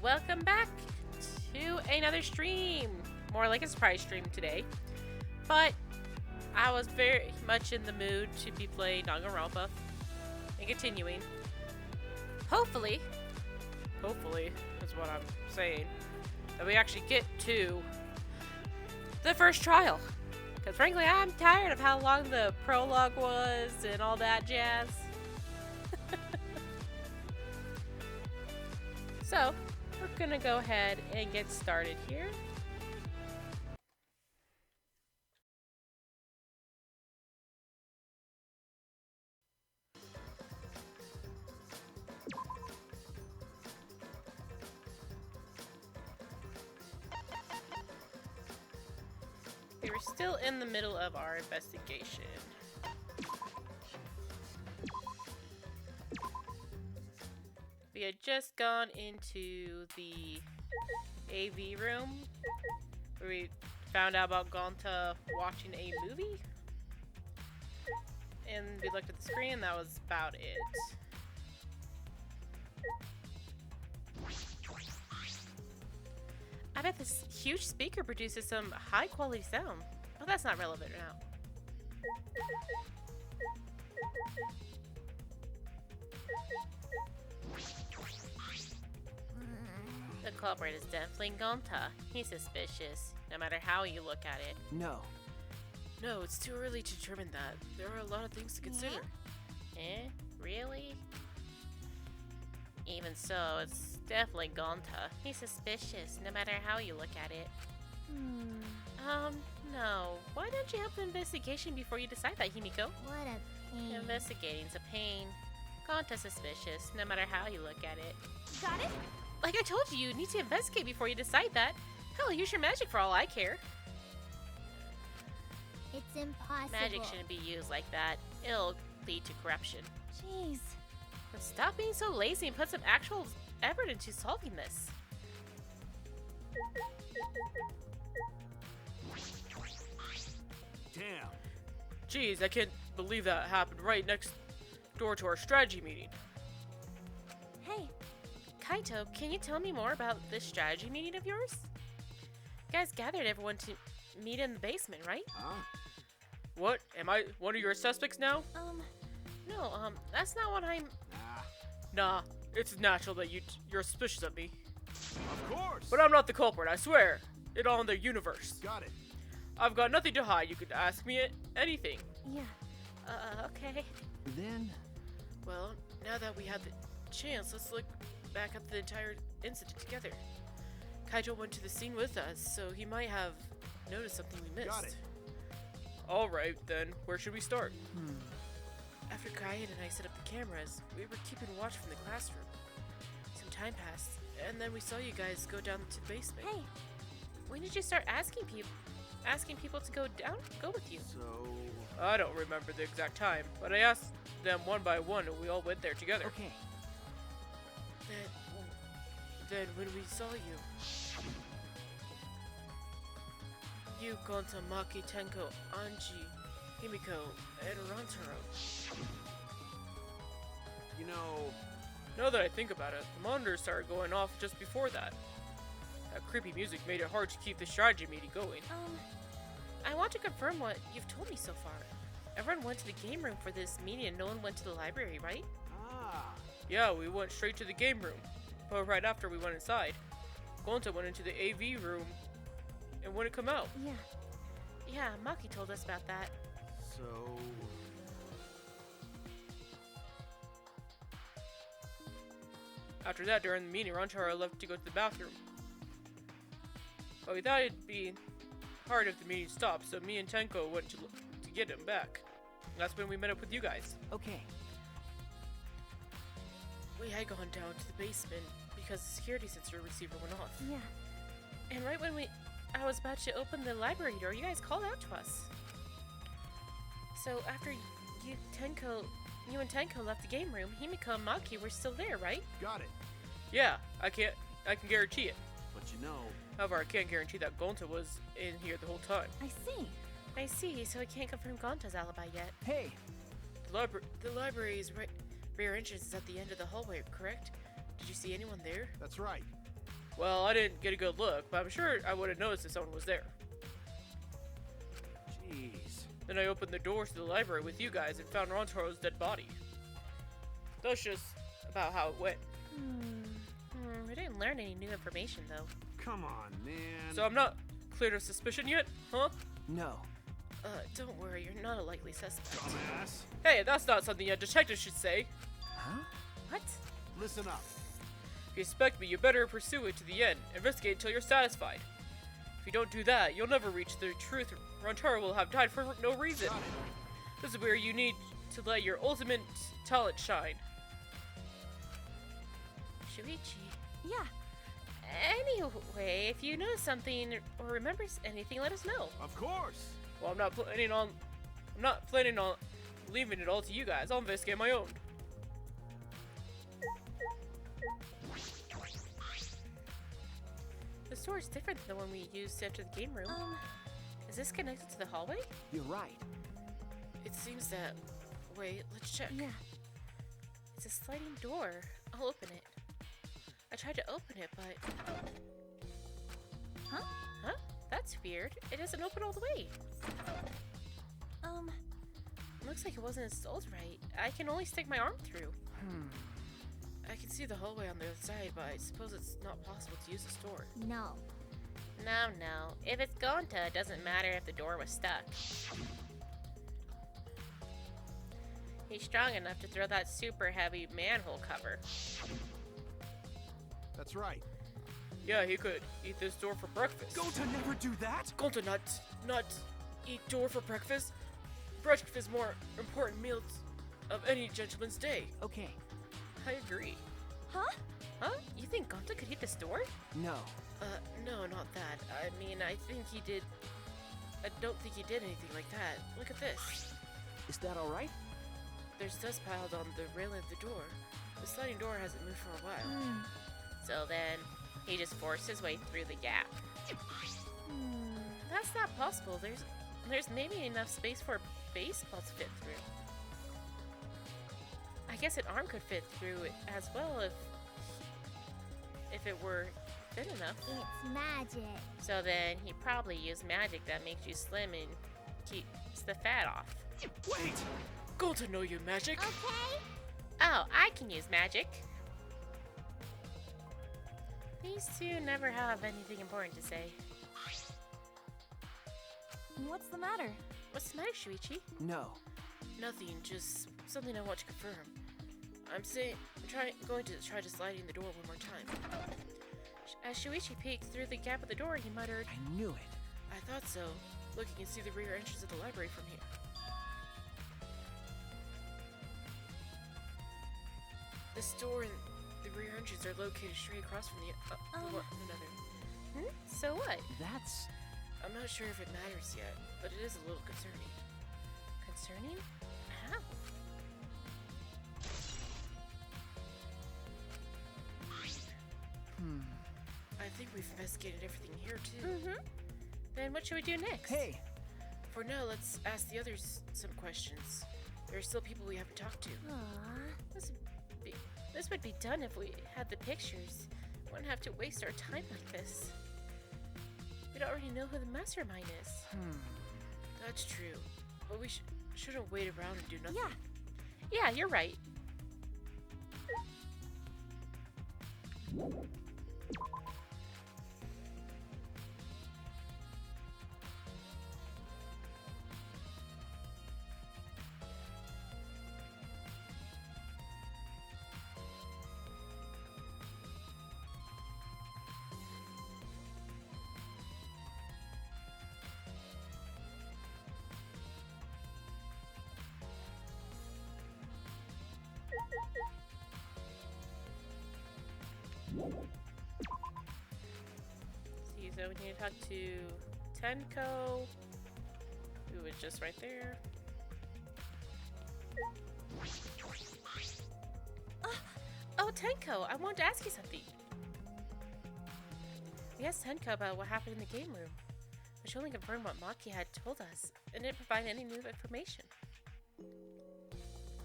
welcome back to another stream. More like a surprise stream today. But I was very much in the mood to be playing Danganronpa and continuing. Hopefully is what I'm saying, that we actually get to the first trial. Because frankly, I'm tired of how long the prologue was and all that jazz. So, we're gonna go ahead and get started here. We were still in the middle of our investigation. We had just gone into the AV room where we found out about Gonta watching a movie. And we looked at the screen and that was about it. I bet this huge speaker produces some high quality sound. Oh, that's not relevant now. The culprit is definitely Gonta. He's suspicious, no matter how you look at it. No. No, it's too early to determine that. There are a lot of things to consider. Eh? Really? Even so, it's definitely Gonta. He's suspicious, no matter how you look at it. No. Why don't you help the investigation before you decide that, Himiko? What a pain. Investigating's a pain. Gonta's suspicious, no matter how you look at it. Got it? Like I told you, you need to investigate before you decide that. Hell, use your magic for all I care. It's impossible. Magic shouldn't be used like that. It'll lead to corruption. Jeez. But stop being so lazy and put some actual effort into solving this. Damn. Jeez, I can't believe that happened right next door to our strategy meeting. Hey, Kaito, can you tell me more about this strategy meeting of yours? You guys gathered everyone to meet in the basement, right? Huh? What? Am I one of your suspects now? No, that's not what I'm... Nah. Nah, it's natural that you're suspicious of me. Of course. But I'm not the culprit, I swear. It all in the universe. Got it. I've got nothing to hide. You could ask me anything. yeah. Okay. Then. Well, now that we have the chance, let's look back at the entire incident together. Kaito went to the scene with us, so he might have noticed something we missed. Got it. Alright, then, where should we start? After Kaito and I set up the cameras, we were keeping watch from the classroom. Some time passed, and then we saw you guys go down to the basement. Hey, When did you start asking people to go with you? So. I don't remember the exact time, but I asked them one by one and we all went there together. Okay. Then when we saw you, Gonta, Maki, Tenko, Anji, Himiko, and Rantaro. You know. Now that I think about it, the monitors started going off just before that. That creepy music made it hard to keep the strategy meeting going. I want to confirm what you've told me so far. Everyone went to the game room for this meeting and no one went to the library, right? Ah. Yeah, we went straight to the game room. But right after we went inside, Gonta went into the AV room and wouldn't come out. yeah. Yeah, Maki told us about that. So. After that, during the meeting, Rantaro left to go to the bathroom. But we thought it'd be hard if the meeting stopped, so me and Tenko went to get him back. That's when we met up with you guys. Okay. We had gone down to the basement because the security sensor receiver went off. Yeah. And right when I was about to open the library door, you guys called out to us. So after you and Tenko left the game room, Himiko and Maki were still there, right? Got it. Yeah, I can guarantee it. But you know. However, I can't guarantee that Gonta was in here the whole time. I see. So I can't confirm Gonta's alibi yet. Hey. The library's rear entrance is at the end of the hallway, correct? Did you see anyone there? That's right. Well, I didn't get a good look, but I'm sure I would have noticed if someone was there. Jeez. Then I opened the doors to the library with you guys and found Rontaro's dead body. That's just about how it went. We didn't learn any new information, though. Come on, man. So I'm not cleared of suspicion yet, huh? No. Don't worry, you're not a likely suspect. Dumbass. Hey, that's not something a detective should say. Huh? What? Listen up. If you suspect me, you better pursue it to the end. Investigate until you're satisfied. If you don't do that, you'll never reach the truth. Rontaro will have died for no reason. Got it. This is where you need to let your ultimate talent shine. Shuichi. Yeah. Anyway, if you know something or remembers anything, let us know. Of course. Well, I'm not planning on leaving it all to you guys. I'll investigate my own. The store is different than the one we used to enter the game room. Is this connected to the hallway? You're right. It seems that way. Let's check. Yeah. It's a sliding door. I'll open it. I tried to open it, but... Huh? Huh? That's weird. It doesn't open all the way. Looks like it wasn't installed right. I can only stick my arm through. I can see the hallway on the other side, but I suppose it's not possible to use the store. No. No. If it's Gonta, it doesn't matter if the door was stuck. He's strong enough to throw that super heavy manhole cover. That's right. Yeah, he could eat this door for breakfast. Go to never do that. Gonta not eat door for breakfast. Breakfast is more important meal of any gentleman's day. Okay. I agree. Huh? Huh? You think Gonta could eat this door? No. No, not that. I mean, I don't think he did anything like that. Look at this. Is that all right? There's dust piled on the railing of the door. The sliding door hasn't moved for a while. So then, he just forced his way through the gap. That's not possible. There's maybe enough space for a baseball to fit through. I guess an arm could fit through it as well if it were thin enough. It's magic. So then he probably used magic that makes you slim and keeps the fat off. Wait. Go to know your magic. Okay. Oh, I can use magic. These two never have anything important to say. What's the matter? What's the matter, Shuichi? No. Nothing, just something I want to confirm. I'm going to try to slide in the door one more time. As Shuichi peeked through the gap of the door, he muttered, I knew it. I thought so. Look, you can see the rear entrance of the library from here. The store and the rear entrance are located straight across from one another. So what? That's... I'm not sure if it matters yet, but it is a little concerning. Concerning? How? I think we've investigated everything here, too. Then what should we do next? Hey. For now, let's ask the others some questions. There are still people we haven't talked to. Aww. This would be done if we had the pictures. We wouldn't have to waste our time like this. We'd already know who the mastermind is. That's true. But we shouldn't wait around and do nothing. Yeah, you're right. See, so we need to talk to Tenko, who is just right there. Oh, Tenko, I wanted to ask you something. We asked Tenko about what happened in the game room, but she only confirmed what Maki had told us and didn't provide any new information.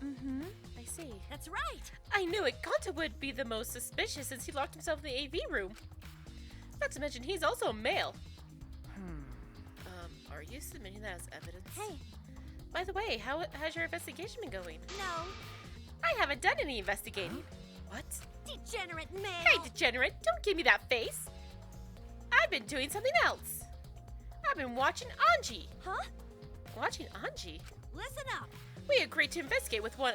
I see. That's right. I knew it. Gonta would be the most suspicious since he locked himself in the AV room. Not to mention, he's also a male. Are you submitting that as evidence? Hey. By the way, how's your investigation been going? No. I haven't done any investigating. What? Degenerate male. Hey, degenerate, don't give me that face. I've been doing something else. I've been watching Anji. Huh? Watching Anji? Listen up. We agreed to investigate with one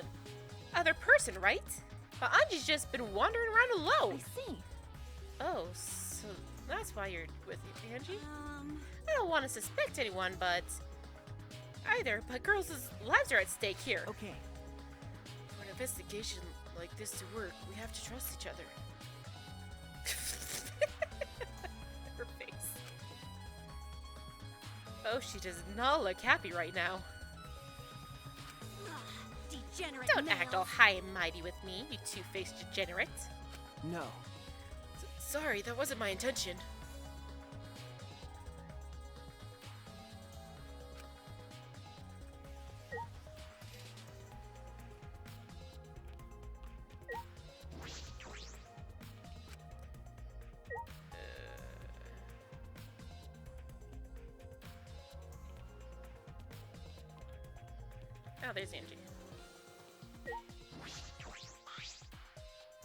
other person, right? But Anji's just been wandering around alone. I see. Oh, so that's why you're with Anji? I don't want to suspect anyone, but girls' lives are at stake here. Okay. For an investigation like this to work, we have to trust each other. Her face. Oh, she does not look happy right now. Degenerate Don't male. act all high and mighty with me, you two-faced degenerate. No. Sorry, that wasn't my intention. Oh, there's Angie.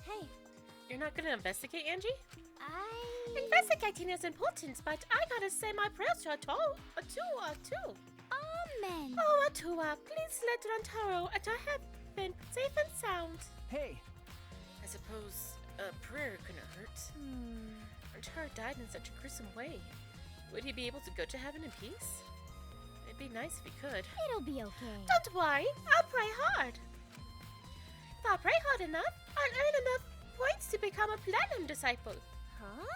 Hey, You're not gonna investigate, Angie? Investigating is important, but I gotta say my prayers to Atua. Amen. Oh, Atua, please let Rantaro and I have been safe and sound. Hey. I suppose a prayer couldn't hurt. Rantaro died in such a gruesome way. Would he be able to go to heaven in peace? It'd be nice if he could. It'll be okay. Don't worry, I'll pray hard. If I pray hard enough, I'll earn enough points to become a platinum disciple. Huh?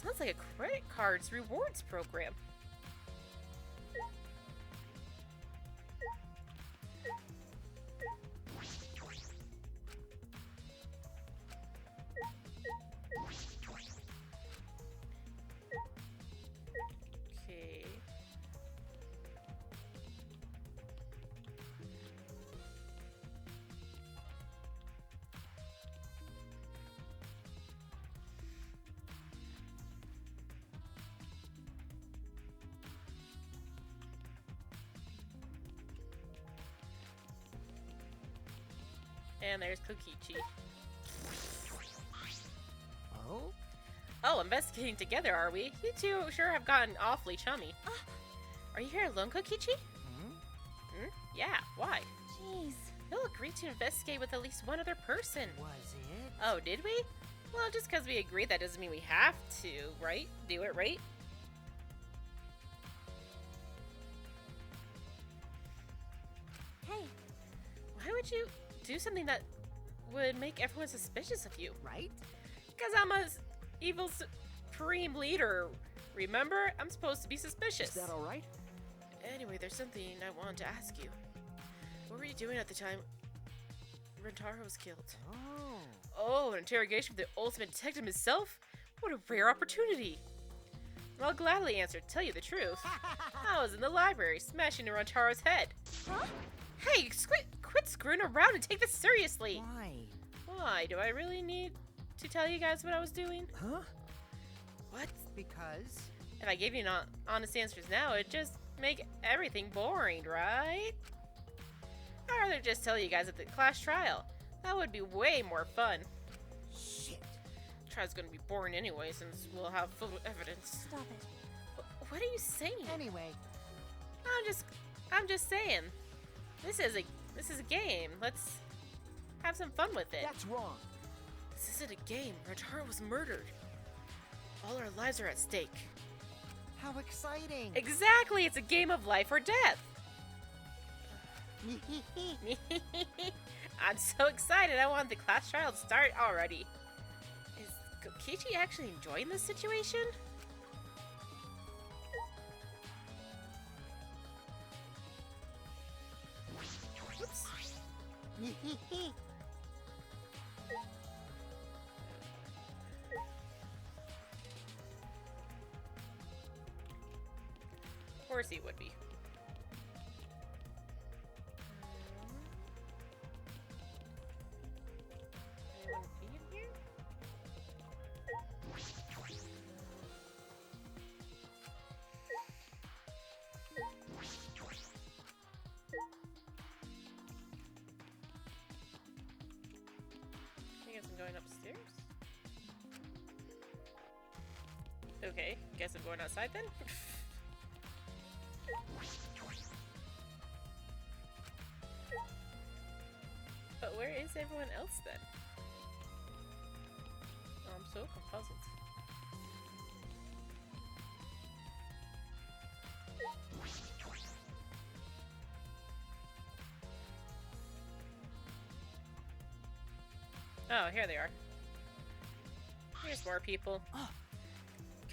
Sounds like a credit cards rewards program. Okay. And there's Kokichi. Oh? Oh, investigating together, are we? You two sure have gotten awfully chummy. Are you here alone, Kokichi? Yeah, why? Jeez. We'll agree to investigate with at least one other person. Was it? Oh, did we? Well, just because we agreed, that doesn't mean we have to, right? Do it, right? Hey, Why would you do something that would make everyone suspicious of you? Right? Because I'm a evil supreme leader. Remember? I'm supposed to be suspicious. Is that all right? Anyway, there's something I wanted to ask you. What were you doing at the time Rentaro was killed? Oh. Oh, an interrogation with the ultimate detective himself? What a rare opportunity. I'll gladly answer, tell you the truth. I was in the library, smashing Rontaro's head. huh? Hey, quit screwing around and take this seriously. Why? Why? Do I really need to tell you guys what I was doing? Huh? What? Because? If I gave you honest answers now, it'd just make everything boring, right? I'd rather just tell you guys at the class trial. That would be way more fun. Shit. Trial's gonna be boring anyway, since we'll have photo evidence. Stop it. What are you saying? Anyway. I'm just saying. This is a game. Let's have some fun with it. That's wrong. This isn't a game. Rotaro was murdered. All our lives are at stake. How exciting. Exactly, it's a game of life or death. I'm so excited. I want the class trial to start already. Is Kokichi actually enjoying this situation? Oops. Of course he would be. Anyone be in here? stairs? Okay, guess I'm going outside then? But where is everyone else then? Oh, I'm so puzzled. Oh, here they are. Here's more people.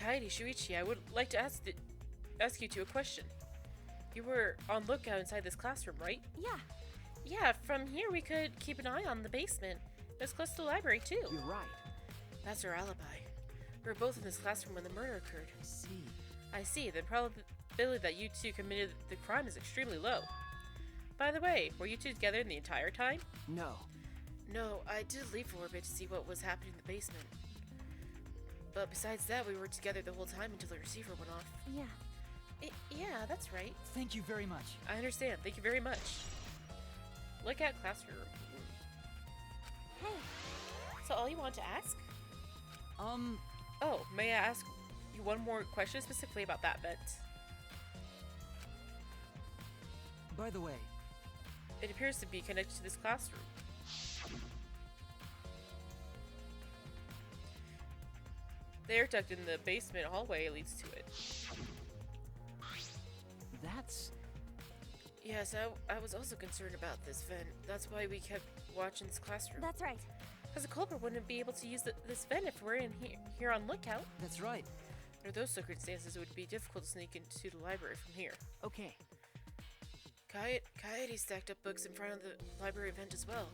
Kaede, Shuichi, I would like to ask you two a question. You were on lookout inside this classroom, right? Yeah. Yeah, from here we could keep an eye on the basement. It's close to the library, too. You're right. That's our alibi. We were both in this classroom when the murder occurred. I see. I see. The probability that you two committed the crime is extremely low. By the way, were you two together the entire time? No. No, I did leave for a bit to see what was happening in the basement. But besides that, we were together the whole time until the receiver went off. Yeah. Yeah, that's right. Thank you very much. I understand. Thank you very much. Look at classroom. Hey. So all you want to ask? Oh, may I ask you one more question specifically about that vent? by the way, It appears to be connected to this classroom. The air duct in the basement hallway leads to it. that's... Yes, I was also concerned about this vent. That's why we kept watching this classroom. That's right. Because the culprit wouldn't be able to use this vent if we're in here on lookout. That's right. Under those circumstances, it would be difficult to sneak into the library from here. Okay. Kaede stacked up books in front of the library vent as well.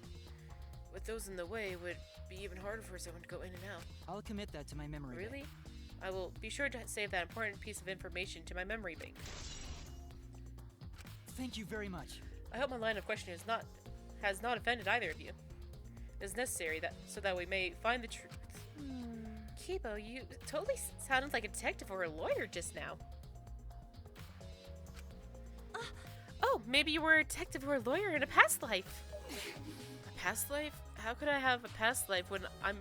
With those in the way, it would be even harder for someone to go in and out. I'll commit that to my memory bank. Really? I will be sure to save that important piece of information to my memory bank. Thank you very much. I hope my line of questioning has not offended either of you. It is necessary so that we may find the truth. Kibo, you totally sounded like a detective or a lawyer just now. Oh, maybe you were a detective or a lawyer in a past life. A past life? How could I have a past life when I'm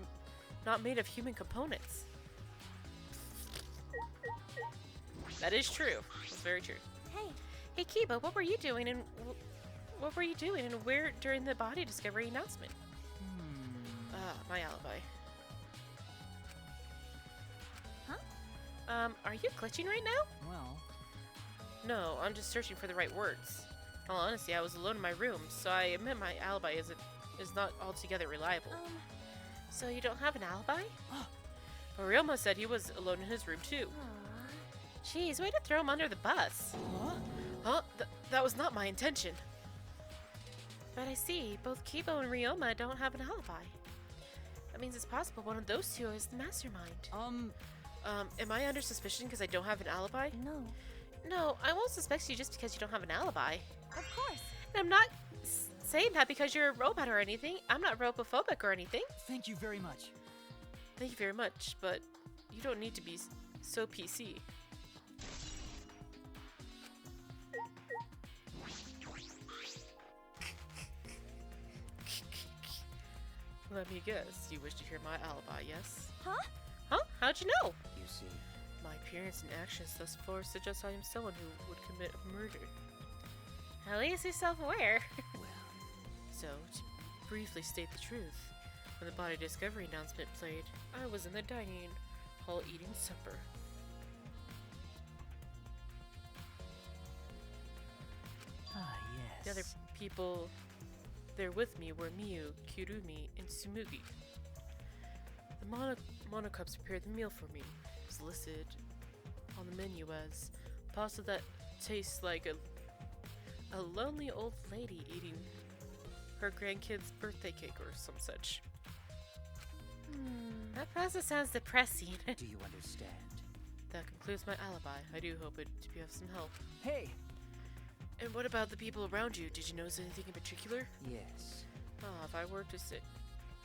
not made of human components? That is true. That's very true. Hey Kiba, what were you doing and where during the body discovery announcement? My alibi. Huh? Are you glitching right now? Well, No, I'm just searching for the right words. In all honesty, I was alone in my room, so I admit my alibi is not altogether reliable. So you don't have an alibi? But Ryoma said he was alone in his room too. Aww. Jeez, way to throw him under the bus. huh? Huh? That was not my intention. But I see, both Kibo and Ryoma don't have an alibi. That means it's possible one of those two is the mastermind. Am I under suspicion because I don't have an alibi? No. No, I won't suspect you just because you don't have an alibi. Of course. And I'm not saying that because you're a robot or anything. I'm not robophobic or anything. Thank you very much. Thank you very much, but you don't need to be so PC. Let me guess, you wish to hear my alibi, yes? Huh? Huh? How'd you know? You see. My appearance and actions thus far suggest I am someone who would commit a murder. At least he's self-aware. Well, So, to briefly state the truth, when the body discovery announcement played, I was in the dining hall eating supper. yes. The other people there with me were Miyu, Kirumi, and Tsumugi. The Monocups prepared the meal for me. It was listed on the menu as pasta that tastes like a lonely old lady eating her grandkid's birthday cake or some such. That pasta sounds depressing. Do you understand? That concludes my alibi. I do hope it to be of some help. Hey! And what about the people around you? Did you notice anything in particular? Yes. If I were to say,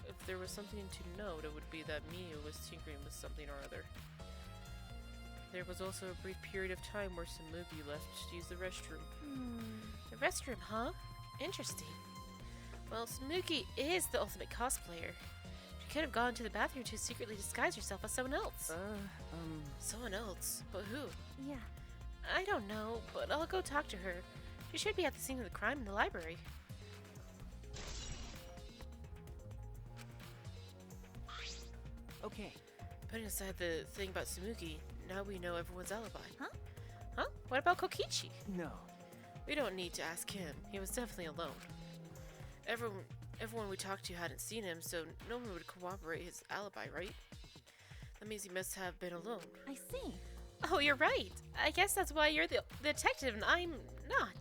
if there was something to note, it would be that Miyu was tinkering with something or other. There was also a brief period of time where Tsumugi left to use the restroom. The restroom, huh? Interesting. Well, Tsumugi is the ultimate cosplayer. You could have gone to the bathroom to secretly disguise yourself as someone else. Someone else? But who? Yeah. I don't know, but I'll go talk to her. She should be at the scene of the crime in the library. Okay. Putting aside the thing about Samuki, now we know everyone's alibi. Huh? Huh? What about Kokichi? No. We don't need to ask him. He was definitely alone. Everyone we talked to hadn't seen him, so no one would corroborate his alibi, right? That means he must have been alone. I see. Oh, you're right. I guess that's why you're the detective and I'm not.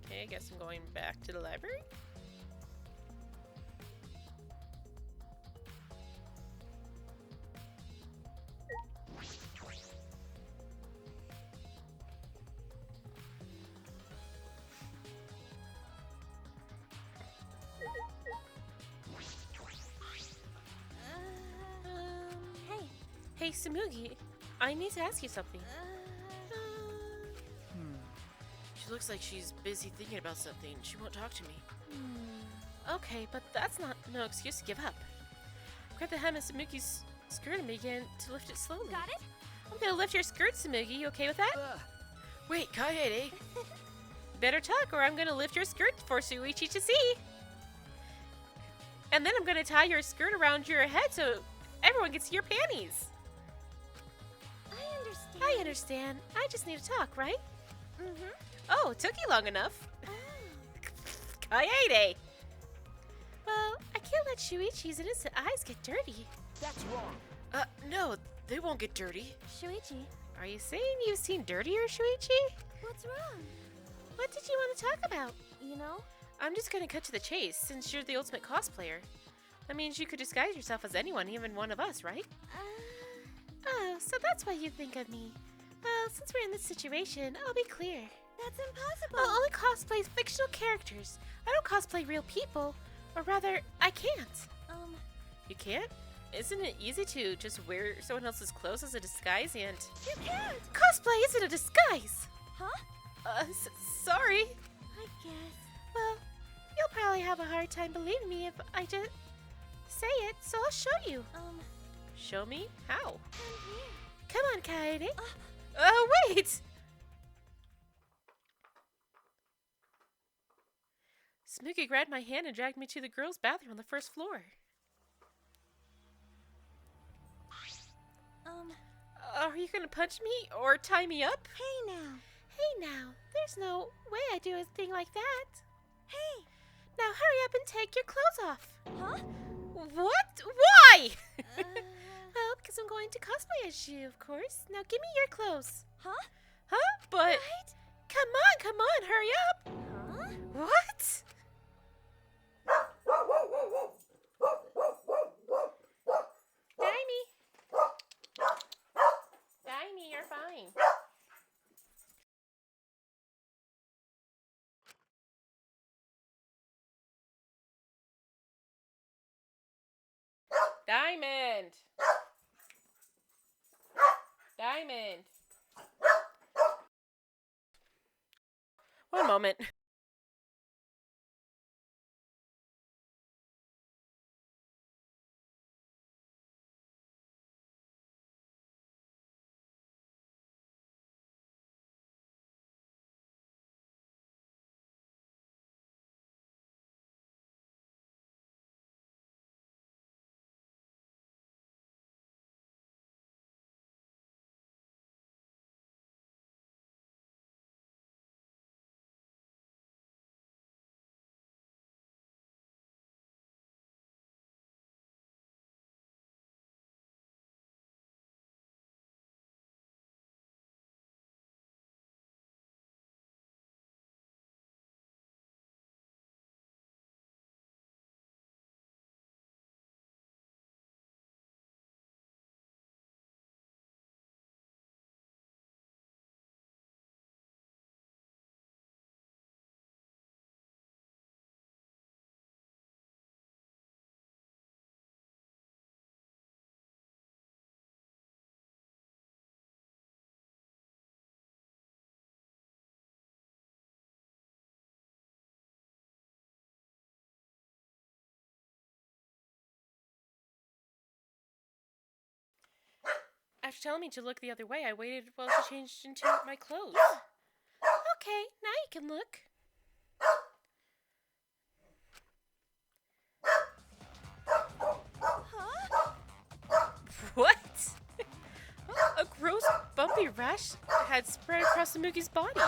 Okay, I guess I'm going back to the library. Hey. Hey, Samugi, I need to ask you something. She looks like she's busy thinking about something. She won't talk to me. Okay, but that's not no excuse to give up. Grab the hem of Samugi's skirt and begin to lift it slowly. Got it? I'm gonna lift your skirt, Samugi. You okay with that? Wait, Kaede. Better talk, or I'm gonna lift your skirt for Shuichi to see. And then I'm gonna tie your skirt around your head so everyone can see your panties. I understand. I understand. I just need to talk, right? Mm-hmm. Oh, it took you long enough. Oh. Kaede. Well, I can't let Shuichi's innocent eyes get dirty. That's wrong. No, they won't get dirty. Shuichi, Are you saying you've seen dirtier, Shuichi? what's wrong? What did you want to talk about? You know? I'm just gonna cut to the chase, since you're the ultimate cosplayer. That means you could disguise yourself as anyone, even one of us, right? Oh, so that's why you think of me. Well, since we're in this situation, I'll be clear. That's impossible. I'll only cosplay fictional characters. I don't cosplay real people. Or rather, I can't. You can't? Isn't it easy to just wear someone else's clothes as a disguise and... You can't. Cosplay isn't a disguise! Huh? Sorry. I guess. Well, you'll probably have a hard time believing me if I just say it, so I'll show you. Show me? How? I'm here. Come on, Kaede. Wait! Smokey grabbed my hand and dragged me to the girls' bathroom on the first floor. Are you gonna punch me or tie me up? Hey now. Hey now, there's no way I do a thing like that. Hey. Now hurry up and take your clothes off. Huh? What? Why? Well, because I'm going to cosplay as you, of course. Now give me your clothes. Huh? Huh? But... Come on, hurry up. Huh? What? Dimey, you're fine. Diamond. Diamond. One moment. After telling me to look the other way, I waited while she changed into my clothes. Okay, now you can look. Huh? What? A gross, bumpy rash had spread across Samuki's body.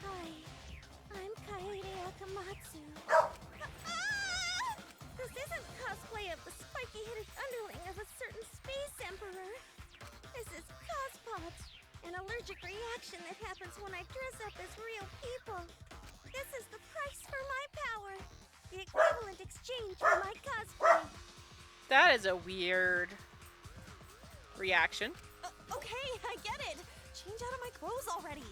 Hi, I'm Kaede Akamatsu. This isn't cosplay of the spiky-headed underling of a certain space emperor. This is cospot, an allergic reaction that happens when I dress up as real people. This is the price for my power, the equivalent exchange for my cosplay. That is a weird reaction. Okay, I get it. Change out of my clothes already.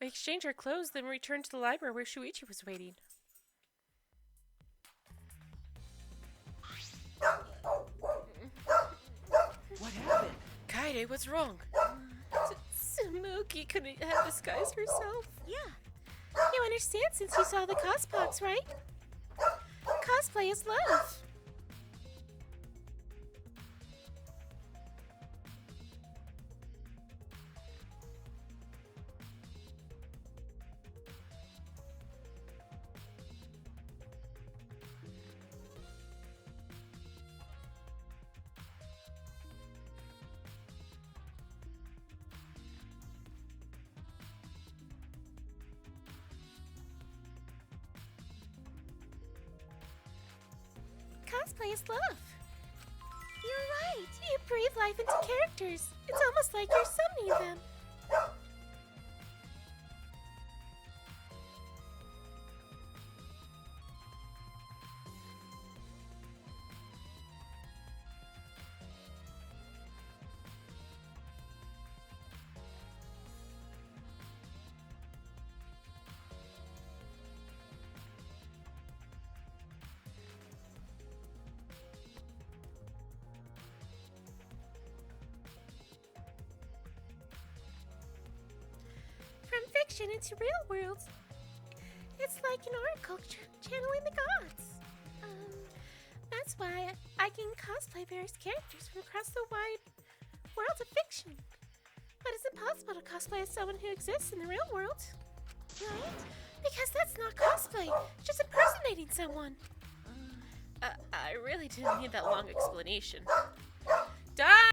We exchanged our clothes, then returned to the library where Shuichi was waiting. What happened? Kaede, what's wrong? Samuki couldn't have disguised herself. Yeah, You understand since you saw the cospox, right? Cosplay is love. Cosplay is love. you're right. You breathe life into characters. It's almost like you're summoning them. From fiction into real world. It's like an oracle channeling the gods. That's why I can cosplay various characters from across the wide world of fiction. But it's impossible to cosplay as someone who exists in the real world. Right? Because that's not cosplay, just impersonating someone. I really didn't need that long explanation. Die!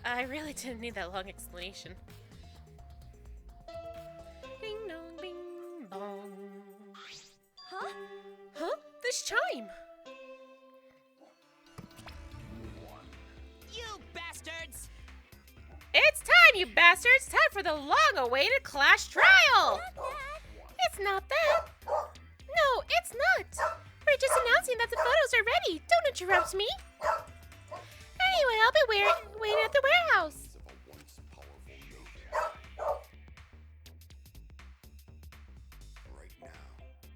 I really didn't need that long explanation. Ding dong, bing bong. Huh? Huh? This chime! You bastards! It's time, you bastards! Time for the long-awaited clash trial! Not that. It's not that! No, it's not! We're just announcing that the photos are ready! Don't interrupt me! Anyway, I'll be waiting at the warehouse! Right now,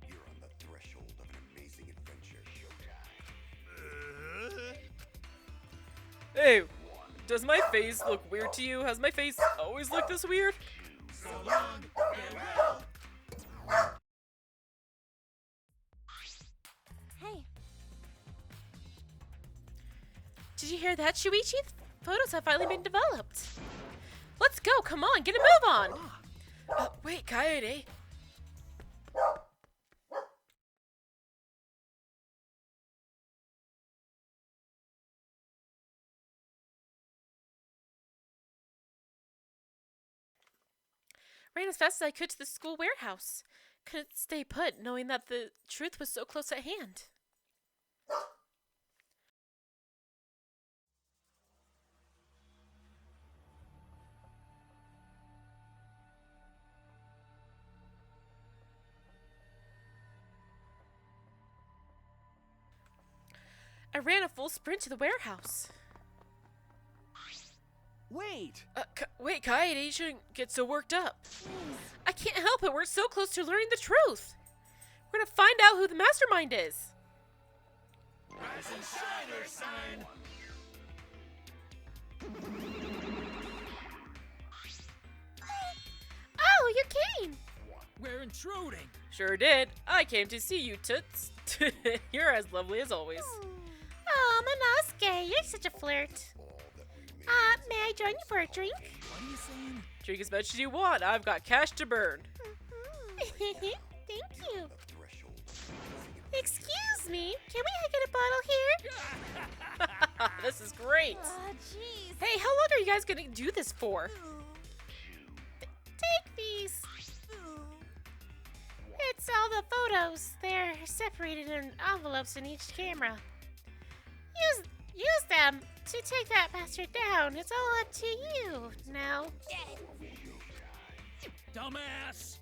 you're on the threshold of an amazing adventure. Showtime. Hey, does my face look weird to you? Has my face always looked this weird? Hey, Did you hear that, Shuichi? Photos have finally been developed. Let's go, come on, get a move on! Wait, Kaede. Ran as fast as I could to the school warehouse. Couldn't stay put, knowing that the truth was so close at hand. I ran a full sprint to the warehouse. Wait! Wait, Kaede, you shouldn't get so worked up. I can't help it. We're so close to learning the truth. We're gonna find out who the mastermind is. Rise and shine, Earthsign! Oh, you came. We're intruding! Sure did. I came to see you, Toots. You're as lovely as always. Oh, Monosuke, you're such a flirt. May I join you for a drink? What are you saying? Drink as much as you want. I've got cash to burn. Thank you. The threshold of an amazing Excuse me, can we get a bottle here? This is great. Oh, jeez. Hey, how long are you guys gonna do this for? Take these. It's all the photos. They're separated in envelopes in each camera. Use them to take that bastard down. It's all up to you now. Dumbass!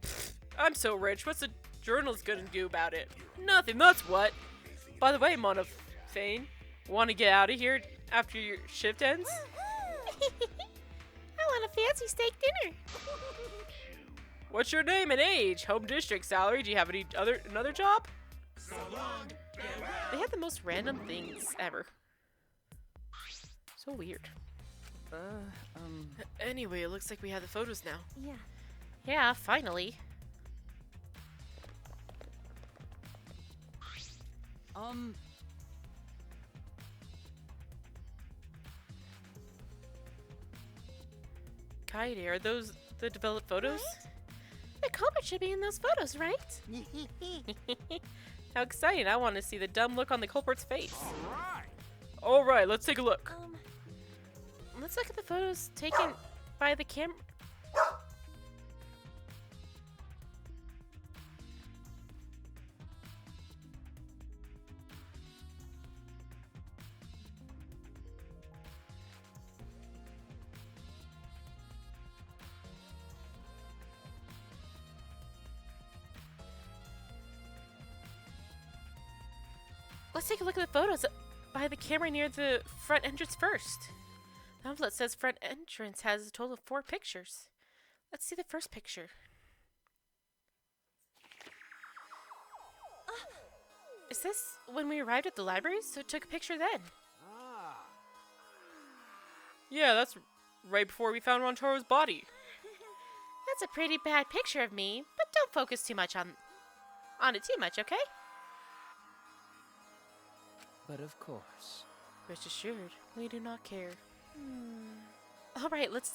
I'm so rich. What's a journalist gonna do about it? Nothing. That's what. By the way, Monofane, want to get out of here after your shift ends? I want a fancy steak dinner. What's your name and age? Home district salary? Do you have another job? So long! They have the most random things ever. So weird. Anyway, it looks like we have the photos now. Yeah. Yeah, finally. Kaede, are those the developed photos? The culprit should be in those photos, right? How exciting. I want to see the dumb look on the culprit's face. Alright! Alright, let's take a look. Let's look at the photos taken by the camera. Let's take a look at the photos by the camera near the front entrance first. The envelope says front entrance has a total of 4 pictures. Let's see the first picture. Is this when we arrived at the library? So took a picture then. Yeah, that's right before we found Rontaro's body. That's a pretty bad picture of me, but don't focus too much on it too much, okay? But of course. Rest assured, we do not care. All right, let's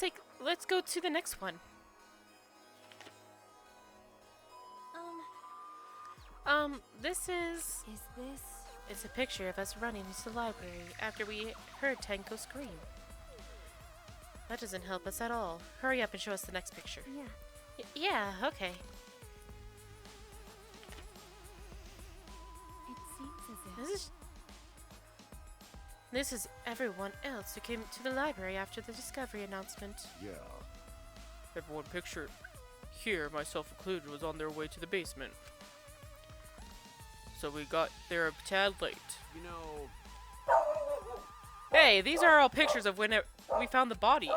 go to the next one. This is this? It's a picture of us running into the library after we heard Tenko scream. That doesn't help us at all. Hurry up and show us the next picture. Yeah. Yeah, okay. It seems as if... This is everyone else who came to the library after the discovery announcement. Yeah. Everyone pictured here, myself included, was on their way to the basement. So we got there a tad late. You know, Hey, these are all pictures of when we found the body.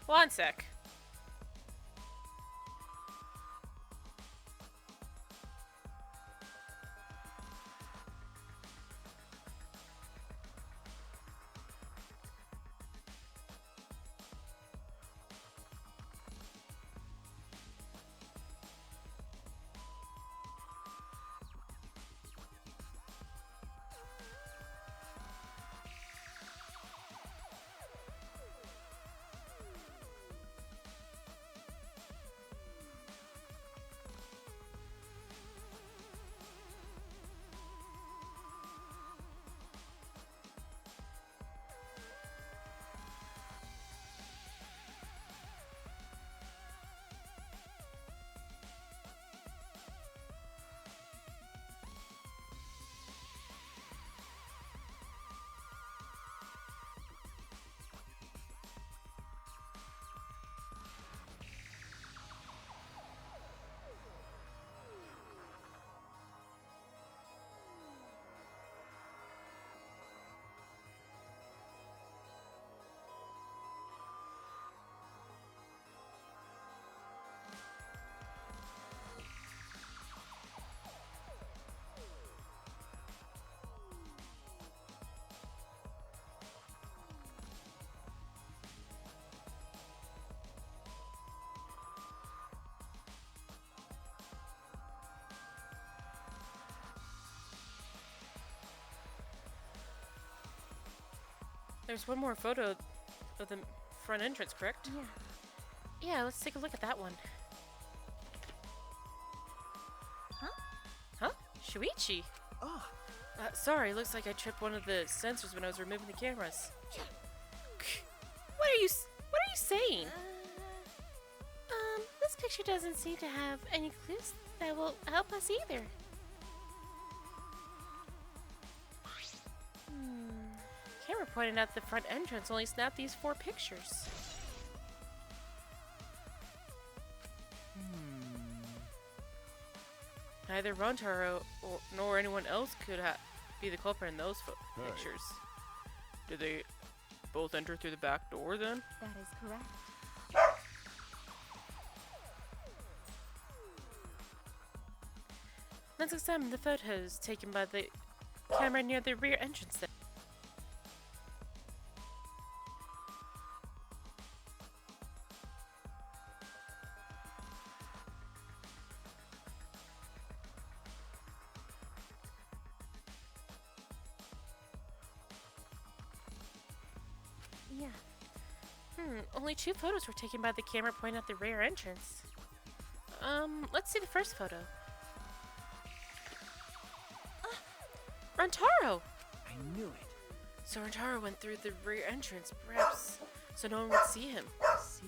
One sec. There's one more photo of the front entrance, correct? Yeah. Yeah, let's take a look at that one. Huh? Huh? Shuichi? Oh, Sorry, looks like I tripped one of the sensors when I was removing the cameras. What are you saying? This picture doesn't seem to have any clues that will help us either. Camera pointing at the front entrance only snapped these 4 pictures. Neither Rontaro nor anyone else could be the culprit in those pictures. Did they both enter through the back door then? That is correct. Let's examine the photos taken by the camera near the rear entrance then. Yeah. Only 2 photos were taken by the camera pointing at the rear entrance. Let's see the first photo. Rantaro! I knew it. So Rantaro went through the rear entrance, perhaps, so no one would see him. See.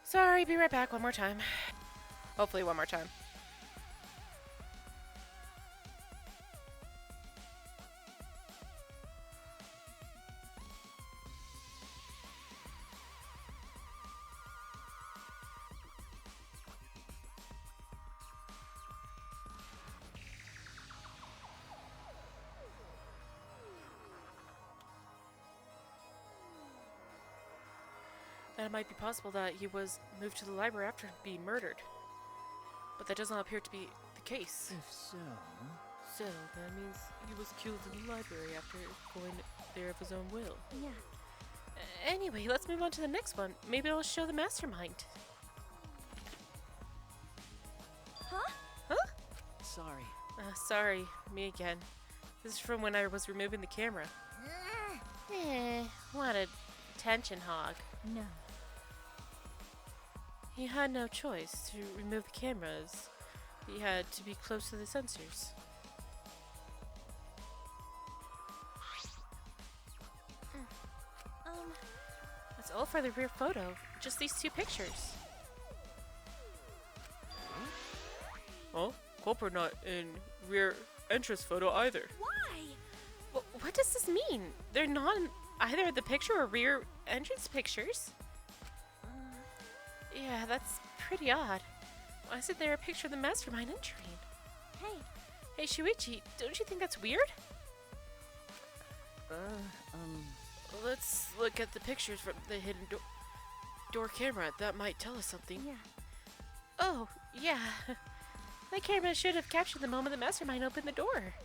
Sorry, be right back one more time. Hopefully one more time. That it might be possible that he was moved to the library after being murdered. But that does not appear to be the case. If so, So, that means he was killed in the library after going there of his own will. Yeah. Anyway, let's move on to the next one. Maybe it'll show the mastermind. Huh? Huh? sorry. Sorry, me again. This is from when I was removing the camera. What a attention hog. No. He had no choice to remove the cameras. He had to be close to the sensors. That's all for the rear photo. Just these 2 pictures. Oh, culprit not in rear entrance photo either. Why? What does this mean? They're not in either the picture or rear entrance pictures? Yeah, that's pretty odd. Why isn't there a picture of the mastermind entering? Hey. Hey, Shuichi, don't you think that's weird? Let's look at the pictures from the hidden door camera. That might tell us something. Yeah. Oh, yeah. The camera should have captured the moment the mastermind opened the door.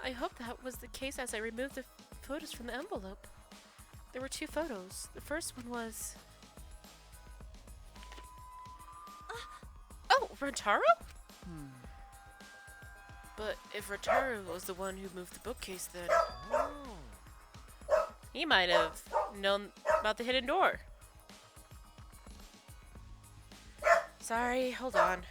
I hope that was the case as I removed the photos from the envelope. There were 2 photos. The first one was... Oh, Rotaro? But if Rotaro was the one who moved the bookcase, then... He might have known about the hidden door. Sorry, hold on.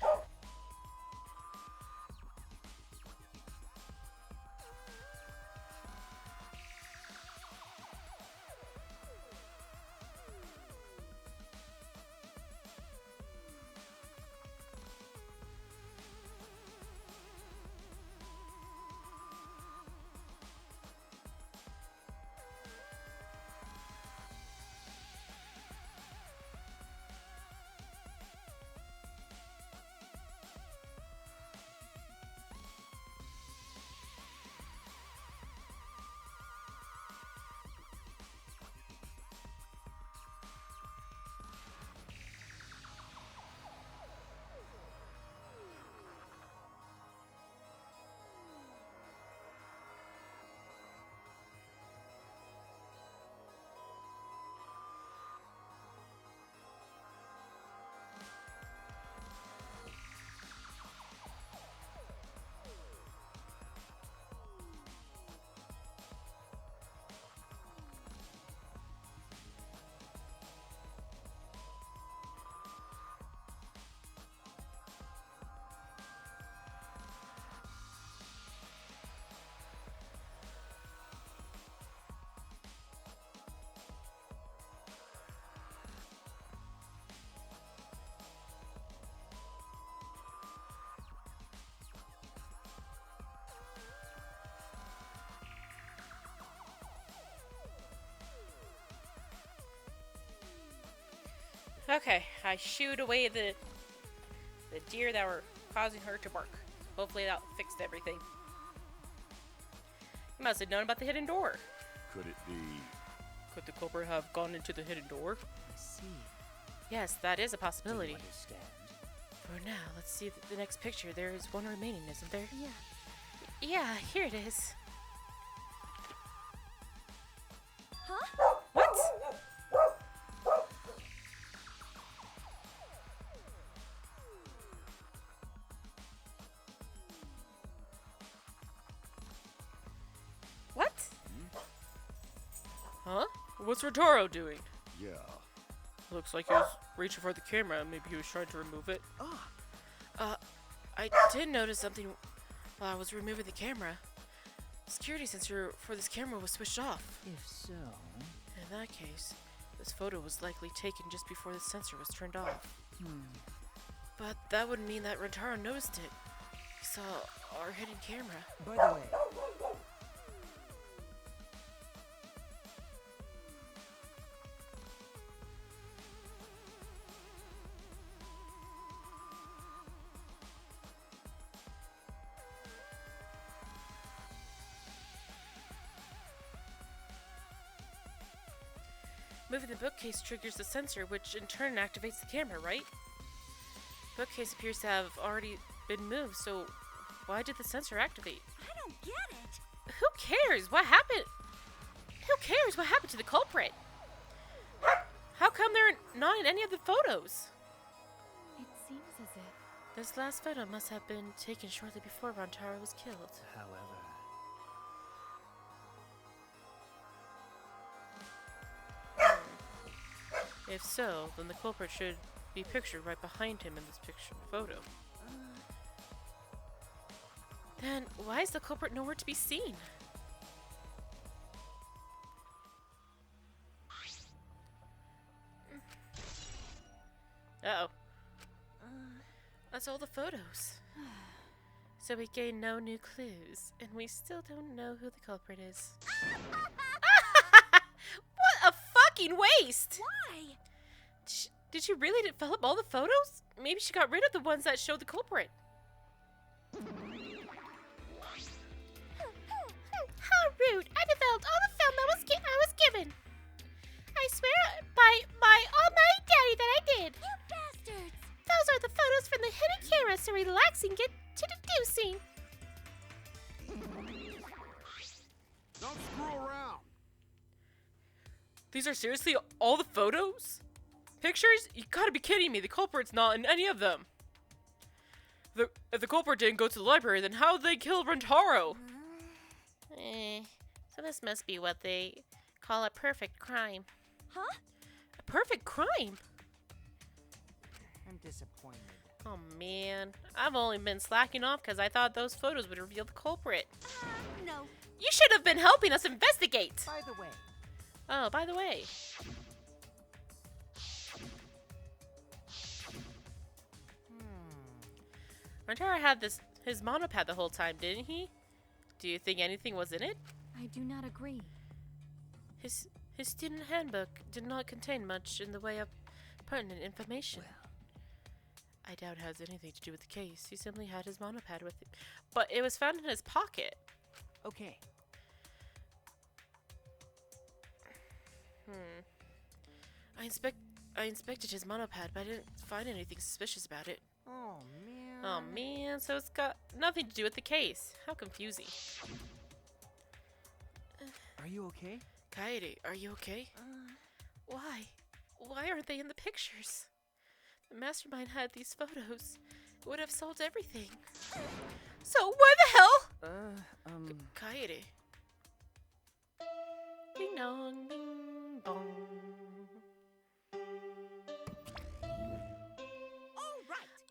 Okay, I shooed away the deer that were causing her to bark. Hopefully that fixed everything. You must have known about the hidden door. Could it be? Could the culprit have gone into the hidden door? I see. Yes, that is a Do possibility. you understand? For now, let's see the next picture. There is one remaining, isn't there? Yeah. Yeah, here it is. Huh? What? What? Huh? What's Rotaro doing? Yeah. Looks like he was reaching for the camera. Maybe he was trying to remove it. Ah, I did notice something while I was removing the camera. The security sensor for this camera was switched off. if so... In that case, this photo was likely taken just before the sensor was turned off. But that would mean that Rentaro noticed it. He saw our hidden camera. By the way, Moving the bookcase triggers the sensor, which in turn activates the camera, right? Bookcase appears to have already been moved, so why did the sensor activate? I don't get it. Who cares? What happened? Who cares what happened to the culprit? How come they're not in any of the photos? It seems as if... This last photo must have been taken shortly before Rantaro was killed. however... If so, then the culprit should be pictured right behind him in this picture photo. Then why is the culprit nowhere to be seen? Uh-oh. That's all the photos. So we gain no new clues, and we still don't know who the culprit is. What a fucking waste! Why? Did she really develop all the photos? Maybe she got rid of the ones that showed the culprit. How rude! I developed all the film I was given. I swear by my almighty daddy that I did. You bastards! Those are the photos from the hidden camera, so relax and get to deducing. Don't screw around. These are seriously all the photos? Pictures? You gotta be kidding me. The culprit's not in any of them. If the culprit didn't go to the library, then how did they kill Rentaro? So this must be what they call a perfect crime. Huh? A perfect crime? I'm disappointed. Oh man, I've only been slacking off because I thought those photos would reveal the culprit. No. You should have been helping us investigate! By the way, Oh, by the way. Rentaro had his monopad the whole time, didn't he? Do you think anything was in it? I do not agree. His student handbook did not contain much in the way of pertinent information. I doubt it has anything to do with the case. He simply had his monopad with him. But it was found in his pocket. okay. I inspected his monopad, but I didn't find anything suspicious about it. Oh, man. Oh man, so it's got nothing to do with the case. How confusing. Are you okay? Kaede, are you okay? Why? Why aren't they in the pictures? The mastermind had these photos. It would have solved everything. So why the hell? Kaede. Ding dong, ding dong.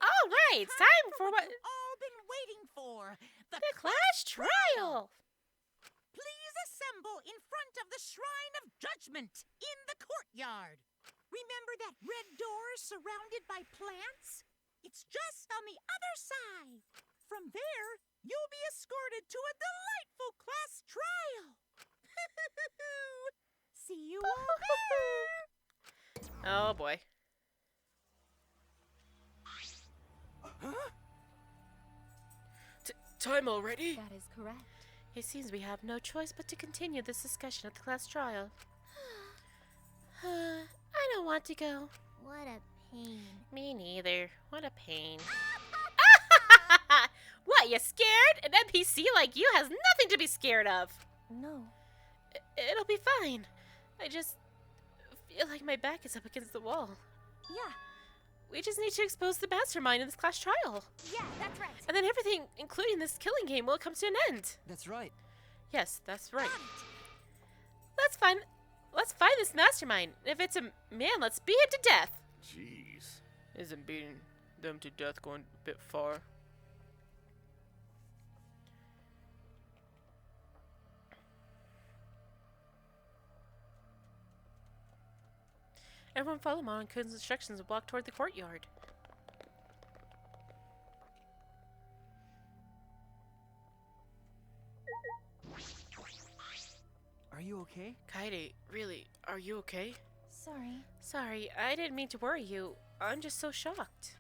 All right, it's time for what All been waiting for the the class trial. Please assemble in front of the Shrine of Judgment in the courtyard. Remember that red door surrounded by plants? It's just on the other side. From there, you'll be escorted to a delightful class trial. See you all there. Oh boy. time already? That is correct. It seems we have no choice but to continue this discussion at the class trial. I don't want to go. What a pain. Me neither. What a pain. What, you scared? An NPC like you has nothing to be scared of. No. It'll be fine. I just feel like my back is up against the wall. Yeah. We just need to expose the mastermind in this class trial. Yeah, that's right. And then everything, including this killing game, will come to an end. That's right. Yes, that's right. Let's find this mastermind. If it's a man, let's beat him to death. Jeez. Isn't beating them to death going a bit far? Everyone follow Monokuma instructions and walk toward the courtyard. Are you okay? Kaede, really, are you okay? Sorry. Sorry, I didn't mean to worry you. I'm just so shocked.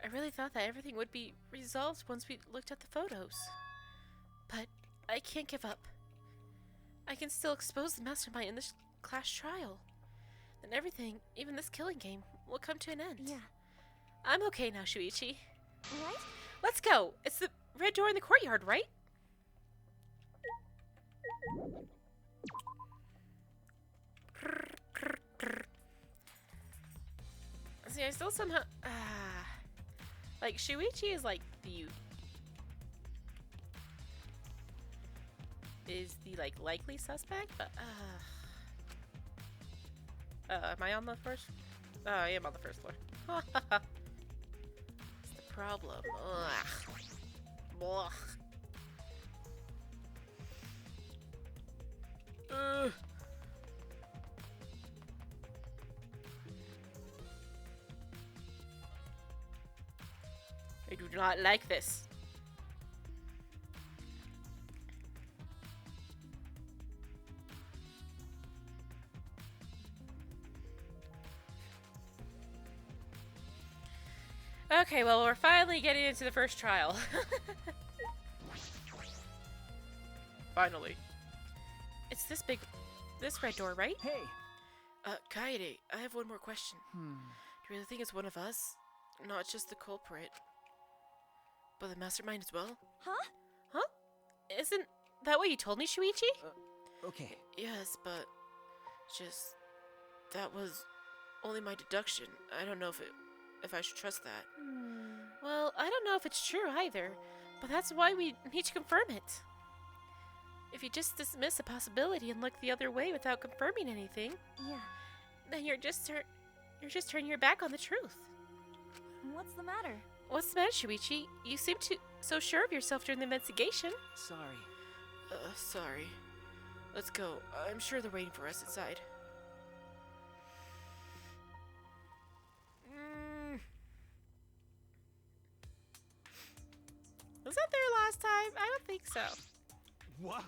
I really thought that everything would be resolved once we looked at the photos. But I can't give up. I can still expose the mastermind in this class trial. Then everything, even this killing game, will come to an end. Yeah. I'm okay now, Shuichi. Right? Let's go! It's the red door in the courtyard, right? See, I still somehow... like, Shuichi is like the... is the, like, likely suspect, but... am I on the first? Oh, I am on the first floor. That's the problem. Ugh. Blah. I do not like this. Okay, well, we're finally getting into the first trial. Finally. It's this red door, right? Hey! Kaede, I have one more question. Hmm. Do you really think it's one of us? Not just the culprit, but the mastermind as well? Huh? Huh? Isn't that what you told me, Shuichi? Okay. Yes, but that was only my deduction. I don't know if I should trust that. Well, I don't know if it's true either, but that's why we need to confirm it. If you just dismiss a possibility and look the other way without confirming anything, Yeah. then you're just turning your back on the truth. What's the matter? What's the matter, Shuichi? You seem so sure of yourself during the investigation. Sorry. Sorry. Let's go. I'm sure they're waiting for us inside. Was that there last time? I don't think so. What?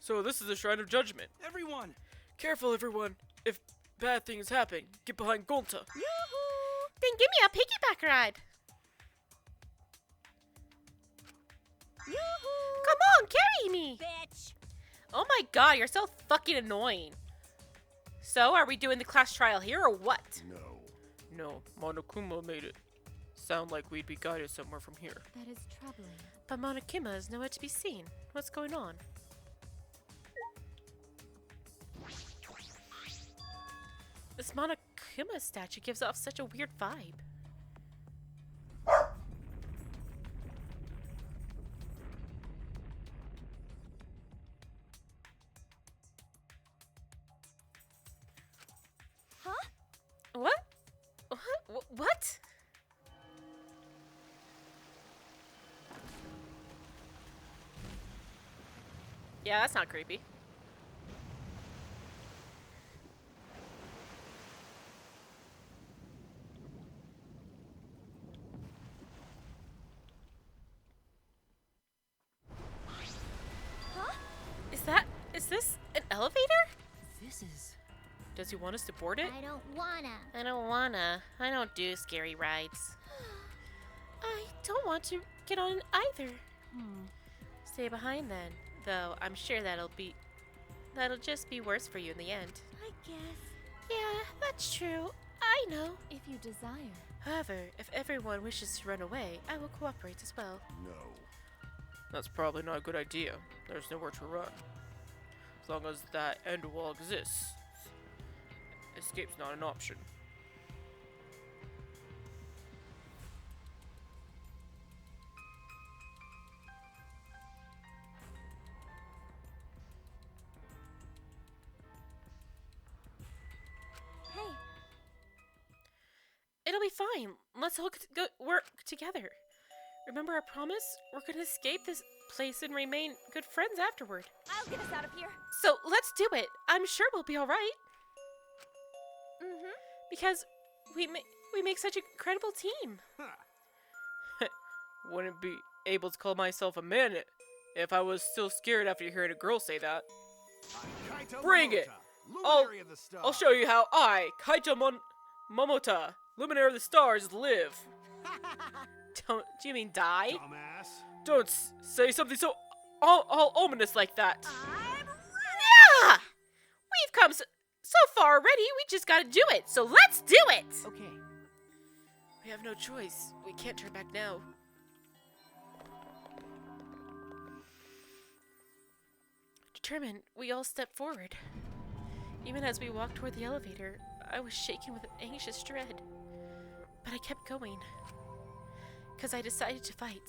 So this is the Shrine of Judgment. Everyone! Careful, everyone. If bad things happen, get behind Gonta. Yoo-hoo! Then give me a piggyback ride. Yoo-hoo! Come on, carry me. Bitch! Oh my god, you're so fucking annoying. So, are we doing the class trial here or what? No. No, Monokuma made it sound like we'd be guided somewhere from here. That is troubling. But Monokuma is nowhere to be seen. What's going on? This Monokuma statue gives off such a weird vibe. Huh? What? What? Yeah, that's not creepy. Huh? Is this an elevator? This is... Does he want us to board it? I don't wanna. I don't wanna. I don't do scary rides. I don't want to get on it either. Stay behind then. Though I'm sure that'll just be worse for you in the end. I guess. Yeah, that's true. I know. If you desire. However, if everyone wishes to run away, I will cooperate as well. No. That's probably not a good idea. There's nowhere to run. As long as that end wall exists, escape's not an option. Hey, It'll be fine. Let's all work together. Remember our promise? We're gonna escape this place and remain good friends afterward. I'll get us out of here. So let's do it. I'm sure we'll be all right. Mm-hmm. Because we make such an incredible team. Wouldn't be able to call myself a man if I was still scared after hearing a girl say that. Bring it! I'll show you how I, Momota, Luminary of the Stars, live. Do you mean die? Dumbass. Don't say something so all ominous like that. I'm ready. Yeah! We've come so far already, we just gotta do it, so let's do it! Okay. We have no choice. We can't turn back now. Determined, we all stepped forward. Even as we walked toward the elevator, I was shaking with anxious dread. But I kept going. Because I decided to fight.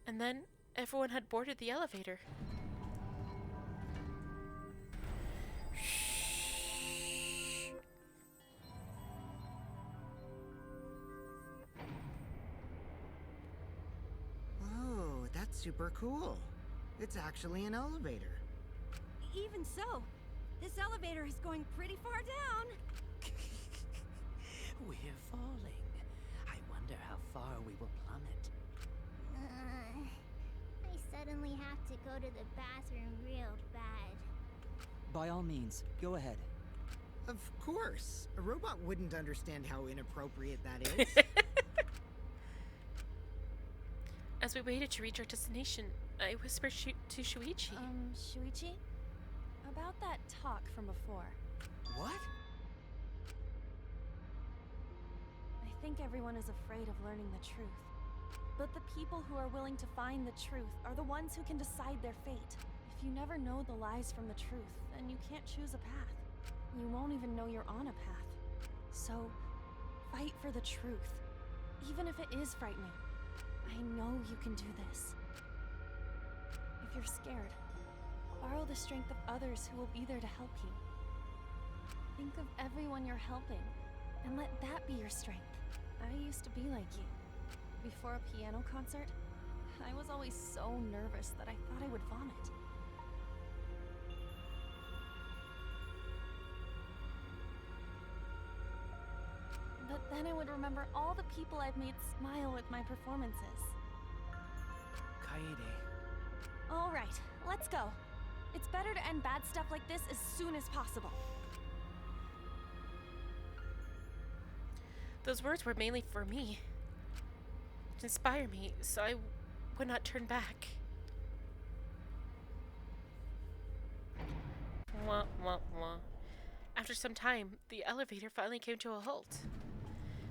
And then, everyone had boarded the elevator. Oh, that's super cool. It's actually an elevator. Even so, this elevator is going pretty far down. We're falling. I wonder how far we will plummet. I suddenly have to go to the bathroom real bad. By all means, go ahead. Of course. A robot wouldn't understand how inappropriate that is. As we waited to reach our destination, I whispered to Shuichi. Shuichi? About that talk from before. What? I think everyone is afraid of learning the truth. But the people who are willing to find the truth are the ones who can decide their fate. If you never know the lies from the truth, then you can't choose a path. You won't even know you're on a path. So, fight for the truth. Even if it is frightening. I know you can do this. If you're scared, borrow the strength of others who will be there to help you. Think of everyone you're helping, and let that be your strength. I used to be like you. Before a piano concert, I was always so nervous that I thought I would vomit. But then I would remember all the people I've made smile with my performances. Kaede. All right, let's go. It's better to end bad stuff like this as soon as possible. Those words were mainly for me. To inspire me, so I would not turn back. Wah, wah, wah. After some time, the elevator finally came to a halt.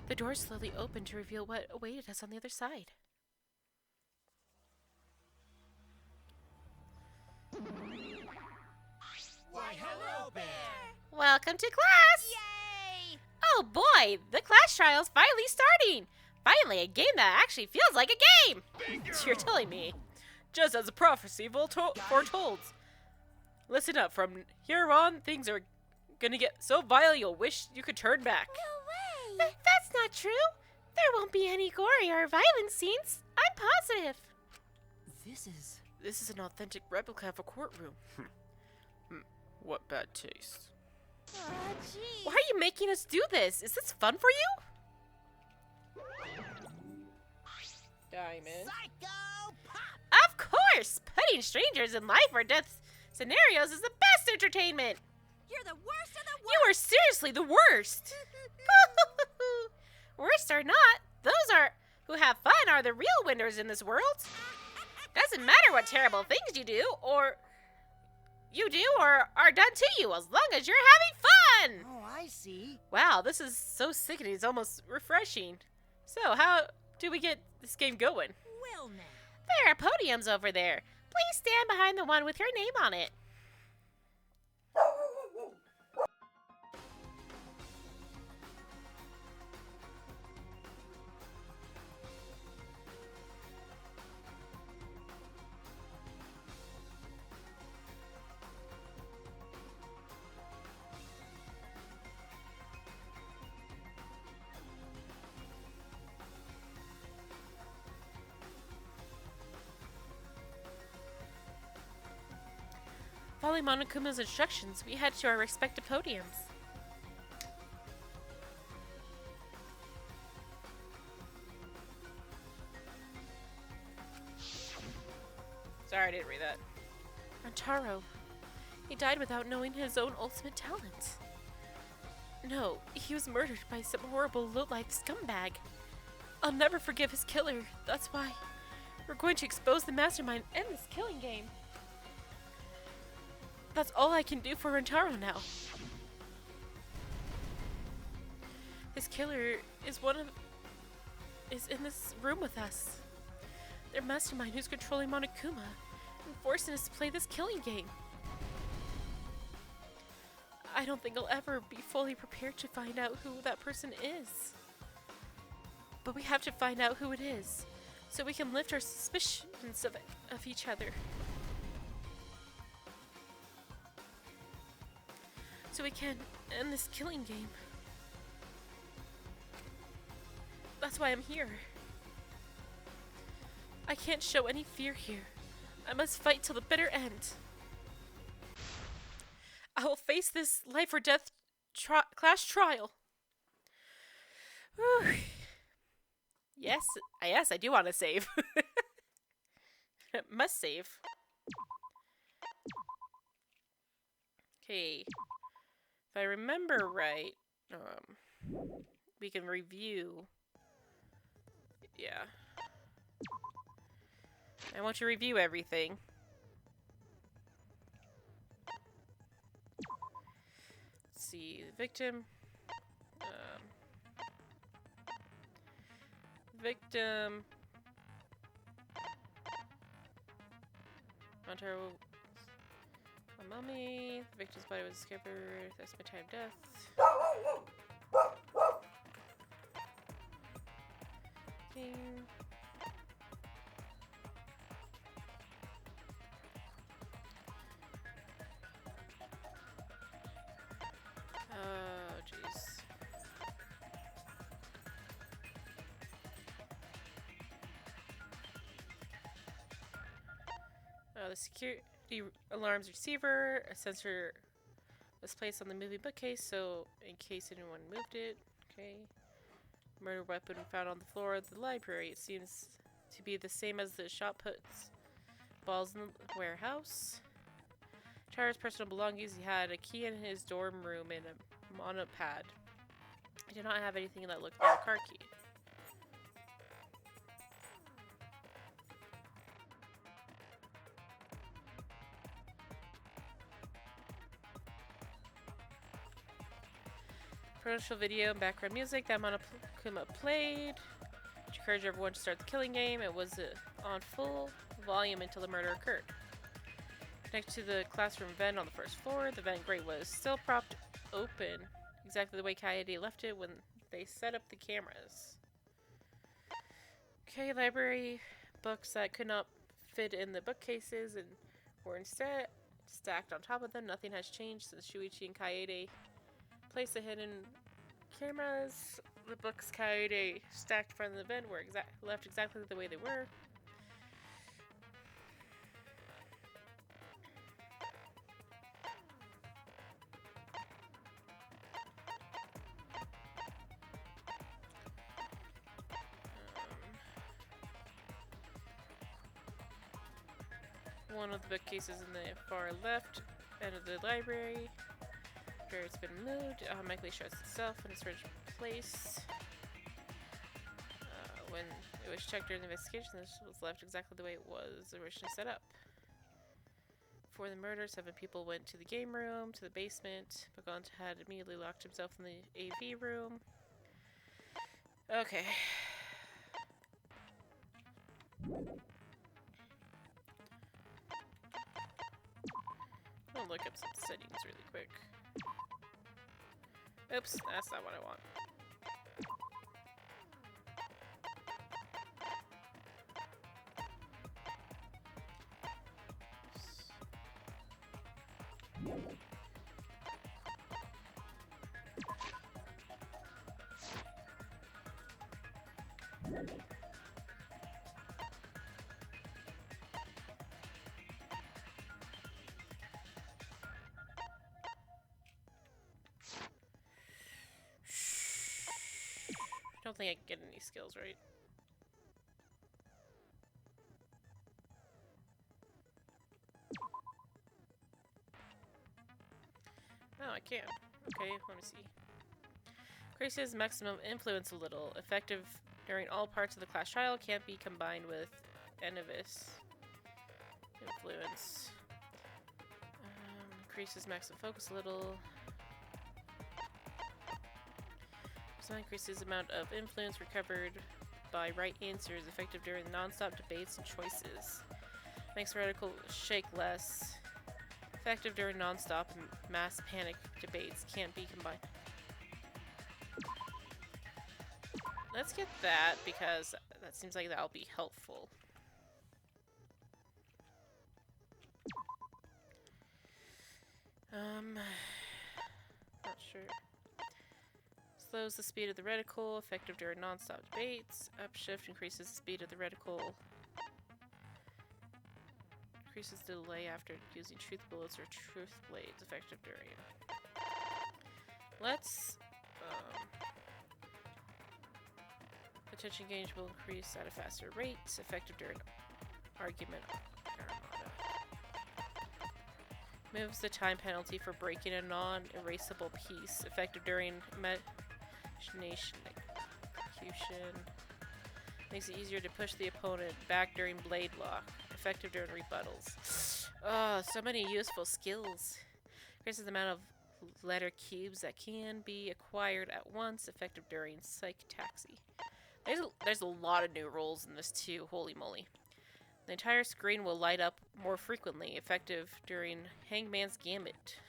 The door slowly opened to reveal what awaited us on the other side. Why, hello, Bear! Welcome to class! Yay! Oh boy, the class trial's finally starting! Finally, a game that actually feels like a game! You're telling me. Just as a prophecy foretold. Listen up, from here on, things are gonna get so vile you'll wish you could turn back. No way! That's not true. There won't be any gory or violent scenes. I'm positive. This is an authentic replica of a courtroom. What bad taste. Aw, geez. Why are you making us do this? Is this fun for you? Diamond. Psycho Pop! Of course! Putting strangers in life or death scenarios is the best entertainment! You're the worst of the worst! You are seriously the worst! Worst or not, those who have fun are the real winners in this world. Doesn't matter what terrible things you do or are done to you, as long as you're having fun. Oh, I see. Wow, this is so sickening. It's almost refreshing. So, how do we get this game going? Well, now. There are podiums over there. Please stand behind the one with your name on it. Following Monokuma's instructions, we head to our respective podiums. Sorry, I didn't read that. Rantaro. He died without knowing his own ultimate talent. No, he was murdered by some horrible low-life scumbag. I'll never forgive his killer. That's why we're going to expose the mastermind and this killing game. That's all I can do for Rantaro now. His killer is in this room with us. Their mastermind who's controlling Monokuma and forcing us to play this killing game. I don't think I'll ever be fully prepared to find out who that person is. But we have to find out who it is, so we can lift our suspicions of each other. So we can end this killing game. That's why I'm here. I can't show any fear here. I must fight till the bitter end. I will face this life or death class trial. Whew. Yes, I do want to save. Must save. Okay. If I remember right, we can review. Yeah. I want to review everything. Let's see, victim. Victim. Hunter. A mummy. The victim's body was discovered. That's my time of death. Okay. Oh, jeez. The security alarms receiver, a sensor was placed on the movie bookcase, so in case anyone moved it. Okay. Murder weapon found on the floor of the library. It seems to be the same as the shot puts balls in the warehouse. Tara's personal belongings. He had a key in his dorm room and a monopad. I did not have anything that looked like a car key. Promotional video and background music that Monokuma played, which encouraged everyone to start the killing game. It was on full volume until the murder occurred. Next to the classroom vent on the first floor, the vent grate was still propped open, exactly the way Kaede left it when they set up the cameras. Okay, library books that could not fit in the bookcases and were instead stacked on top of them. Nothing has changed since Shuichi and Kaede placed the hidden cameras. The books Kaede stacked in front of the vent were left exactly the way they were. One of the bookcases in the far left end of the library. After it's been moved, it automatically shuts itself in its original place. When it It was checked during the investigation. This was left exactly the way it was originally set up. Before the murder, 7 people went to the game room, to the basement. Bagant had immediately locked himself in the AV room. Okay. I'll look up some settings really quick. Oops, that's not what I want. I don't think I can get any skills, right? Oh, I can. Okay, let me see. Increases maximum influence a little. Effective during all parts of the class trial. Can't be combined with Enivis. Influence. Increases maximum focus a little. So increases amount of influence recovered by right answers. Effective during non-stop debates and choices. Makes radical shake less. Effective during non-stop and mass panic debates. Can't be combined. Let's get that because that seems like that'll be helpful. Not sure. Slows the speed of the reticle, effective during non-stop debates. Upshift increases the speed of the reticle. Increases the delay after using truth bullets or truth blades, effective during. Let's attention gauge will increase at a faster rate, effective during argument. Moves the time penalty for breaking a non-erasable piece, effective during machination execution. Makes it easier to push the opponent back during blade lock, effective during rebuttals. Oh, so many useful skills. Increases the amount of letter cubes that can be acquired at once, effective during psych taxi. There's a lot of new rules in this too, holy moly. The entire screen will light up more frequently, effective during Hangman's Gambit.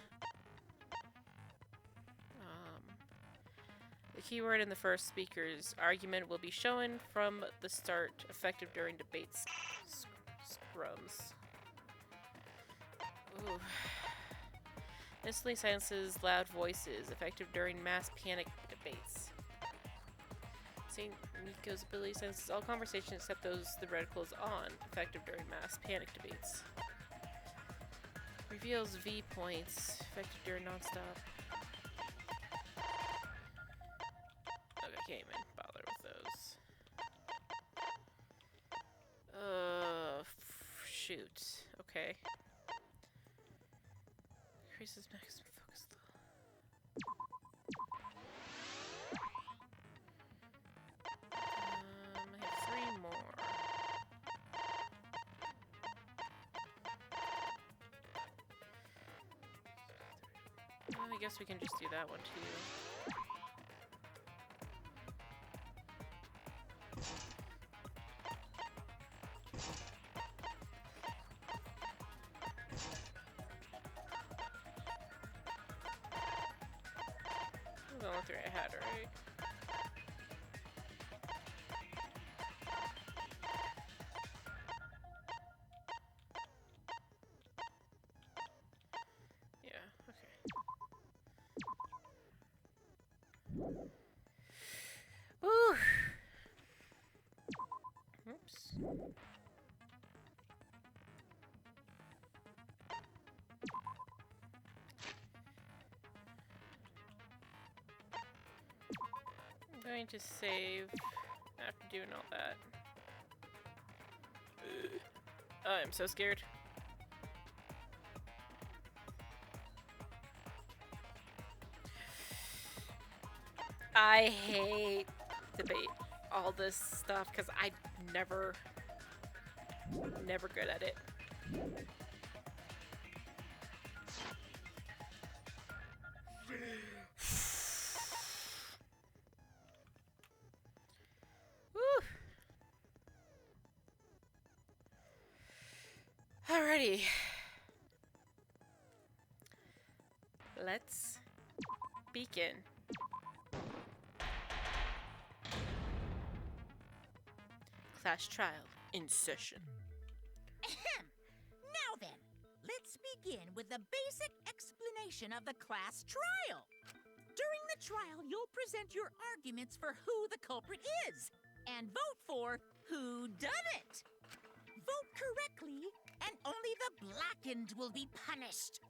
The keyword in the first speaker's argument will be shown from the start, effective during debates scrums. Ooh. Instantly silences loud voices, effective during mass panic debates. St. Nico's ability silences all conversations except those the reticle is on, effective during mass panic debates. Reveals V points, effective during non-stop. Okay, I can't even bother with those. Shoot. Okay. Increases maximum focus level. I have 3 more. I guess we can just do that one too. I'm going through I had, right? Ooh. Oops. I'm going to save after doing all that. I'm so scared. I hate debate all this stuff because I never good at it. Whew. Alrighty. Let's begin. Class trial in session. Ahem. Now then, let's begin with the basic explanation of the class trial. During the trial, you'll present your arguments for who the culprit is and vote for who done it. Vote correctly, and only the blackened will be punished.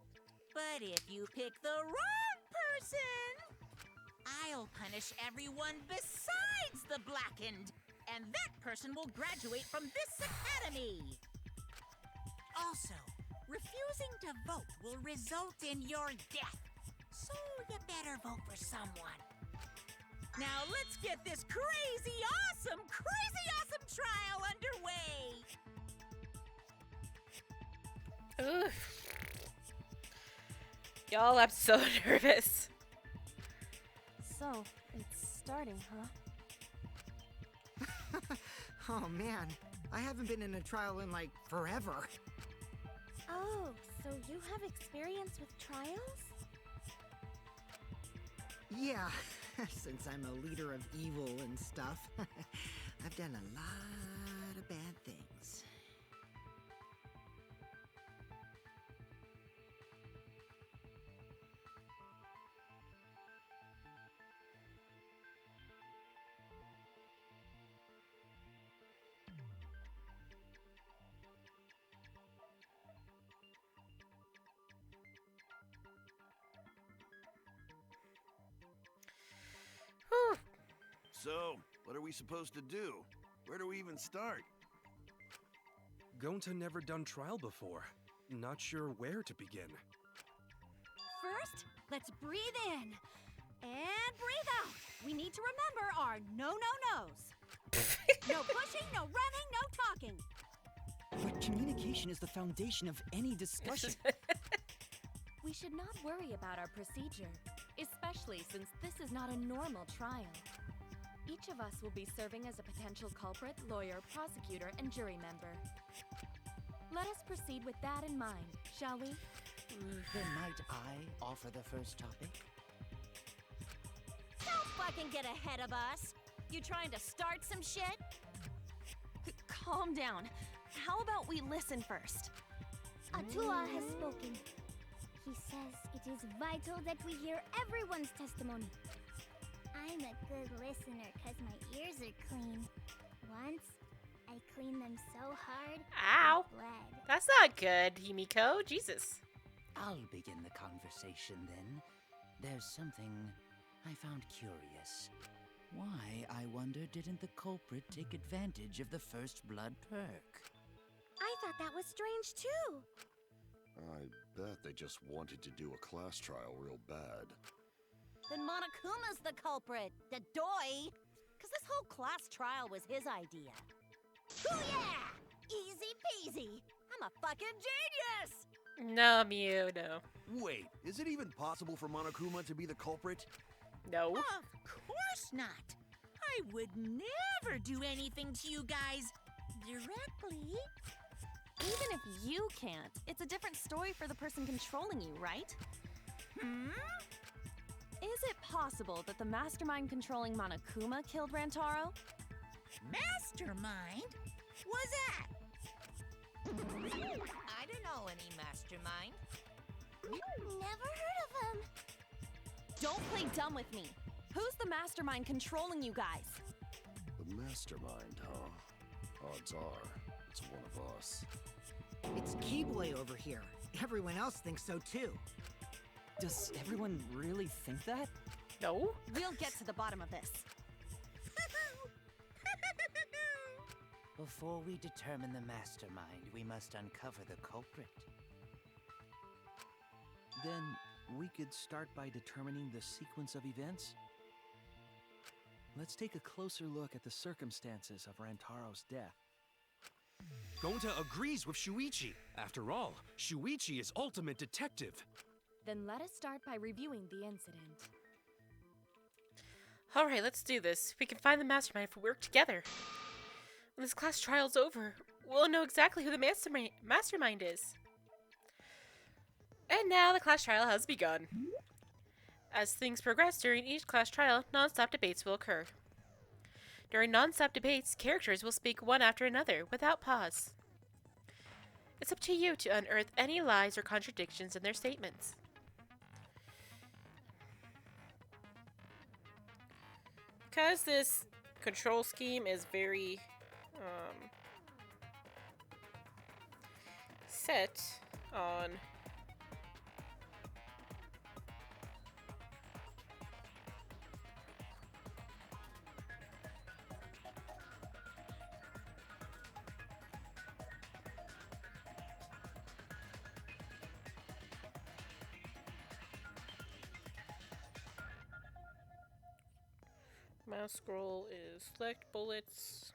But if you pick the wrong person, I'll punish everyone besides the blackened, and that person will graduate from this academy. Also, refusing to vote will result in your death, so you better vote for someone. Now let's get this crazy awesome trial underway! Oof. Y'all, I'm so nervous. So, it's starting, huh? Oh man, I haven't been in a trial in like forever. Oh, so you have experience with trials? Yeah, since I'm a leader of evil and stuff, I've done a lot of bad things. Whew. So, what are we supposed to do? Where do we even start? Gonta never done trial before. Not sure where to begin. First, let's breathe in. And breathe out. We need to remember our no-no-nos. No pushing, no running, no talking. But communication is the foundation of any discussion. We should not worry about our procedure, especially since this is not a normal trial. Each of us will be serving as a potential culprit, lawyer, prosecutor, and jury member. Let us proceed with that in mind, shall we? Then might I offer the first topic? Don't fucking get ahead of us. You trying to start some shit? Calm down. How about we listen first? Atua has spoken. He says it is vital that we hear everyone's testimony. I'm a good listener because my ears are clean. Once, I cleaned them so hard, Ow. they bled. That's not good, Himiko. Jesus. I'll begin the conversation then. There's something I found curious. Why, I wonder, didn't the culprit take advantage of the first blood perk? I thought that was strange too. I bet they just wanted to do a class trial real bad. Then Monokuma's the culprit, the doy. Cause this whole class trial was his idea. Booyah! Easy peasy. I'm a fucking genius! No, Mew, no. Wait, is it even possible for Monokuma to be the culprit? No. Of course not. I would never do anything to you guys directly. Even if you can't, it's a different story for the person controlling you, right? Is it possible that the mastermind controlling Monokuma killed Rantaro? Mastermind? Was that? I don't know any mastermind. Never heard of him. Don't play dumb with me. Who's the mastermind controlling you guys? The mastermind, huh? Odds are, it's one of us. It's Keyblade over here. Everyone else thinks so too. Does everyone really think that? No? We'll get to the bottom of this. Before we determine the mastermind, we must uncover the culprit. Then we could start by determining the sequence of events. Let's take a closer look at the circumstances of Rantaro's death. Gonta agrees with Shuichi. After all, Shuichi is ultimate detective. Then let us start by reviewing the incident. Alright, let's do this. We can find the mastermind if we work together. When this class trial's over, we'll know exactly who the mastermind is. And now the class trial has begun. As things progress during each class trial, non-stop debates will occur. During non-stop debates, characters will speak one after another, without pause. It's up to you to unearth any lies or contradictions in their statements. Because this control scheme is very set on mouse scroll is select bullets.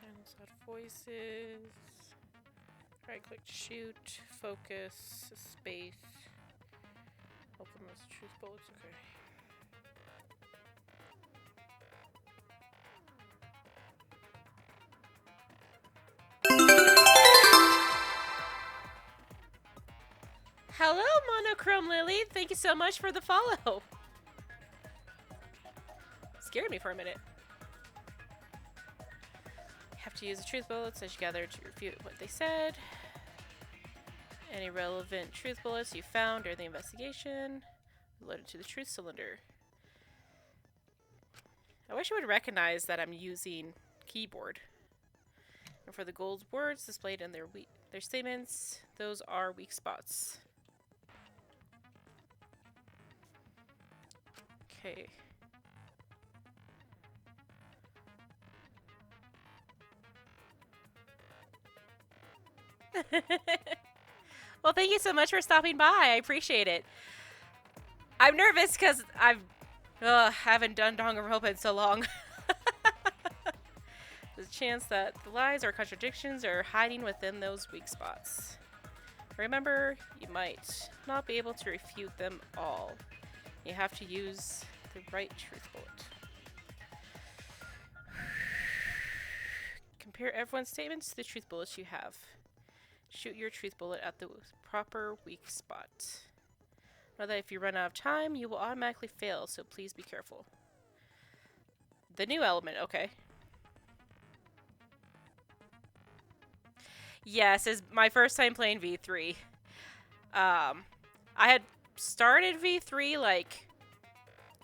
Silence out voices. Right click to shoot. Focus. Space. Open those truth bullets. Okay. Hello, Monochrome Lily. Thank you so much for the follow. Scared me for a minute. You have to use the truth bullets as you gather to refute what they said. Any relevant truth bullets you found during the investigation, loaded to the truth cylinder. I wish I would recognize that I'm using keyboard. And for the gold words displayed in their statements, those are weak spots. Okay. Well, thank you so much for stopping by. I appreciate it. I'm nervous because I haven't done Danganronpa in so long. There's a chance that the lies or contradictions are hiding within those weak spots. Remember, you might not be able to refute them all. You have to use the right truth bullet. Compare everyone's statements to the truth bullets you have. Shoot your truth bullet at the proper weak spot. Know that if you run out of time, you will automatically fail, so please be careful. The new element, okay. Yes, it's my first time playing V3. I had started V3 like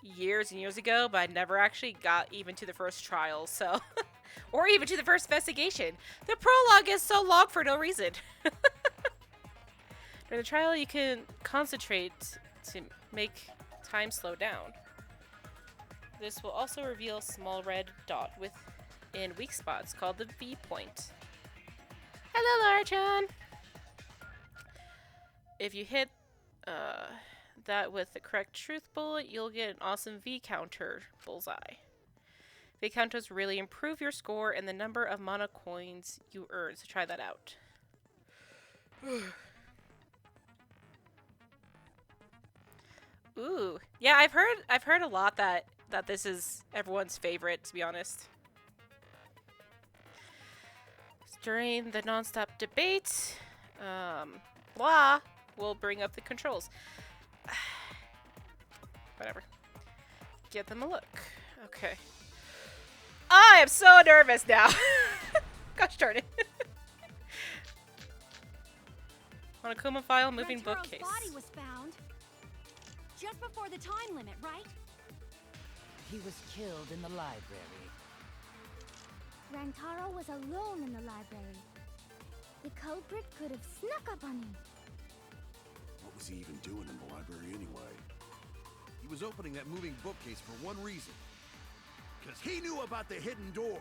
years and years ago, but I never actually got even to the first trial, so or even to the first investigation. The prologue is so long for no reason. During the trial, you can concentrate to make time slow down. This will also reveal a small red dot within weak spots called the V point. Hello, Laura-chan! If you hit that with the correct truth bullet, you'll get an awesome V counter bullseye. V counters really improve your score and the number of mana coins you earn, so try that out. Ooh, yeah, I've heard a lot that this is everyone's favorite, to be honest. During the non-stop debate, blah will bring up the controls. Whatever. Give them a look. Okay. I am so nervous now. Gosh darn it. On a Kuma file, moving bookcase. Body was found just before the time limit, right? He was killed in the library. Rantaro was alone in the library. The culprit could have snuck up on him. What was he even doing in the library anyway? He was opening that moving bookcase for one reason. Because he knew about the hidden door.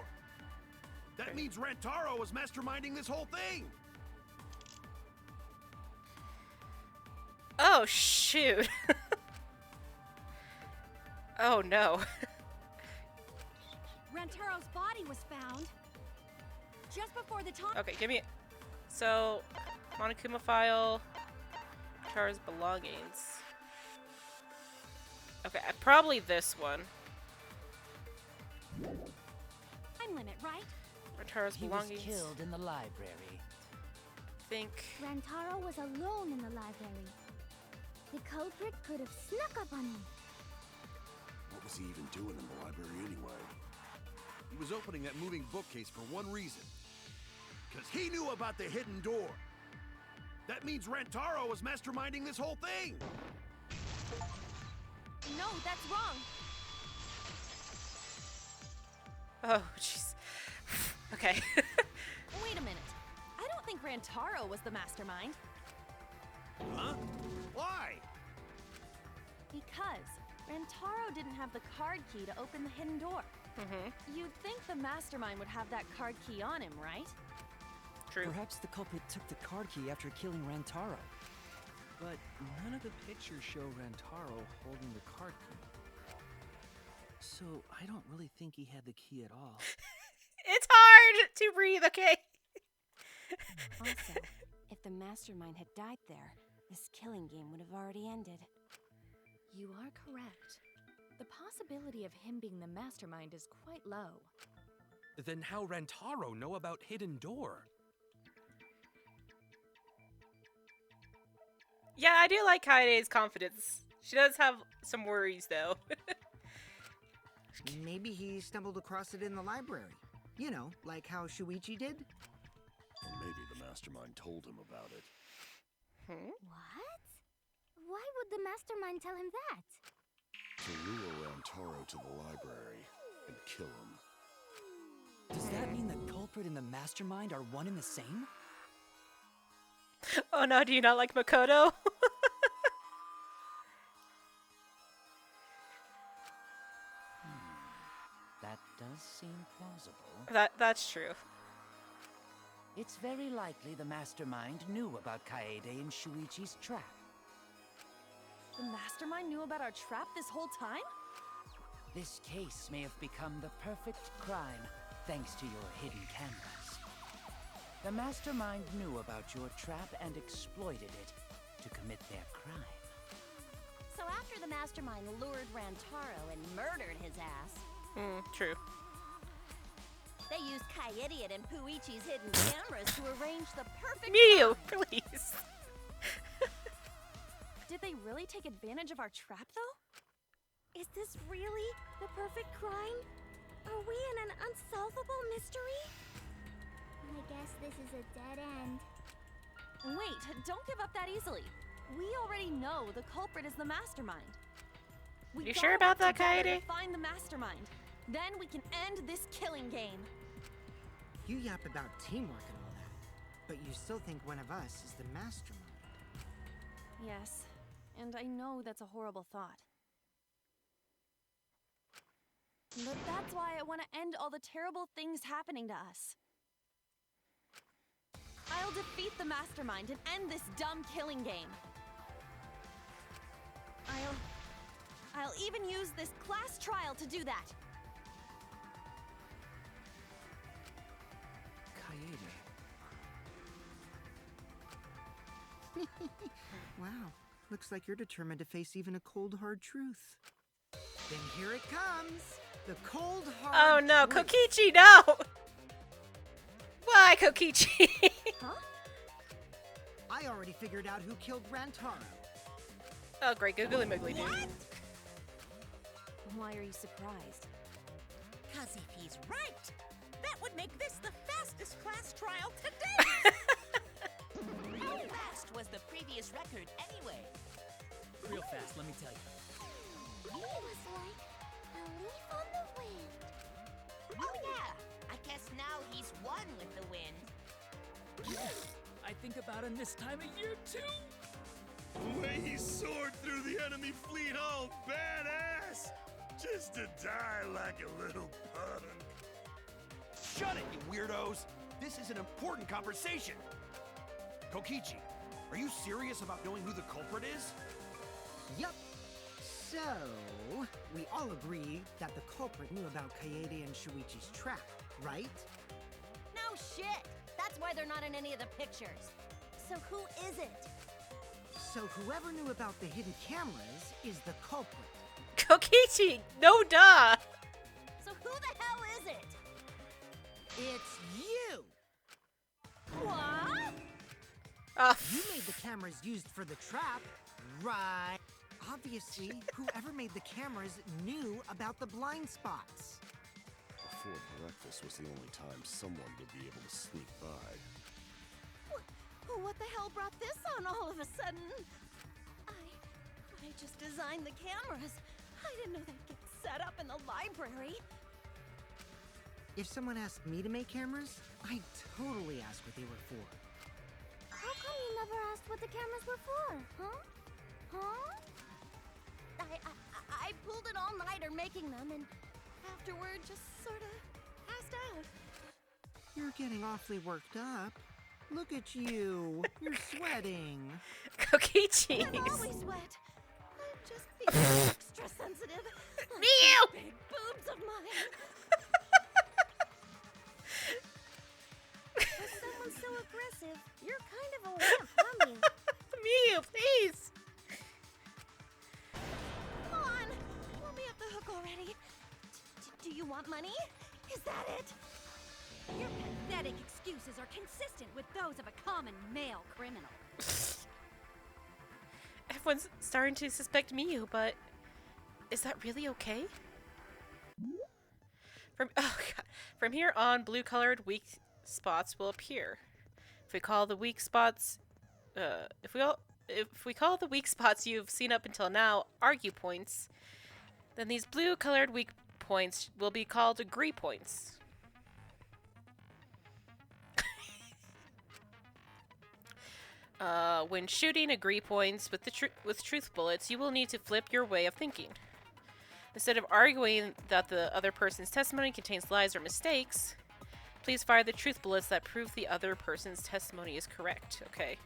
That means Rantaro was masterminding this whole thing. Oh, shoot. Oh, no. Rantaro's body was found just before the time. Okay, give me it. So, Monokuma file. Rantaro's belongings. Okay, probably this one. Time limit, right? Rantaro's He belongings. was killed in the library. Think. Rantaro was alone in the library. The culprit could have snuck up on him. What was he even doing in the library anyway? He was opening that moving bookcase for one reason. Because he knew about the hidden door. That means Rantaro was masterminding this whole thing! No, that's wrong. Oh, jeez. Okay. Wait a minute. I don't think Rantaro was the mastermind. Huh? Why? Because Rantaro didn't have the card key to open the hidden door. You'd think the mastermind would have that card key on him, right? True. Perhaps the culprit took the card key after killing Rantaro. But none of the pictures show Rantaro holding the card key. So I don't really think he had the key at all. It's hard to breathe, okay? Also, if the mastermind had died there, this killing game would have already ended. You are correct. The possibility of him being the mastermind is quite low. Then how Rantaro know about hidden door? Yeah, I do like Kaide's confidence. She does have some worries, though. Maybe he stumbled across it in the library. You know, like how Shuichi did? Or maybe the mastermind told him about it. What? Why would the mastermind tell him that? To lure Rantaro to the library and kill him. Does that mean the culprit and the mastermind are one and the same? Oh no, do you not like Makoto? That does seem plausible. That's true. It's very likely the mastermind knew about Kaede and Shuichi's trap. The mastermind knew about our trap this whole time? This case may have become the perfect crime thanks to your hidden cameras. The mastermind knew about your trap and exploited it to commit their crime. So after the mastermind lured Rantaro and murdered his ass, True. they used Kaidiot and Puichi's hidden cameras to arrange the perfect Mew, crime. please. Did they really take advantage of our trap, though? Is this really the perfect crime? Are we in an unsolvable mystery? I guess this is a dead end. Wait, don't give up that easily. We already know the culprit is the mastermind. We You gotta sure about work that, together Kaede? to find the mastermind. Then we can end this killing game. You yap about teamwork and all that, but you still think one of us is the mastermind. Yes, and I know that's a horrible thought. But that's why I want to end all the terrible things happening to us. I'll defeat the mastermind and end this dumb killing game. I'll even use this class trial to do that. Kaede. Wow, looks like you're determined to face even a cold, hard truth. Then here it comes! The cold, hard Oh no, truth. Kokichi, no! Why, Kokichi? Huh? I already figured out who killed Rantaro. Oh great, googly moogly dude. Why are you surprised? Cause if he's right, that would make this the fastest class trial to date. How fast was the previous record anyway? Real fast, let me tell you. It was like a leaf on the wind. Oh yeah, I guess now he's one with the wind. I think about him this time of year too. The way he soared through the enemy fleet, all badass! Just to die like a little punk. Shut it, you weirdos! This is an important conversation! Kokichi, Are you serious about knowing who the culprit is? Yup. So, we all agree that the culprit knew about Kaede and Shuichi's trap, right? No shit! That's why they're not in any of the pictures. So who is it? So whoever knew about the hidden cameras is the culprit. Kokichi, no duh. So who the hell is it? It's you! What? You made the cameras used for the trap, right? Obviously, whoever made the cameras knew about the blind spots. Before breakfast was the only time someone would be able to sneak by. What the hell brought this on all of a sudden? I just designed the cameras. I didn't know they'd get set up in the library. If someone asked me to make cameras, I'd totally ask what they were for. How come you never asked what the cameras were for, huh? Huh? I pulled an all-nighter making them, and afterward just sort of passed out. You're getting awfully worked up. Look at you. You're sweating. Kokichi. I always sweat. I'm just feeling extra sensitive. Like Mew! these big boobs of mine. With someone so aggressive, you're kind of a wimp, huh, Mew? Mew, please. Come on, let me off the hook already. Do you want money? Is that it? Your pathetic excuses are consistent with those of a common male criminal. Everyone's starting to suspect Miyu, but is that really okay? From here on, blue-colored weak spots will appear. If we call the weak spots, if we call the weak spots you've seen up until now argue points, then these blue-colored weak points will be called agree points. When shooting agree points with truth bullets, you will need to flip your way of thinking. Instead of arguing that the other person's testimony contains lies or mistakes, please fire the truth bullets that prove the other person's testimony is correct. Okay.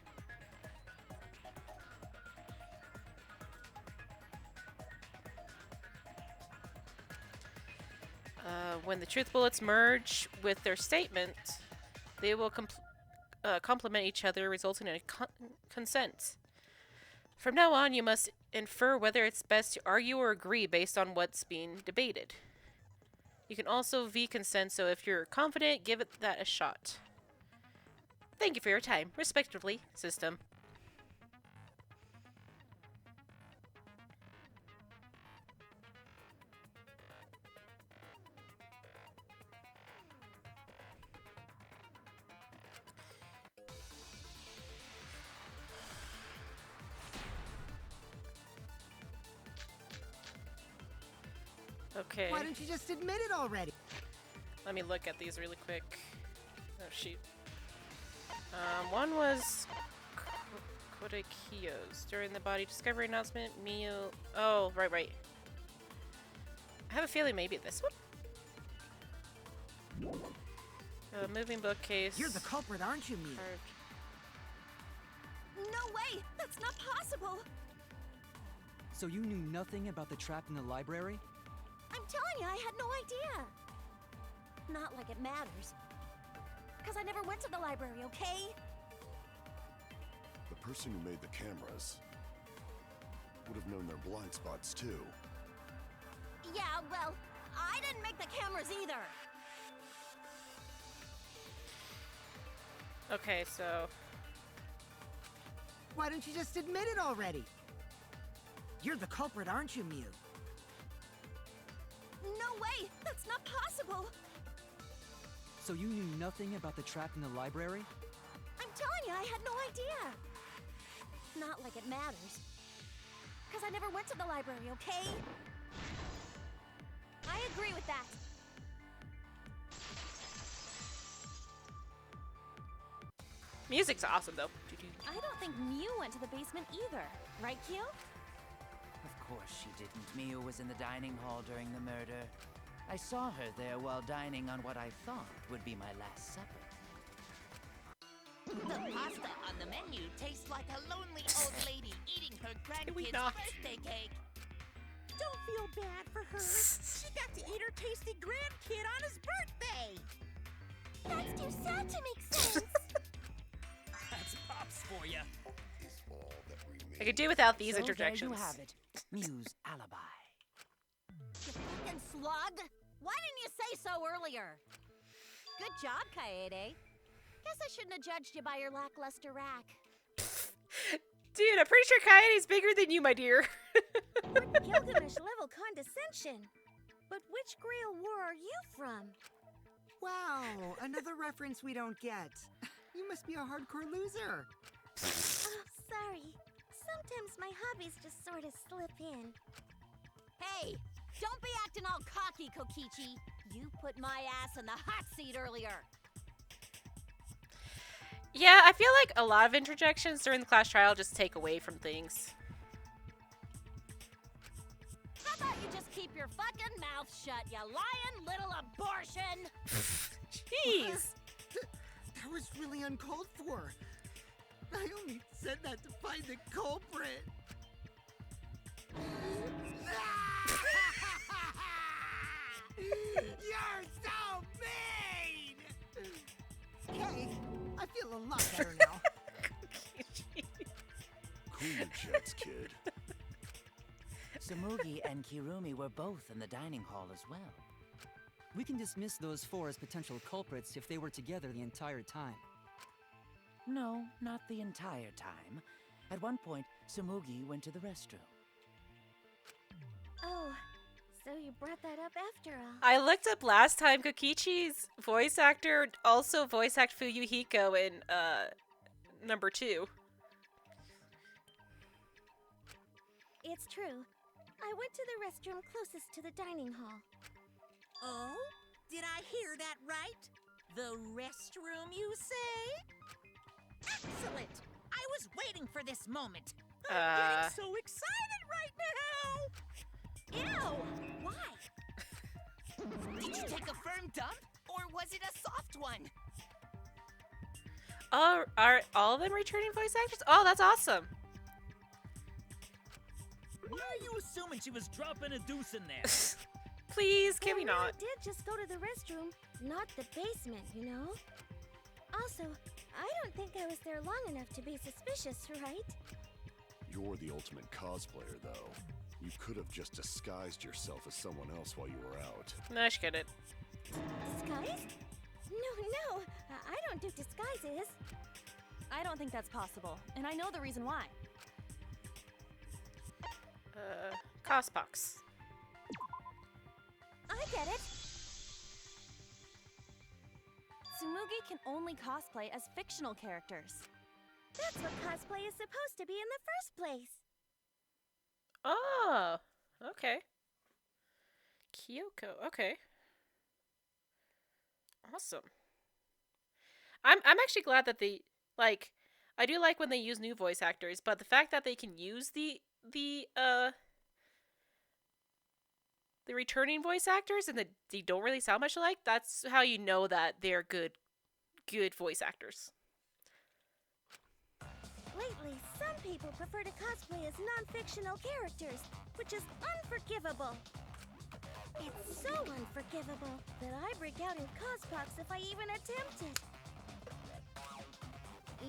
When the truth bullets merge with their statement, they will complement each other, resulting in a consent. From now on, you must infer whether it's best to argue or agree based on what's being debated. You can also V-consent, so if you're confident, give that a shot. Thank you for your time. Respectively, system. Okay. Why don't you just admit it already? Let me look at these really quick. Oh, shoot. One was Kodakiyo's. During the body discovery announcement, Miyu... Oh, right. I have a feeling maybe this one. Moving bookcase. You're the culprit, aren't you, Miyu? No way! That's not possible! So you knew nothing about the trap in the library? I'm telling you, I had no idea. Not like it matters. Because I never went to the library, okay? The person who made the cameras would have known their blind spots too. Yeah, well, I didn't make the cameras either. Okay, so... Why don't you just admit it already? You're the culprit, aren't you, Miyu? No way! That's not possible! So you knew nothing about the trap in the library? I'm telling you, I had no idea. Not like it matters. Because I never went to the library, okay? I agree with that. Music's awesome, though. I don't think Mew went to the basement either. Right, Kyo? Of course she didn't. Miyu was in the dining hall during the murder. I saw her there while dining on what I thought would be my last supper. The pasta on The menu tastes like a lonely old lady eating her we grandkid's not? birthday cake. Don't feel bad for her. She got to eat her tasty grandkid on his birthday. That's too sad to make sense. That's Pops for you. Is all that I could do without these So interjections. there you have it. Mew's alibi. You fucking slug! Why didn't you say so earlier? Good job, Kaede. Guess I shouldn't have judged you by your lackluster rack. Dude, I'm pretty sure Coyote's bigger than you, my dear. What Gilgamesh-level condescension? But which Grail war are you from? Wow, another reference we don't get. You must be a hardcore loser. Oh, sorry. Sometimes my hobbies just sort of slip in. Hey, don't be acting all cocky, Kokichi. You put my ass in the hot seat earlier. Yeah, I feel like a lot of interjections during the class trial just take away from things. How about you just keep your fucking mouth shut, you lying little abortion? Jeez. That was really uncalled for. I only said that to find the culprit. You're so mean! Okay, I feel a lot better now. Cool your jets, kid. Tsumugi and Kirumi were both in the dining hall as well. We can dismiss those four as potential culprits if they were together the entire time. No, not the entire time. At one point, Tsumugi went to the restroom. Oh, so you brought that up after all. I looked up last time Kokichi's voice actor also voice acted Fuyuhiko in number 2. It's true. I went to the restroom closest to the dining hall. Oh? Did I hear that right? The restroom, you say? Excellent! I was waiting for this moment. I'm getting so excited right now! Ew! Why? Did you take a firm dump, or was it a soft one? Oh, are all of them returning voice actors? Oh, that's awesome. Why are you assuming she was dropping a deuce in there? Please, can we I really not? did just go to the restroom, not the basement, you know? Also, I don't think I was there long enough to be suspicious, right? You're the ultimate cosplayer, though. You could have just disguised yourself as someone else while you were out. No, she couldn't. Disguise? No, I don't do disguises. I don't think that's possible, and I know the reason why. Cospox. I get it. Tsumugi can only cosplay as fictional characters. That's what cosplay is supposed to be in the first place. Oh, okay. Kyoko, okay. Awesome. I'm actually glad that they I do like when they use new voice actors, but the fact that they can use the returning voice actors and they don't really sound much alike, that's how you know that they're good voice actors. Lately, some people prefer to cosplay as non-fictional characters, which is unforgivable. It's so unforgivable that I break out in cospox if I even attempt it.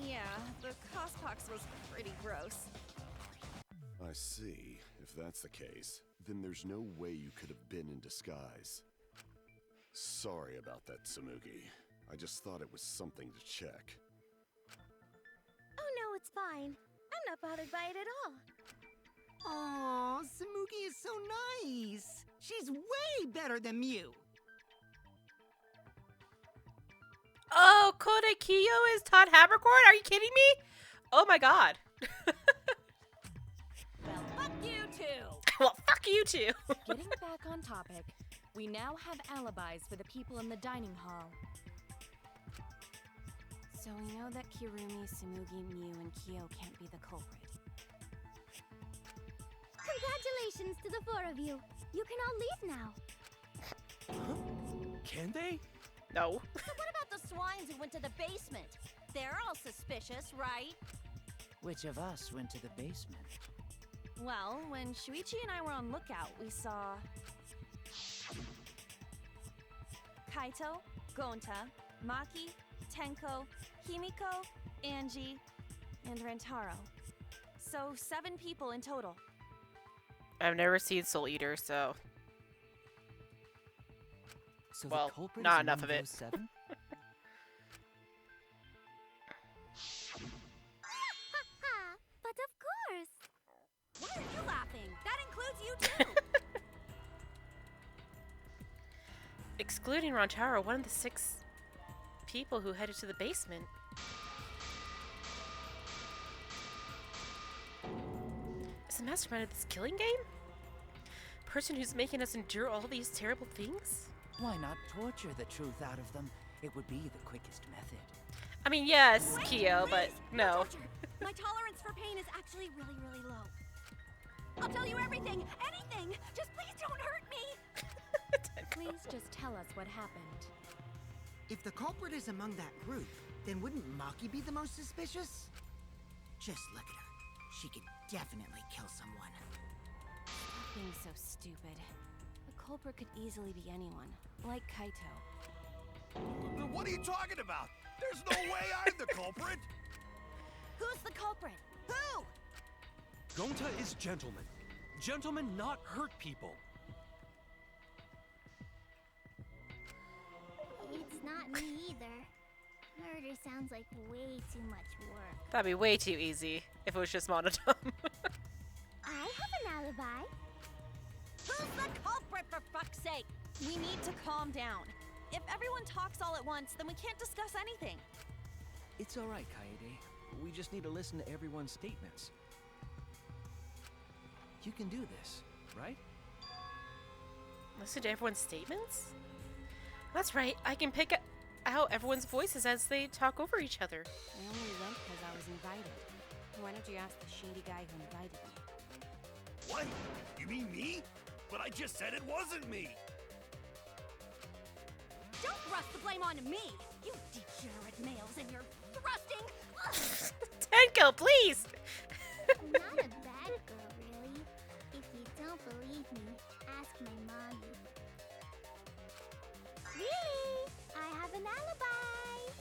Yeah, the cospox was pretty gross. I see. If that's the case, then there's no way you could have been in disguise. Sorry about that, Tsumugi. I just thought it was something to check. Oh no, it's fine. I'm not bothered by it at all. Aw, Tsumugi is so nice. She's way better than Mew. Oh, Kodekiyo is Todd Habercorn? Are you kidding me? Oh my god. Well, fuck you too! Well, fuck you too. Getting back on topic, we now have alibis for the people in the dining hall. So we know that Kirumi, Tsumugi, Mew, and Kyo can't be the culprit. Congratulations to the four of you. You can all leave now. Can they? No. So what about the swines who went to the basement? They're all suspicious, right? Which of us went to the basement? Well, when Shuichi and I were on lookout, we saw Kaito, Gonta, Maki, Tenko, Himiko, Angie, and Rantaro. So 7 people in total. I've never seen Soul Eater, so So well, the culprit not is enough among of it. those 7? But of course. Why are you laughing? That includes you too. excluding Rantaro, one of the 6 people who headed to the basement. Is the mastermind of this killing game? Person who's making us endure all these terrible things? Why not torture the truth out of them? It would be the quickest method. I mean, yes, Wait, Kyo, but please, no. torture. My tolerance for pain is actually really, really low. I'll tell you everything, anything. Just please don't hurt me. Please just tell us what happened. If the culprit is among that group, then wouldn't Maki be the most suspicious? Just look at her. She could definitely kill someone. Stop being so stupid. The culprit could easily be anyone, like Kaito. What are you talking about? There's no way I'm the culprit! Who's the culprit? Who? Gonta is gentleman. Gentlemen not hurt people. It's not me either. Murder sounds like way too much work. That'd be way too easy if it was just monotone. I have an alibi. Who's the culprit, for fuck's sake? We need to calm down. If everyone talks all at once, then we can't discuss anything. It's all right, Kaede. We just need to listen to everyone's statements. You can do this, right? Listen to everyone's statements? That's right, I can pick out everyone's voices as they talk over each other. I only went because I was invited. Why don't you ask the shady guy who invited me? What? You mean me? But I just said it wasn't me! Don't thrust the blame onto me, you degenerate males and your thrusting. Tenko, please! I'm not a bad girl, really. If you don't believe me, ask my mommy. Really? I have an alibi.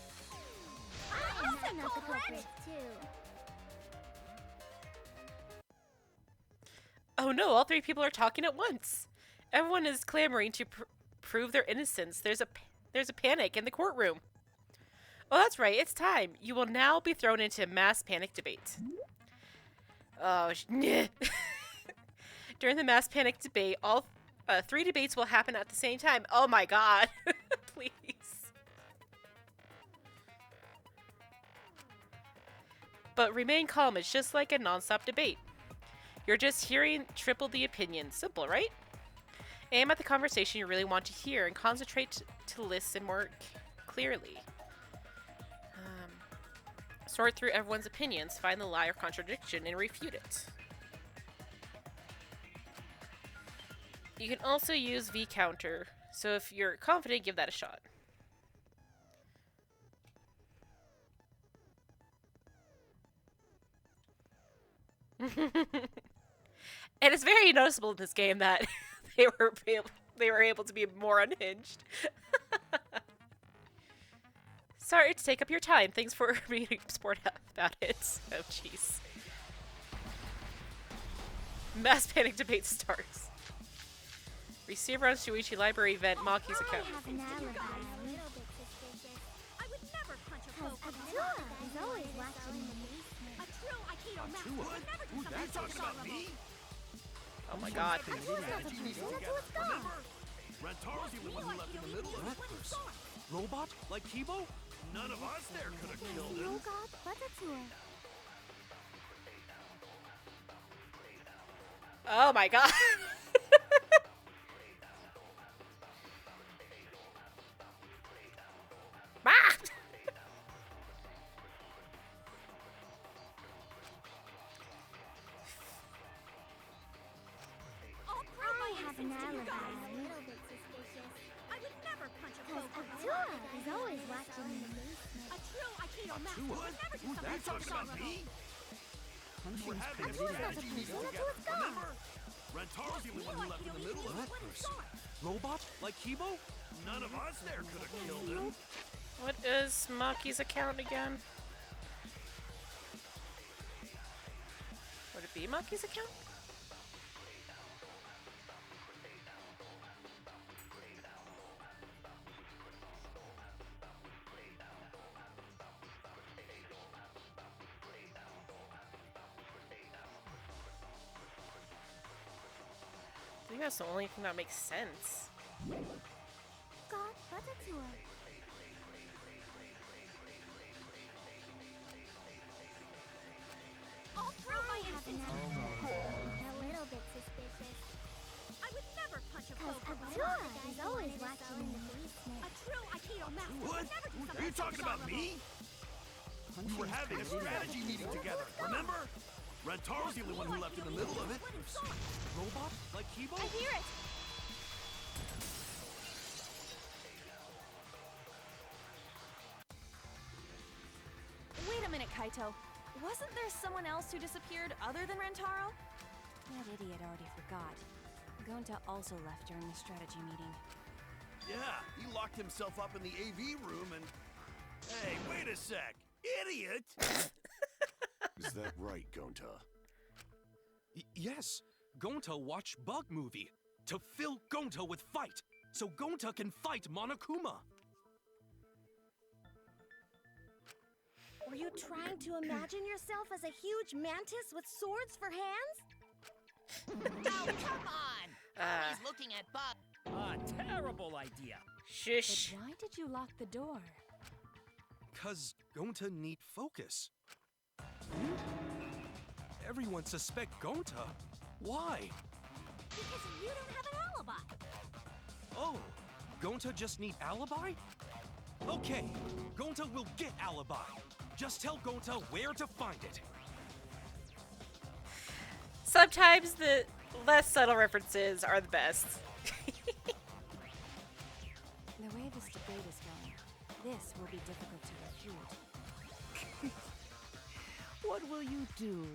I'm not the culprit, too. Oh no, all 3 people are talking at once. Everyone is clamoring to prove their innocence. There's a panic in the courtroom. Oh, that's right, it's time. You will now be thrown into mass panic debate. Oh, During the mass panic debate, all 3 debates will happen at the same time. Oh my god. Please. But remain calm, it's just like a non-stop debate. You're just hearing triple the opinion. Simple, right? Aim at the conversation you really want to hear and concentrate to listen more clearly. Sort through everyone's opinions, find the lie or contradiction, and refute it. You can also use V counter, so if you're confident, give that a shot. And it's very noticeable in this game that they were able to be more unhinged. Sorry to take up your time. Thanks for being sport about it. Oh, jeez. Mass panic debate starts. Receiver on Shuichi Library event, Maki's account. I have an alibi. I would never punch a Because foe from Abdullah behind. is always watching in the basement. A true Aikido master What? would never do Who something that so talking about me? Oh my god. Abdullah's not the person, that's what's gone. Rantaro's the only one who left in the middle of That it. person. Robot? Like Kibo? None of us there could have killed him. Yoga, Buttertour. Oh my god. Ah! I'll prove my I have an innocence to you alibi. guys. A little bit suspicious. I would never punch a foe Because from Abdullah behind. is always watching in the basement. A true Aikido master What? would never do Who's something that so talking about shallow. me? Punching's We're having a pretty strategy bad. meeting together, remember? Rentaro's the only one who left in the middle of it. Robot? Like Kibo? None of us there could have killed him. What is Maki's account again? Would it be Maki's account? I think that's the only thing that makes sense. God, Ratatouille. All through my innocence. A little bit suspicious. I would never punch a Because poker Abdullah is always watching in the basement. A true Aikido master What? would never do something Are you so talking about shallow. me? We were having a strategy meeting together, remember? Rentaro's the only one who left in the middle of it. Robot? Like Kibo? I hear it! Wait a minute, Kaito. Wasn't there someone else who disappeared other than Rentaro? That idiot already forgot. Gonta also left during the strategy meeting. Yeah, he locked himself up in the AV room and... Hey, wait a sec! Idiot! Is that right, Gonta? Yes. Gonta watched Bug Movie to fill Gonta with fight, so Gonta can fight Monokuma. Were you trying to imagine yourself as a huge mantis with swords for hands? Oh, come on! He's looking at Bug. Terrible idea. Shush. But why did you lock the door? 'Cause Gonta need focus. Everyone suspect Gonta. Why? Because you don't have an alibi. Oh, Gonta just need alibi? Okay, Gonta will get alibi. Just tell Gonta where to find it. Sometimes the less subtle references are the best. The way this debate is going, this will be difficult to refute. What will you do?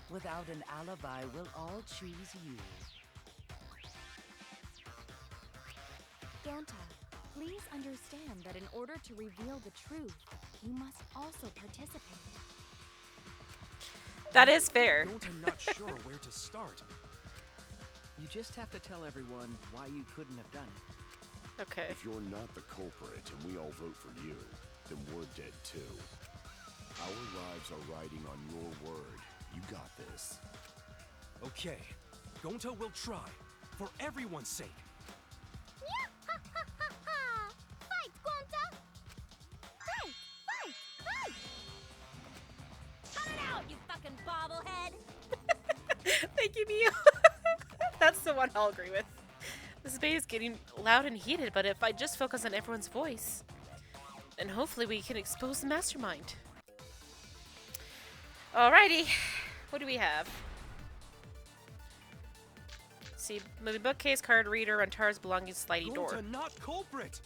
Without an alibi, we'll all choose you. Gonta, please understand that in order to reveal the truth, you must also participate. That is fair. Gonta not sure where to start. You just have to tell everyone why you couldn't have done it. Okay. If you're not the culprit and we all vote for you, then we're dead too. Our lives are riding on your word. You got this. Okay, Gonta will try, for everyone's sake. Fight, Gonta! Fight! Fight! Fight! Cut it out, you fucking bobblehead! Thank you, Mio. That's the one I'll agree with. This debate is getting loud and heated, but if I just focus on everyone's voice, and hopefully we can expose the mastermind. Alrighty, what do we have? See, moving bookcase, card reader, Rentaro's belongings, sliding door. Gonta not culprit.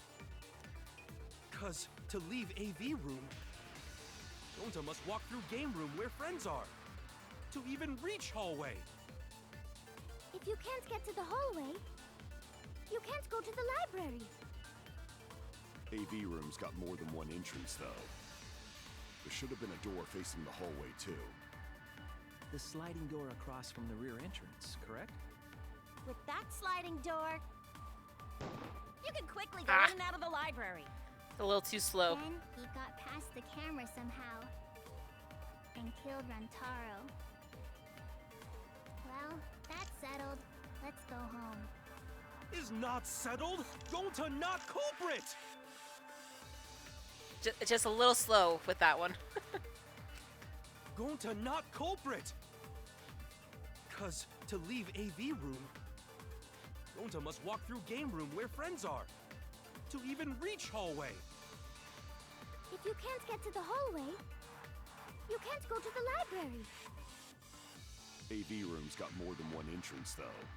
'Cause to leave AV room, Gonta must walk through game room where friends are. To even reach hallway. If you can't get to the hallway, you can't go to the library. AV room's got more than one entrance, though. There should have been a door facing the hallway, too. The sliding door across from the rear entrance, correct? With that sliding door, you can quickly go Ah. in and out of the library. A little too slow. Then he got past the camera somehow and killed Rantaro. Well, that's settled. Let's go home. Is not settled. Gonta not culprit. Just a little slow with that one. Gonta not culprit. 'Cause to leave AV room, Gonta must walk through game room where friends are. To even reach hallway. If you can't get to the hallway, you can't go to the library. AV room's got more than one entrance, though.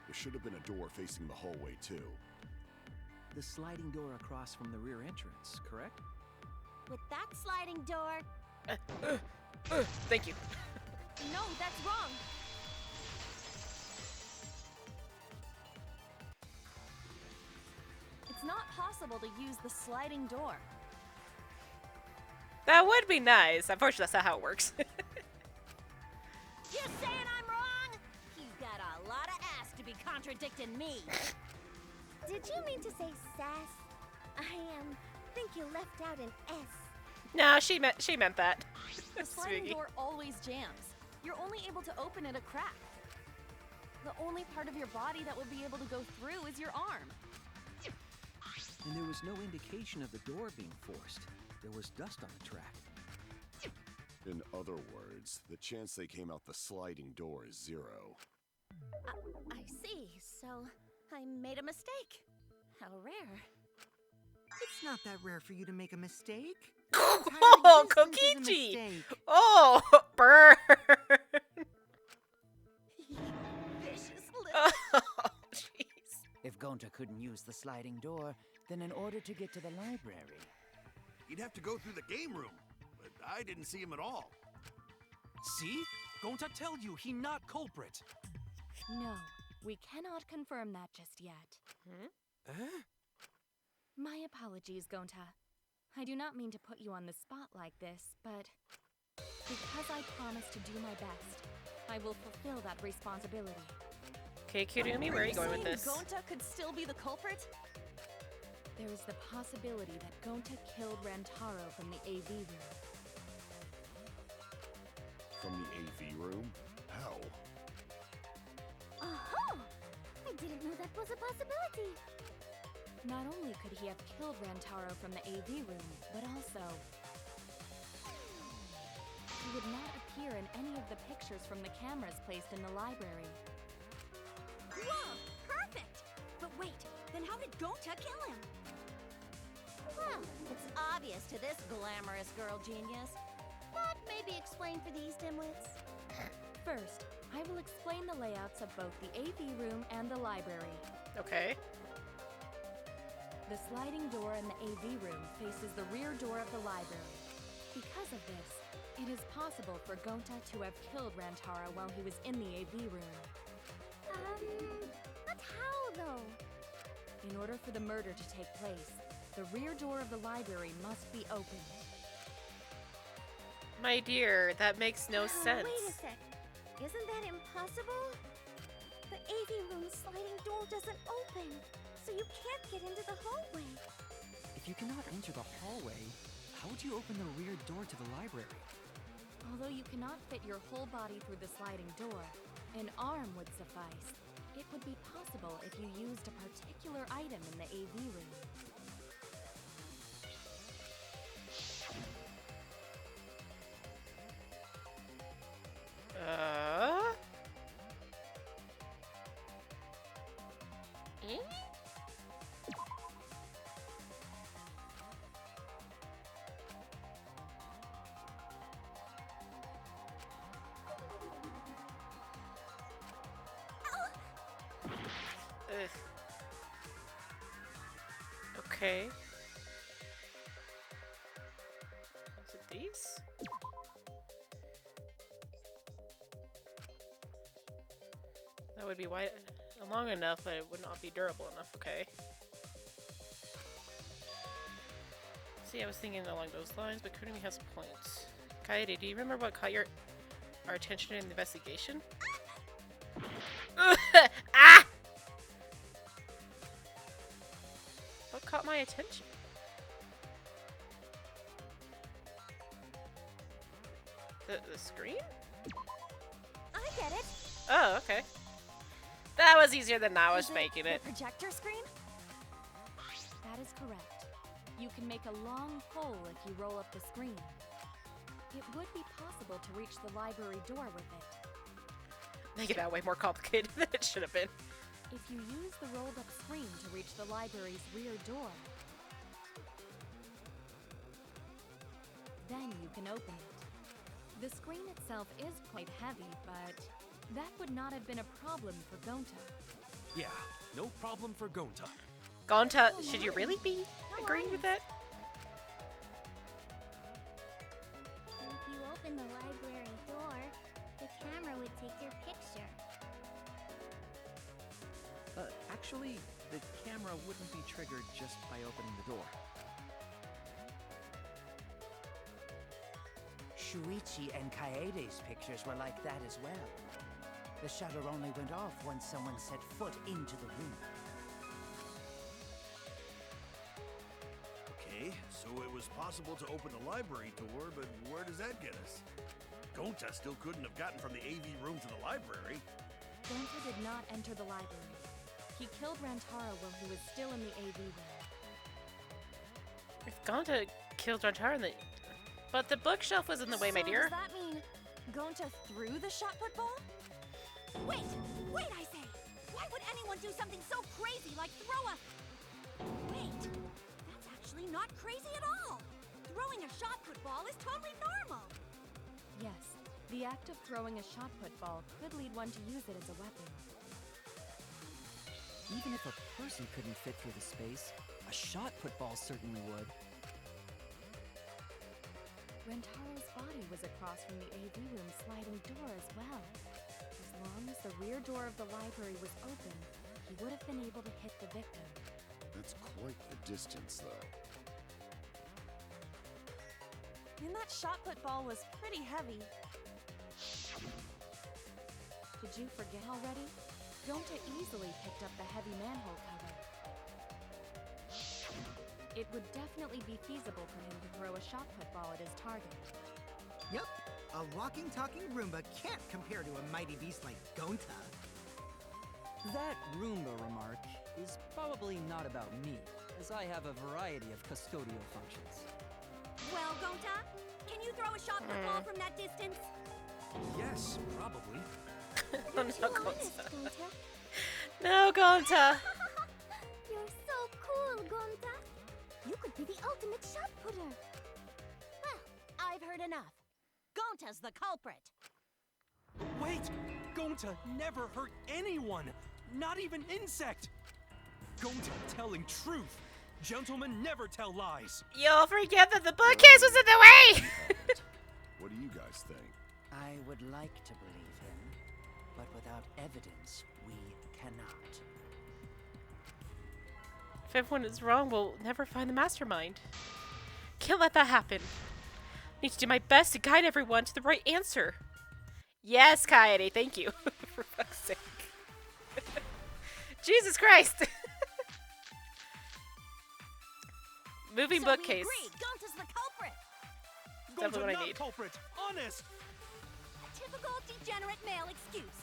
There should have been a door facing the hallway, too. The sliding door across from the rear entrance, correct? With that sliding door. Thank you. No, that's wrong. It's not possible to use the sliding door. That would be nice. Unfortunately, that's not how it works. You saying I'm wrong? You got a lot of ass to be contradicting me. Did you mean to say sass? I think you left out an S. No, she meant that. The sliding Swiggy. door always jams. You're only able to open it a crack. The only part of your body that would be able to go through is your arm. And there was no indication of the door being forced. There was dust on the track. In other words, the chance they came out the sliding door is 0. I see. So, I made a mistake. How rare. It's not that rare for you to make a mistake. Oh, Kokichi! Oh, burn! Vicious Oh, jeez. If Gonta couldn't use the sliding door, then in order to get to the library... He'd have to go through the game room, but I didn't see him at all. See? Gonta tell you he not culprit. No, we cannot confirm that just yet. My apologies, Gonta. I do not mean to put you on the spot like this, but because I promised to do my best, I will fulfill that responsibility. Okay, Kirumi, where are you going with this? Gonta could still be the culprit? There is the possibility that Gonta killed Rantaro from the AV room. From the AV room? How? Oh! I didn't know that was a possibility. Not only could he have killed Rantaro from the AV room, but also... he would not appear in any of the pictures from the cameras placed in the library. Whoa! Perfect! But wait, then how did Gonta kill him? Well, it's obvious to this glamorous girl genius. But maybe explain for these dimwits. First, I will explain the layouts of both the AV room and the library. Okay. The sliding door in the AV room faces the rear door of the library. Because of this, it is possible for Gonta to have killed Rantaro while he was in the AV room. But how though? In order for the murder to take place, the rear door of the library must be opened. My dear, that makes no sense. Wait a sec. Isn't that impossible? The AV room's sliding door doesn't open, so you can't get into the hallway. If you cannot enter the hallway, how would you open the rear door to the library? Although you cannot fit your whole body through the sliding door, an arm would suffice. It would be possible if you used a particular item in the AV room. Okay. Is it these? That would be wide, long enough, but it would not be durable enough. Okay. See, I was thinking along those lines, but Kurumi has a point. Kaede, do you remember what caught our attention in the investigation? Ah! What caught my attention? The screen? I get it. Oh, okay. That was easier than I was making it. The projector screen? That is correct. You can make a long hole if you roll up the screen. It would be possible to reach the library door with it. Make it that way more complicated than it should have been. If you use the rolled up screen to reach the library's rear door, then you can open it. The screen itself is quite heavy, but that would not have been a problem for Gonta. Yeah, no problem for Gonta. Gonta, should you really be agreeing with that? Actually, the camera wouldn't be triggered just by opening the door. Shuichi and Kaede's pictures were like that as well. The shutter only went off once someone set foot into the room. Okay, so it was possible to open the library door, but where does that get us? Gonta still couldn't have gotten from the AV room to the library. Gonta did not enter the library. He killed Rantaro while he was still in the AV room. If Gonta killed Rantaro, but the bookshelf was in the way, my dear. Does that mean Gonta threw the shot put ball? Wait, I say! Why would anyone do something so crazy like throw a... Wait, that's actually not crazy at all! Throwing a shot put ball is totally normal! Yes, the act of throwing a shot put ball could lead one to use it as a weapon. Even if a person couldn't fit through the space, a shot put ball certainly would. Rentaro's body was across from the AV room sliding door as well. As long as the rear door of the library was open, he would have been able to hit the victim. That's quite the distance, though. And that shot put ball was pretty heavy. Did you forget already? Gonta easily picked up the heavy manhole cover. It would definitely be feasible for him to throw a shot put ball at his target. Yep, a walking, talking Roomba can't compare to a mighty beast like Gonta. That Roomba remark is probably not about me, as I have a variety of custodial functions. Well, Gonta, can you throw a shot put ball from that distance? Yes, probably. No, Too honest, Gonta. Gonta. No, Gonta. You're so cool, Gonta. You could be the ultimate shot putter. Well, I've heard enough. Gonta's the culprit. Wait! Gonta never hurt anyone! Not even insect! Gonta telling truth! Gentlemen never tell lies! You'll forget that the bookcase was in the way! What do you guys think? I would like to believe him, but without evidence, we cannot. If everyone is wrong, we'll never find the mastermind. Can't let that happen. Need to do my best to guide everyone to the right answer. Yes, Kaede, thank you. For fuck's sake. Jesus Christ! Moving bookcase. We agree, Gonta's the culprit. Definitely what I not need. culprit! Honest! A typical degenerate male excuse.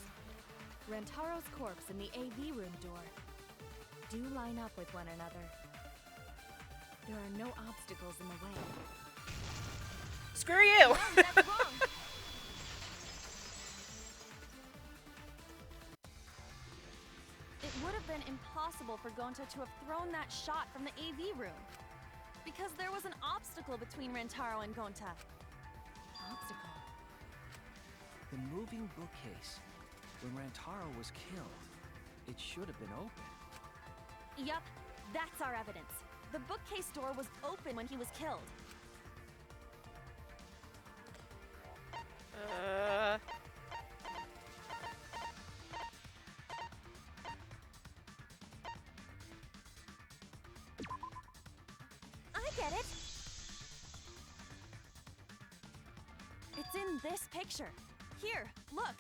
Rentaro's corpse and the AV room door do line up with one another. There are no obstacles in the way. Screw you! That's wrong. It would have been impossible for Gonta to have thrown that shot from the AV room, because there was an obstacle between Rantaro and Gonta. Obstacle. The moving bookcase. When Rantaro was killed, it should have been open. Yup, that's our evidence. The bookcase door was open when he was killed. I get it. It's in this picture. Here, look.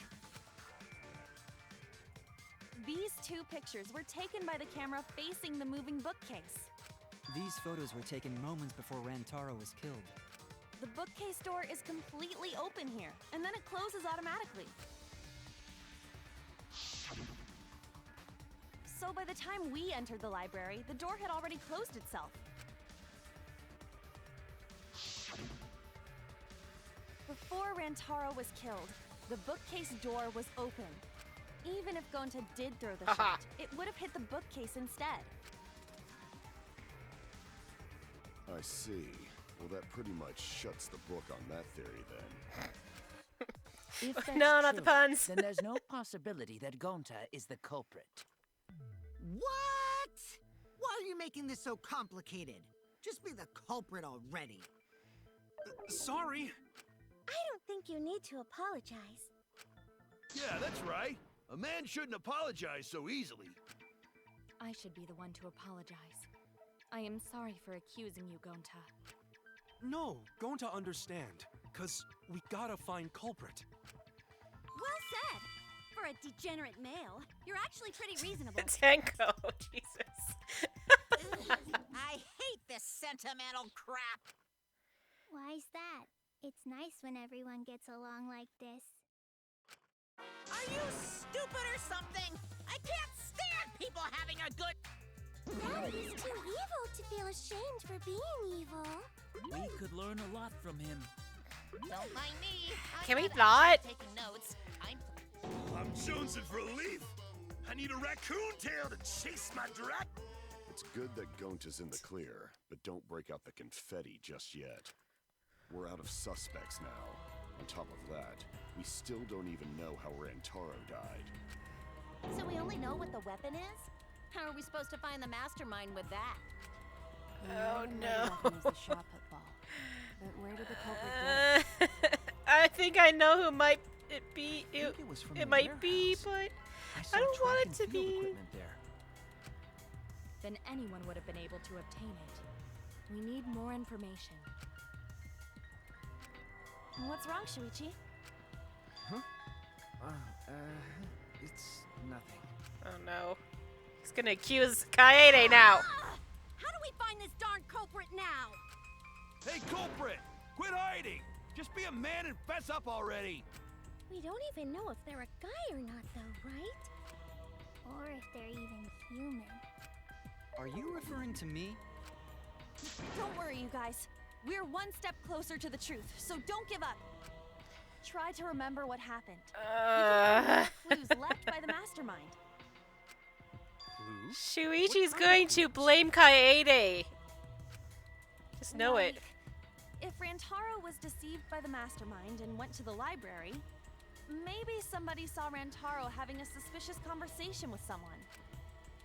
These two pictures were taken by the camera facing the moving bookcase. These photos were taken moments before Rantaro was killed. The bookcase door is completely open here, and then it closes automatically. So by the time we entered the library, the door had already closed itself. Before Rantaro was killed, the bookcase door was open. Even if Gonta did throw the shot, it would have hit the bookcase instead. I see. Well, that pretty much shuts the book on that theory, then. If that's No, not the true, puns. then there's no possibility that Gonta is the culprit. What? Why are you making this so complicated? Just be the culprit already. Sorry! I don't think you need to apologize. Yeah, that's right. A man shouldn't apologize so easily. I should be the one to apologize. I am sorry for accusing you, Gonta. No, Gonta understand. Cause we gotta find culprit. Well said. For a degenerate male, you're actually pretty reasonable. Tenko, Jesus. I hate this sentimental crap. Why's that? It's nice when everyone gets along like this. Are you stupid or something? I can't stand people having a good... Daddy is too evil to feel ashamed for being evil. We could learn a lot from him. Don't mind me. Can we I'm not? taking notes. I'm jonesing for a leaf. I need a raccoon tail to chase my drat. It's good that Gonta's in the clear, but don't break out the confetti just yet. We're out of suspects now. On top of that, we still don't even know how Rantaro died. So we only know what the weapon is? How are we supposed to find the mastermind with that? Oh The no. weapon is the shot put ball. But where did the culprit go? I think I know who might it be. I think it was from It the might be, warehouse. but I don't want it to track and field be. equipment there. Then anyone would have been able to obtain it. We need more information. What's wrong, Shuichi? Huh? It's nothing. Oh no. He's gonna accuse Kaede now. How do we find this darn culprit now? Hey, culprit! Quit hiding! Just be a man and fess up already! We don't even know if they're a guy or not, though, right? Or if they're even human. Are you referring to me? Don't worry, you guys. We're one step closer to the truth, so don't give up. Try to remember what happened. Clues left by the mastermind. Clues? Shuichi's going to blame Kaede. Just know it. If Rantaro was deceived by the mastermind and went to the library, maybe somebody saw Rantaro having a suspicious conversation with someone.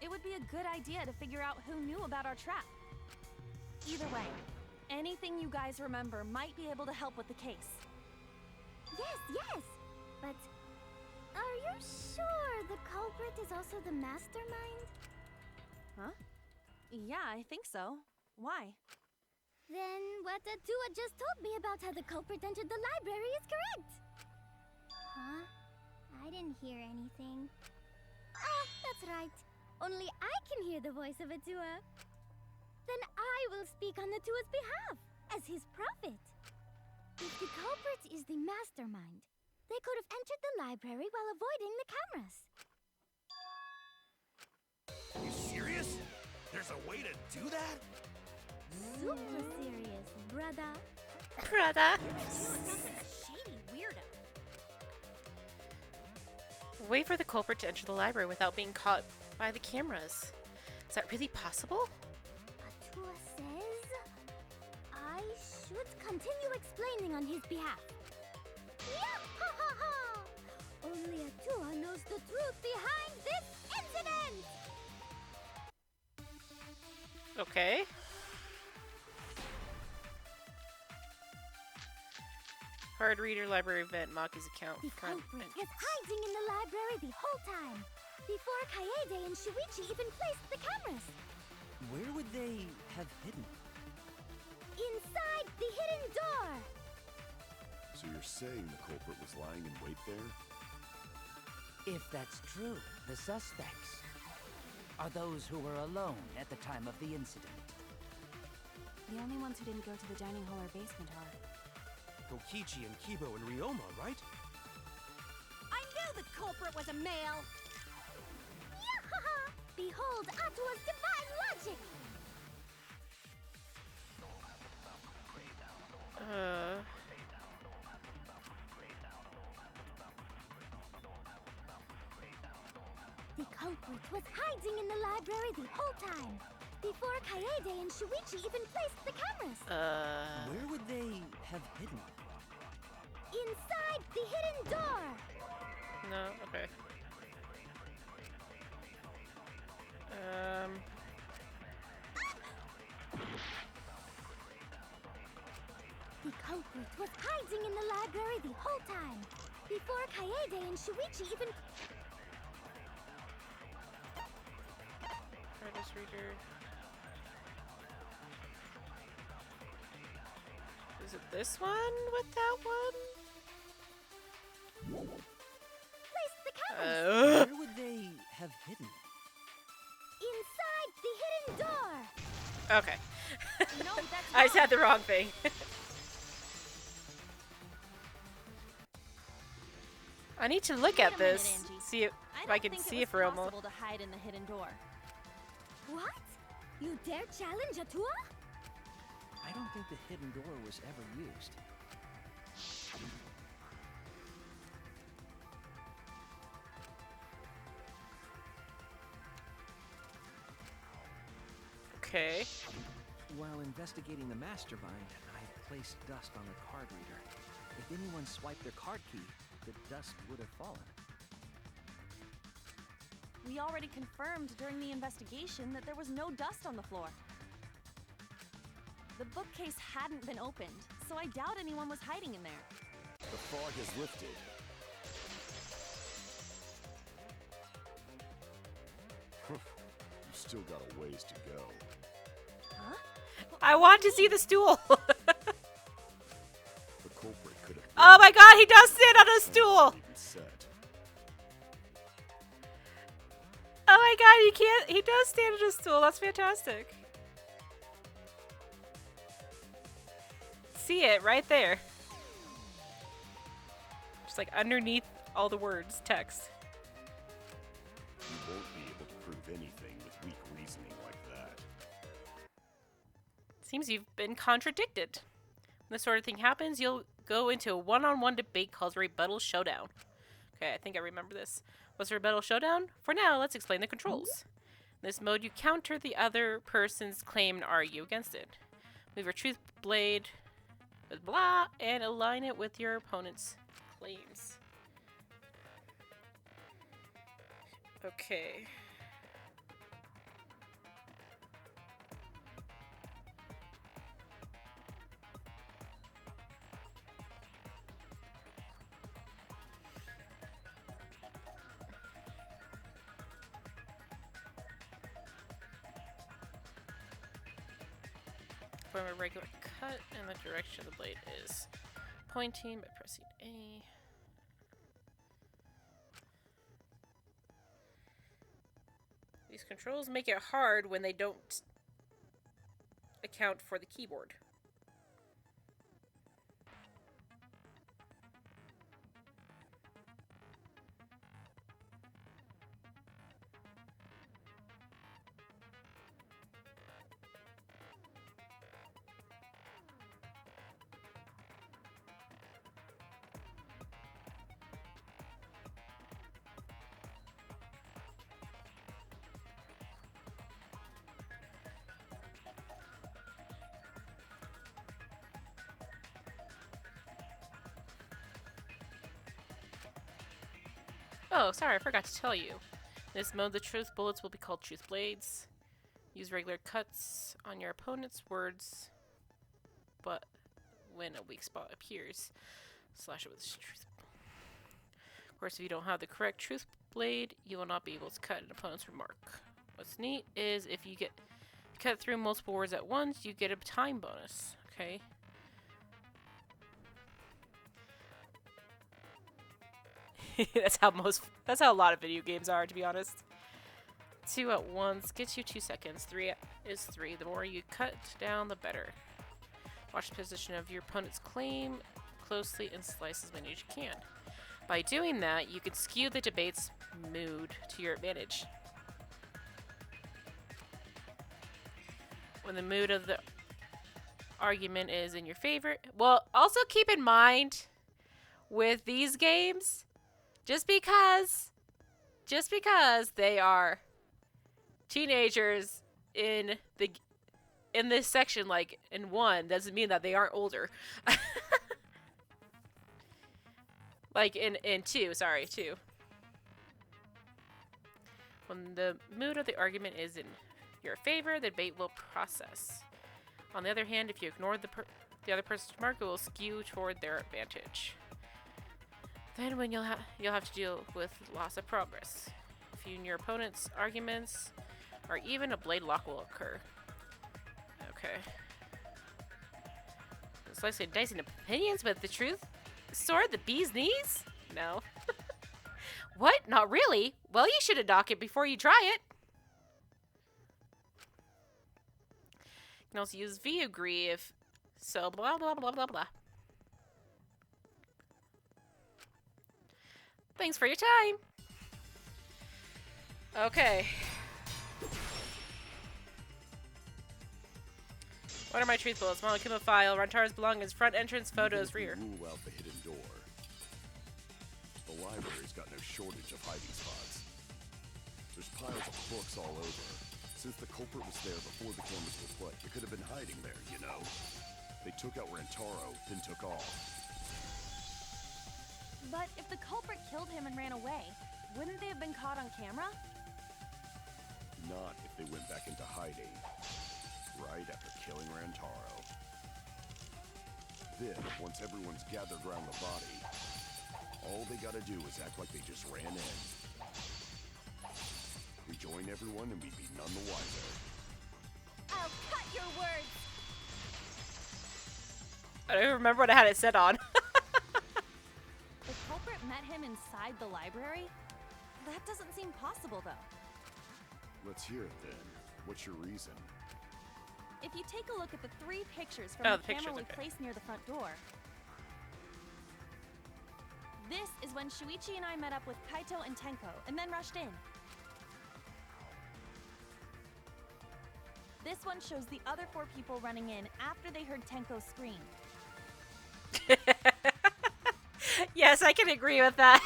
It would be a good idea to figure out who knew about our trap. Either way, anything you guys remember might be able to help with the case. Yes. But are you sure the culprit is also the mastermind? Huh? Yeah, I think so. Why? Then what Atua just told me about how the culprit entered the library is correct. Huh? I didn't hear anything. Oh, that's right. Only I can hear the voice of Atua. Then I will speak on Atua's behalf, as his prophet. If the culprit is the mastermind, they could have entered the library while avoiding the cameras. Are you serious? There's a way to do that? Super serious, brother. Shady weirdo. Wait for the culprit to enter the library without being caught by the cameras. Is that really possible? Atua says I should continue explaining on his behalf. Yah-ha-ha-ha! Only Atua knows the truth behind this incident! Okay. Hard reader library event, Maki's account. The front culprit entrance. was hiding in the library the whole time, before Kaede and Shuichi even placed the cameras. Where would they have hidden? Inside the hidden door! So you're saying the culprit was lying in wait there? If that's true, the suspects are those who were alone at the time of the incident. The only ones who didn't go to the dining hall or basement are... Kokichi and Kibo and Ryoma, right? I knew the culprit was a male. Yah-ha-ha! Behold Atua's divine logic! The culprit was hiding in the library the whole time, before Kaede and Shuichi even placed the cameras. Where would they have hidden? Inside the hidden door! No, okay. The culprit was hiding in the library the whole time, before Kaede and Shuichi even... reader. Is it this one with that one? Place the cameras! Where would they have hidden? Inside the hidden door! Okay. No, that's I just wrong. had the wrong thing. I need to look Wait at a minute, this. Angie. See if I can see it for a moment. possible to hide in the hidden door. What? You dare challenge Atua? I don't think the hidden door was ever used. Okay. While investigating the mastermind, I placed dust on the card reader. If anyone swiped their card key, the dust would have fallen. We already confirmed during the investigation that there was no dust on the floor. The bookcase hadn't been opened, so I doubt anyone was hiding in there. The fog has lifted. You still got a ways to go. Huh? I want to see the stool. The culprit could have. Oh my god, he does sit on a stool. Even set. Oh my god, you can't. He does stand on a stool. That's fantastic. See it right there. Just like underneath all the words, text. You won't be able to prove anything with weak reasoning like that. Seems you've been contradicted. When this sort of thing happens, you'll go into a one-on-one debate called Rebuttal Showdown. Okay, I think I remember this. What's a Rebuttal Showdown? For now, let's explain the controls. In this mode, you counter the other person's claim and argue against it. Move your truth blade, blah, and align it with your opponent's claims. Okay. Form a regular cut, and the direction of the blade is pointing by pressing A. These controls make it hard when they don't account for the keyboard. Oh, sorry, I forgot to tell you. In this mode, the truth bullets will be called truth blades. Use regular cuts on your opponent's words, but when a weak spot appears, slash it with truth. Of course, if you don't have the correct truth blade, you will not be able to cut an opponent's remark. What's neat is if you cut through multiple words at once, you get a time bonus. Okay. That's how a lot of video games are, to be honest. 2 at once gets you 2 seconds. 3 is 3. The more you cut down, the better. Watch the position of your opponent's claim closely and slice as many as you can. By doing that, you can skew the debate's mood to your advantage. When the mood of the argument is in your favor. Well, also keep in mind with these games, just because they are teenagers in this section, like in 1, doesn't mean that they aren't older. Like in 2, sorry, 2. When the mood of the argument is in your favor, the debate will process. On the other hand, if you ignore the other person's remark, it will skew toward their advantage. Then when you'll have to deal with loss of progress. If you and your opponent's arguments or even a blade lock will occur. Okay. Slicing and dicing opinions, but the truth? Sword the bee's knees? No. What? Not really? Well, you should have knocked it before you try it. You can also use V agree if so blah blah blah blah blah. Thanks for your time. Okay. What are my truth bullets? Monokuma file. Rantaro's belongings. Front entrance photos. Rear. Rule out the hidden door. The library's got no shortage of hiding spots. There's piles of books all over. Since the culprit was there before the cameras were put, they could have been hiding there, you know. They took out Rantaro, then took off. But if the culprit killed him and ran away, wouldn't they have been caught on camera? Not if they went back into hiding. Right after killing Rantaro. Then, once everyone's gathered around the body, all they gotta do is act like they just ran in. Rejoin everyone and we'd be none the wiser. I'll cut your words. I don't even remember what I had it set on. The culprit met him inside the library? That doesn't seem possible, though. Let's hear it then. What's your reason? If you take a look at the 3 pictures from the camera we placed near the front door. This is when Shuichi and I met up with Kaito and Tenko, and then rushed in. This one shows the other 4 people running in after they heard Tenko scream. Yes, I can agree with that.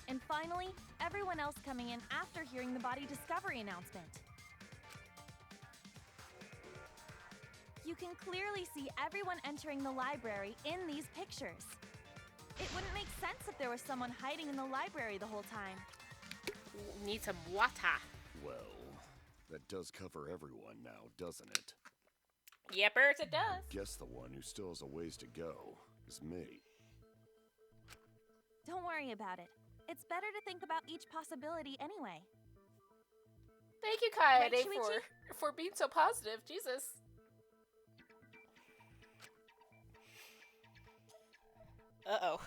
And finally, everyone else coming in after hearing the body discovery announcement. You can clearly see everyone entering the library in these pictures. It wouldn't make sense if there was someone hiding in the library the whole time. Need some water. Well, that does cover everyone now, doesn't it? Yepers, it does. Guess the one who still has a ways to go is me. Don't worry about it. It's better to think about each possibility anyway. Thank you, Kaede, Right, Shuichi? for being so positive. Jesus. Uh-oh.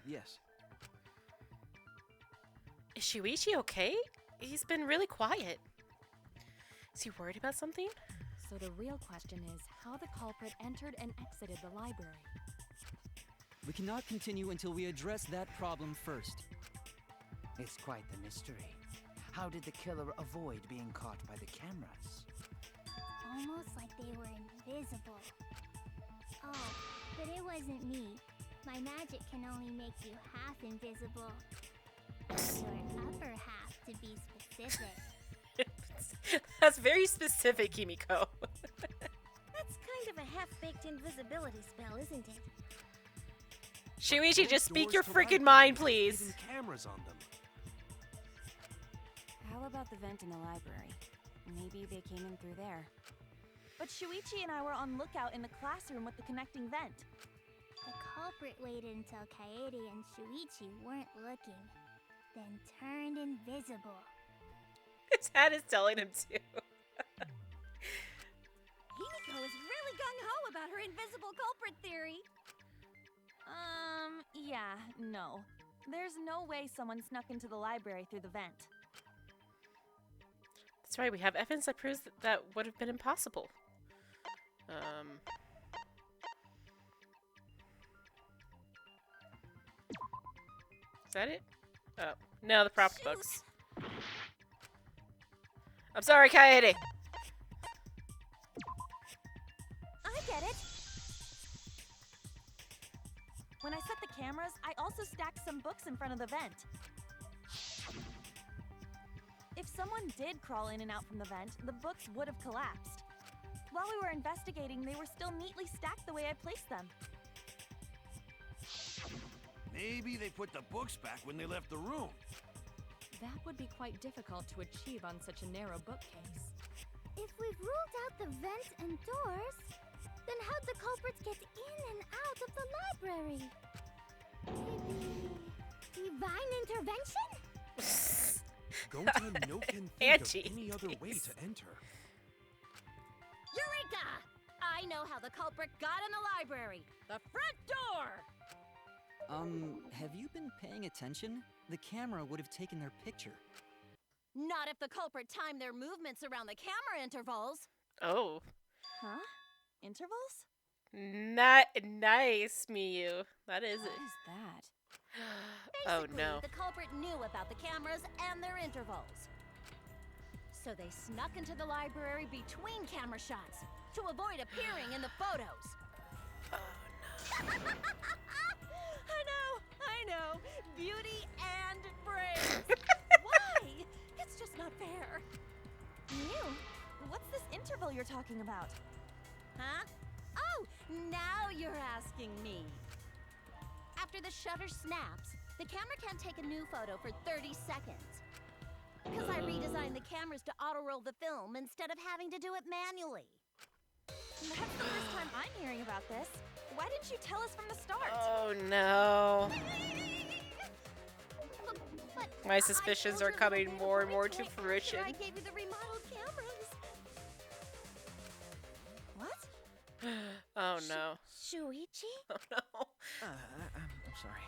Yes. Is Shuichi okay? He's been really quiet. Is he worried about something? So the real question is how the culprit entered and exited the library. We cannot continue until we address that problem first. It's quite the mystery. How did the killer avoid being caught by the cameras? Almost like they were invisible. Oh, but it wasn't me. My magic can only make you half invisible. Your upper half, to be specific. That's very specific, Kimiko. That's kind of a half-baked invisibility spell, isn't it? Shuichi, just speak your Doors to freaking libraries mind, have please. hidden cameras on them. How about the vent in the library? Maybe they came in through there. But Shuichi and I were on lookout in the classroom with the connecting vent. The culprit waited until Kaede and Shuichi weren't looking, then turned invisible. His hat is telling him to. Himiko is really gung-ho about her invisible culprit theory. Yeah, no. There's no way someone snuck into the library through the vent. That's right, we have evidence that proves that would have been impossible. Is that it? Oh, no, the prop books. I'm sorry, Kaede. I get it. When I set the cameras, I also stacked some books in front of the vent. If someone did crawl in and out from the vent, the books would have collapsed. While we were investigating, they were still neatly stacked the way I placed them. Maybe they put the books back when they left the room. That would be quite difficult to achieve on such a narrow bookcase. If we've ruled out the vents and doors, then how'd the culprits get in and out library. Divine intervention? Gonta no can think Angie. of any other way to enter. Eureka! I know how the culprit got in the library. The front door! Have you been paying attention? The camera would have taken their picture. Not if the culprit timed their movements around the camera intervals. Oh. Huh? Intervals? Nice, Miyu. That is it. What is that? Oh Basically, no. the culprit knew about the cameras and their intervals. So they snuck into the library between camera shots to avoid appearing in the photos. I know. Beauty and brains. Why? It's just not fair. Mew, what's this interval you're talking about? Huh? Oh, now you're asking me. After the shutter snaps, the camera can't take a new photo for 30 seconds. Because I redesigned the cameras to auto-roll the film instead of having to do it manually. That's the first time I'm hearing about this. Why didn't you tell us from the start? Oh no. But My suspicions are coming more and more to fruition. I gave you the remodeled cameras. What? Oh no. Shuichi? Oh no. I'm sorry.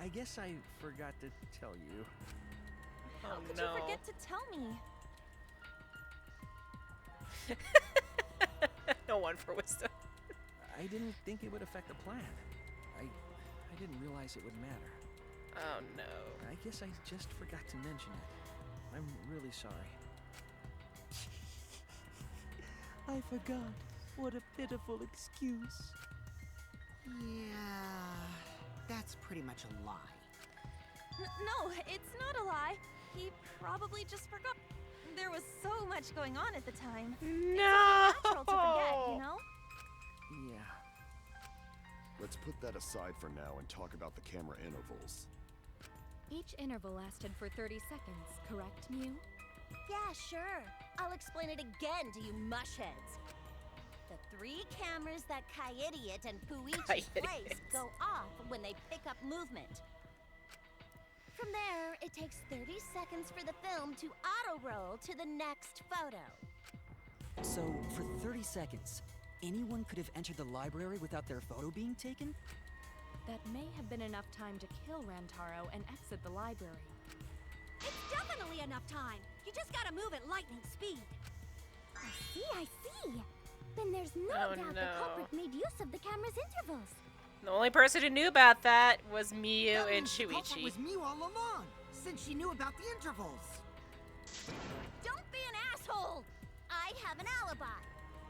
I guess I forgot to tell you. How Oh could no. you forget to tell me? No one for wisdom. I didn't think it would affect the plan. I didn't realize it would matter. Oh no. I guess I just forgot to mention it. I'm really sorry. I forgot. What a pitiful excuse. Yeah, that's pretty much a lie. No, it's not a lie. He probably just forgot. There was so much going on at the time. No. It's natural to forget, you know? Yeah. Let's put that aside for now and talk about the camera intervals. Each interval lasted for 30 seconds, correct, Mew? Yeah, sure. I'll explain it again to you mushheads. The 3 cameras that Kaidiot and Puichi place go off when they pick up movement. From there, it takes 30 seconds for the film to auto-roll to the next photo. So, for 30 seconds, anyone could have entered the library without their photo being taken? That may have been enough time to kill Rantaro and exit the library. It's definitely enough time. You just gotta move at lightning speed. I see. Then there's no Oh, doubt no. the culprit made use of the camera's intervals. The only person who knew about that was Miyu That and means the culprit Shuichi. was Mew all along, since she knew about the intervals. Don't be an asshole! I have an alibi.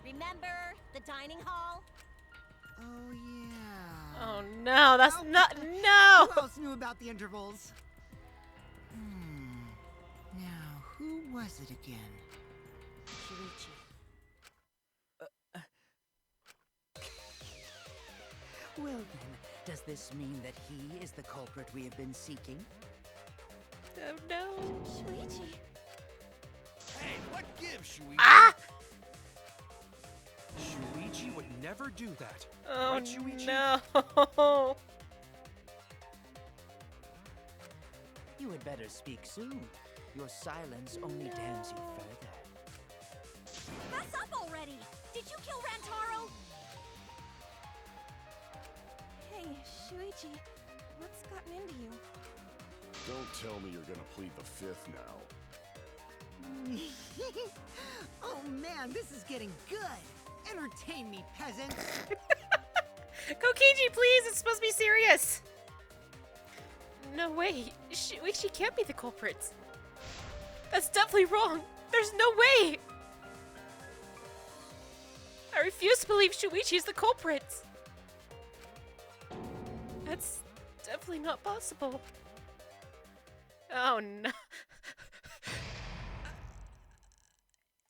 Remember the dining hall? Oh, yeah. Oh no, that's Well, not no. Who else knew about the intervals? Now, who was it again? Shuichi. Well then, does this mean that he is the culprit we have been seeking? Oh no. Shuichi. Hey, what gives, Shuichi? Ah! Shuichi would never do that. Oh Right, Shuichi? no. You had better speak soon. Your silence only damns you further. Mess up already! Did you kill Rantaro? Hey, Shuichi. What's gotten into you? Don't tell me you're gonna plead the fifth now. Oh man, this is getting good. Entertain me, peasants. Kokiji, please, it's supposed to be serious. No way. Shuichi can't be the culprit. That's definitely wrong. There's no way. I refuse to believe Shuichi is the culprit. That's definitely not possible. Oh no.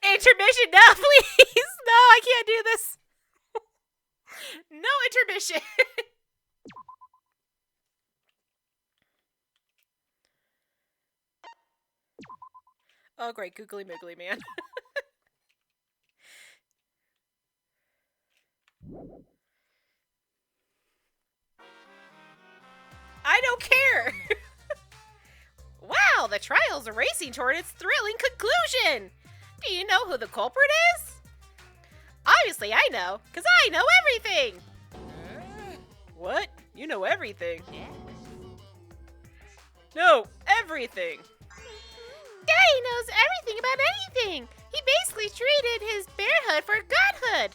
Intermission now, please! No, I can't do this. No intermission. Oh great, googly moogly man. trial's racing toward its thrilling conclusion. Do you know who the culprit is? Obviously I know, because I know everything. What? You know everything? No, everything. Daddy knows everything about anything. He basically traded his bearhood for godhood.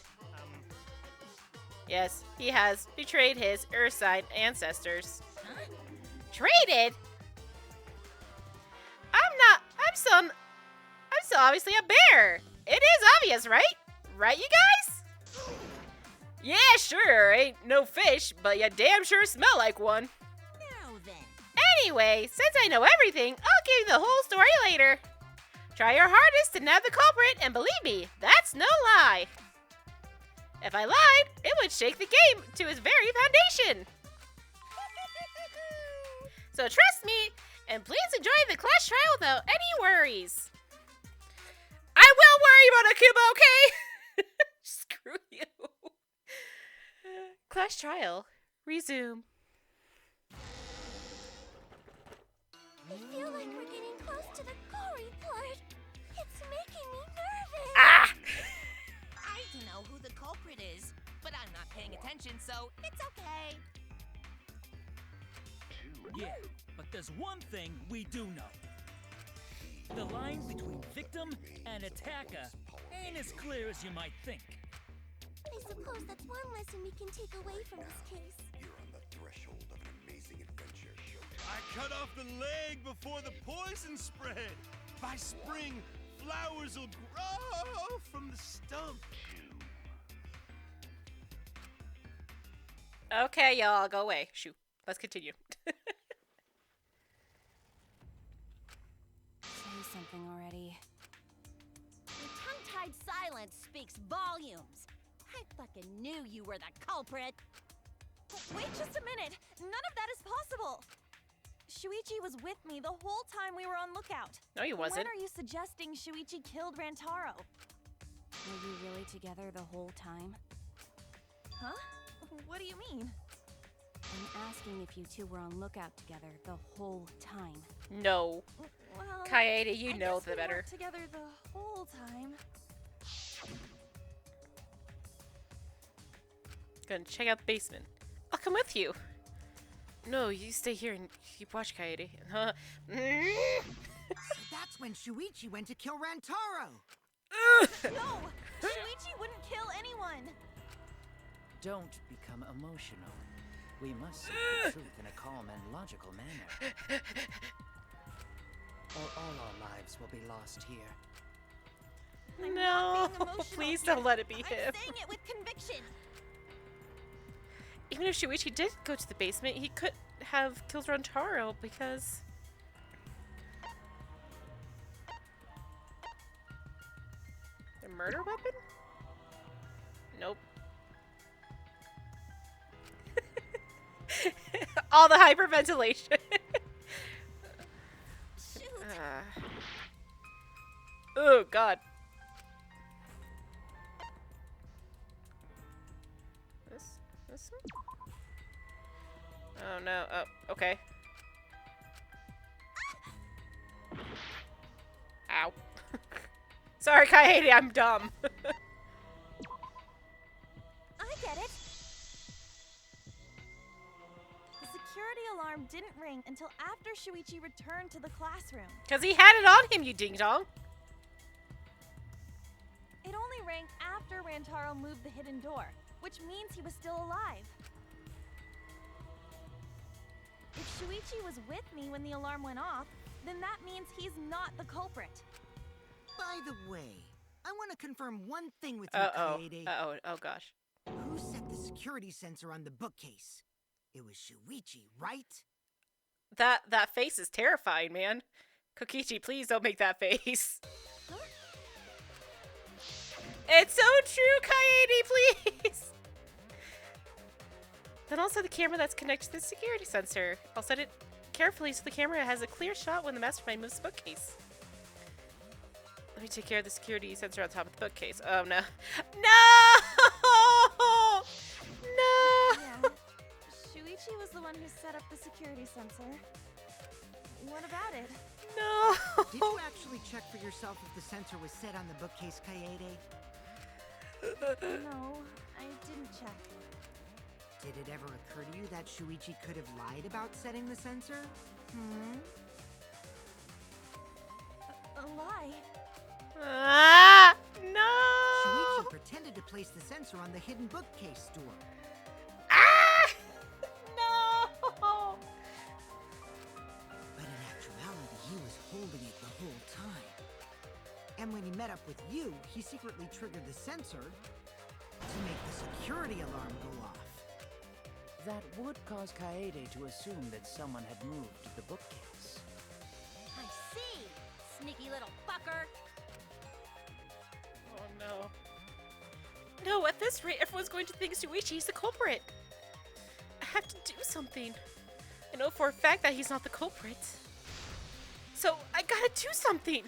Yes, he has betrayed his Ursine ancestors. Traded? I'm so obviously a bear. It is obvious, right? Right, you guys? Yeah, sure, ain't no fish, but you damn sure smell like one. Now then. Anyway, since I know everything, I'll give you the whole story later. Try your hardest to nab the culprit, and believe me, that's no lie. If I lied, it would shake the game to its very foundation. So trust me, and please enjoy the class trial without any worries. I will worry about Akuma, okay? Screw you. Class trial. Resume. I feel like we're getting close to the gory part. It's making me nervous. Ah! I don't know who the culprit is, but I'm not paying attention, so it's okay. Yeah, but there's one thing we do know. The line between victim and attacker ain't as clear as you might think. I suppose that's one lesson we can take away from this case. You're on the threshold of an amazing adventure. I cut off the leg before the poison spread. By spring, flowers will grow from the stump. Okay, y'all, go away. Shoot. Let's continue. Say something already. Your tongue-tied silence speaks volumes. I fucking knew you were the culprit. Wait just a minute! None of that is possible! Shuichi was with me the whole time we were on lookout. No, he wasn't. When are you suggesting Shuichi killed Rantaro? Were you really together the whole time? Huh? What do you mean? I'm asking if you two were on lookout together the whole time. No. Well, Kaede, you I know guess the we better. weren't together the whole time. Gonna check out the basement. I'll come with you. No, you stay here and keep watch, Kaede. So that's when Shuichi went to kill Rantaro. No! Shuichi wouldn't kill anyone! Don't become emotional. We must seek the truth in a calm and logical manner. Or all our lives will be lost here. I'm No, not being emotional please here. don't let it be him. I'm saying it with conviction. Even if Shuichi did go to the basement, he could have killed Rantaro because... The murder weapon? Nope. All the hyperventilation. Oh, God. This one? Oh, no. Oh, okay. Ow. Sorry, Kaede, I'm dumb. I get it. The security alarm didn't ring until after Shuichi returned to the classroom. Because he had it on him, you ding-dong. It only rang after Rantaro moved the hidden door, which means he was still alive. If Shuichi was with me when the alarm went off, then that means he's not the culprit. By the way, I want to confirm one thing with you, Uh-oh. Kaede. Uh-oh. Oh, gosh. Who set the security sensor on the bookcase? It was Shuichi, right? That face is terrifying, man. Kokichi, please don't make that face. Huh? It's so true, Kaede, please! Then also the camera that's connected to the security sensor. I'll set it carefully so the camera has a clear shot when the mastermind moves the bookcase. Let me take care of the security sensor on top of the bookcase. Oh, no. No! No! Yeah. Shuichi was the one who set up the security sensor. What about it? No! Did you actually check for yourself if the sensor was set on the bookcase, Kaede? No, I didn't check. Did it ever occur to you that Shuichi could have lied about setting the sensor? A lie? Ah! No! Shuichi pretended to place the sensor on the hidden bookcase door. Ah! No! But in actuality, he was holding it the whole time. And when he met up with you, he secretly triggered the sensor to make the security alarm go off. That would cause Kaede to assume that someone had moved the bookcase. I see! Sneaky little fucker! Oh no. No, at this rate, everyone's going to think Shuichi's the culprit. I have to do something. I know for a fact that he's not the culprit. So, I gotta do something!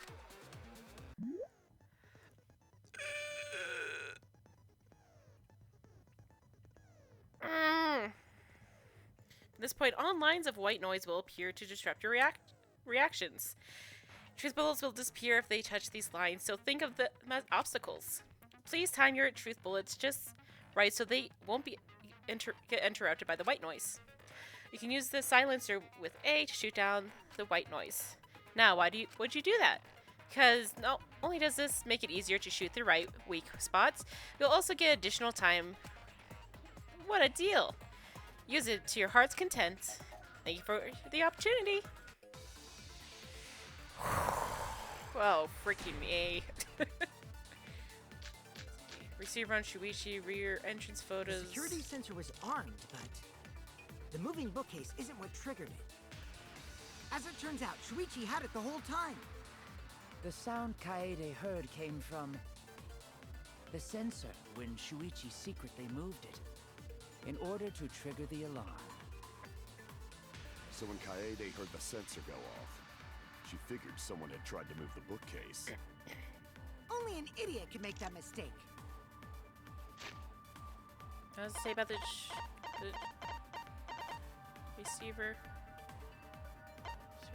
At this point, all lines of white noise will appear to disrupt your reactions. Truth bullets will disappear if they touch these lines, so think of them as obstacles. Please time your truth bullets just right so they won't be get interrupted by the white noise. You can use the silencer with A to shoot down the white noise. Now, would you do that? Because not only does this make it easier to shoot the right weak spots, you'll also get additional time. What a deal! Use it to your heart's content. Thank you for the opportunity. Whoa, freaking me. Receiver on Shuichi, rear entrance photos. The security sensor was armed, but the moving bookcase isn't what triggered it. As it turns out, Shuichi had it the whole time. The sound Kaede heard came from the sensor when Shuichi secretly moved it in order to trigger the alarm. So when Kaede heard the sensor go off, she figured someone had tried to move the bookcase. Only an idiot could make that mistake. What does it say about the receiver?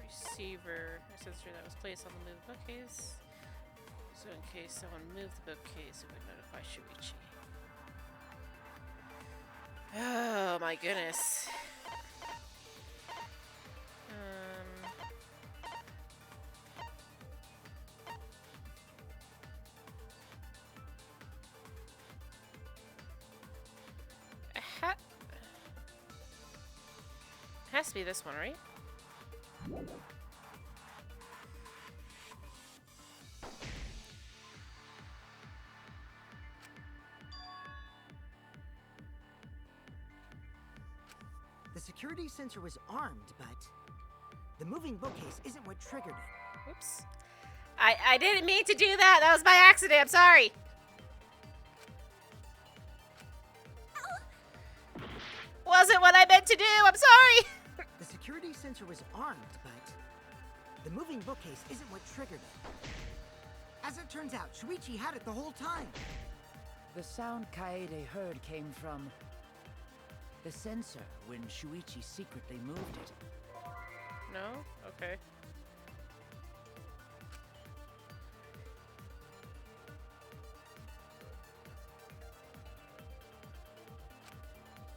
Receiver, a sensor that was placed on the moved bookcase. So in case someone moved the bookcase, it would notify Shuichi. Oh my goodness. It has to be this one, right? The security sensor was armed, but the moving bookcase isn't what triggered it. Oops. I didn't mean to do that. That was by accident. I'm sorry. Wasn't what I meant to do. I'm sorry. The security sensor was armed, but the moving bookcase isn't what triggered it. As it turns out, Shuichi had it the whole time. The sound Kaede heard came from the sensor when Shuichi secretly moved it. No? Okay.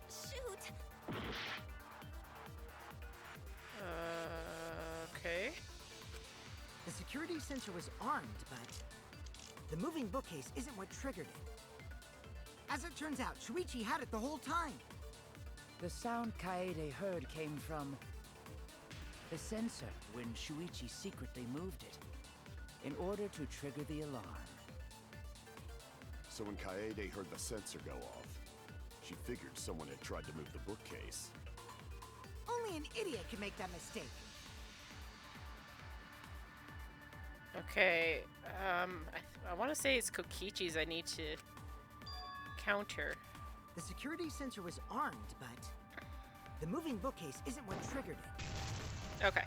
Shoot! Okay. The security sensor was armed, but the moving bookcase isn't what triggered it. As it turns out, Shuichi had it the whole time. The sound Kaede heard came from the sensor when Shuichi secretly moved it in order to trigger the alarm. So when Kaede heard the sensor go off, she figured someone had tried to move the bookcase. Only an idiot can make that mistake. Okay. I want to say it's Kokichi's I need to counter. The security sensor was armed, but the moving bookcase isn't what triggered it. Okay.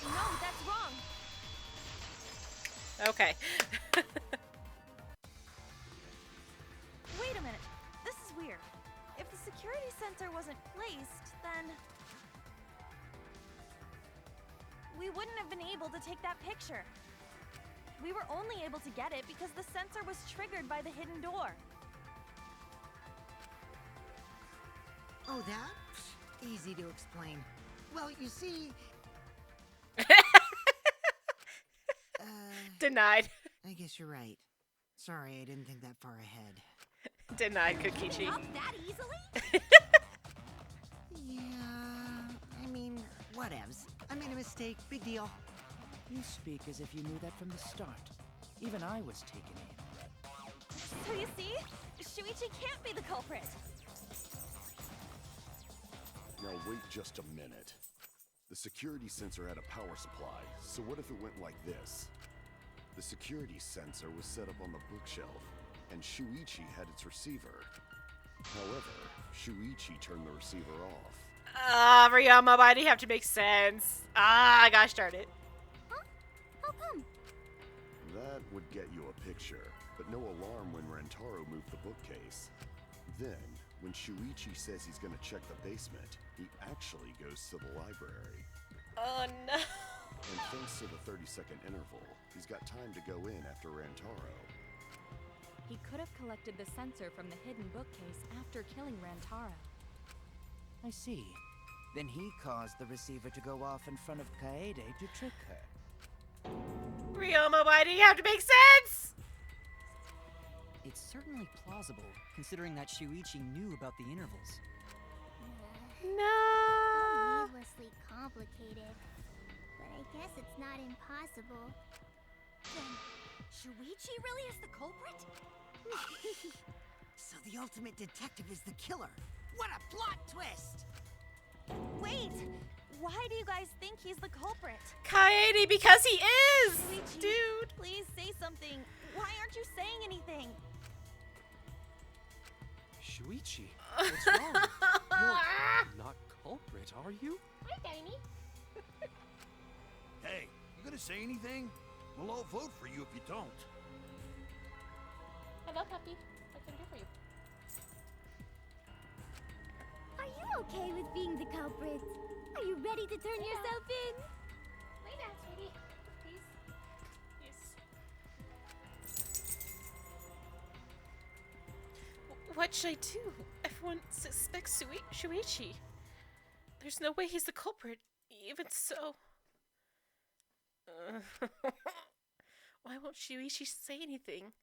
No, that's wrong. Okay. Wait a minute. This is weird. If the security sensor wasn't placed, then we wouldn't have been able to take that picture. We were only able to get it because the sensor was triggered by the hidden door. Oh, that? Easy to explain. Well, you see... Denied. I guess you're right. Sorry, I didn't think that far ahead. Denied, Kokichi. Up that easily? Yeah, I mean, whatevs. I made a mistake. Big deal. You speak as if you knew that from the start. Even I was taken in. So you see, Shuichi can't be the culprit. Now wait just a minute. The security sensor had a power supply, so what if it went like this? The security sensor was set up on the bookshelf, and Shuichi had its receiver. However, Shuichi turned the receiver off. Ryoma, why do you have to make sense? Gosh darn it. Huh? How come? That would get you a picture, but no alarm when Rantaro moved the bookcase. Then, when Shuichi says he's gonna check the basement, he actually goes to the library. Oh no. And thanks to the 30-second interval, he's got time to go in after Rantaro. He could have collected the sensor from the hidden bookcase after killing Rantaro. I see. Then he caused the receiver to go off in front of Kaede to trick her. Ryoma, why do you have to make sense? It's certainly plausible, considering that Shuichi knew about the intervals. No. Needlessly complicated. But I guess it's not impossible. Then, Shuichi really is the culprit? So the ultimate detective is the killer. What a plot twist! Wait! Why do you guys think he's the culprit? Kaede, because he is! Shuichi, dude! Please say something. Why aren't you saying anything? Shuichi, what's wrong? You're not culprit, are you? Hi, Tiny. Hey, you gonna say anything? We'll all vote for you if you don't. Hello, Puppy. What can I do for you? Are you okay with being the culprit? Are you ready to turn yourself in? Lay down, sweetie. Please. Yes. What should I do? Everyone suspects Shuichi. There's no way he's the culprit. Even so... Why won't Shuichi say anything?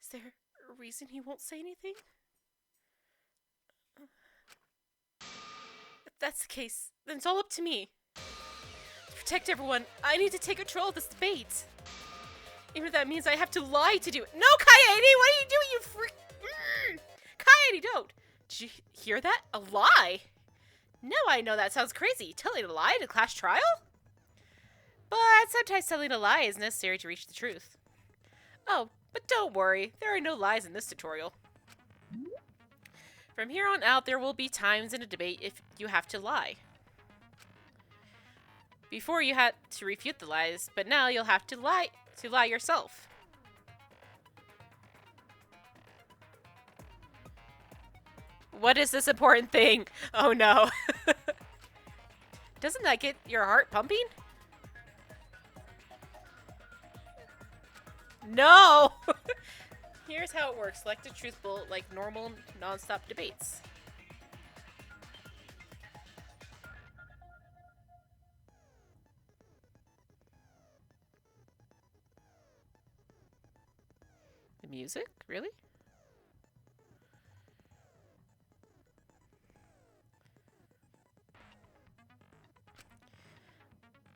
Is there a reason he won't say anything? If that's the case, then it's all up to me. To protect everyone, I need to take control of this debate. Even if that means I have to lie to do it. No, Kaede, what are you doing, you freak? Kaede, don't. Did you hear that? A lie? No, I know that sounds crazy. Telling a lie in a class trial? But sometimes telling a lie is necessary to reach the truth. Oh, but don't worry. There are no lies in this tutorial. From here on out, there will be times in a debate if you have to lie. Before you had to refute the lies, but now you'll have to lie yourself. What is this important thing? Oh no. Doesn't that get your heart pumping? No! Here's how it works. Select a truth bullet like normal, non-stop debates. The music? Really?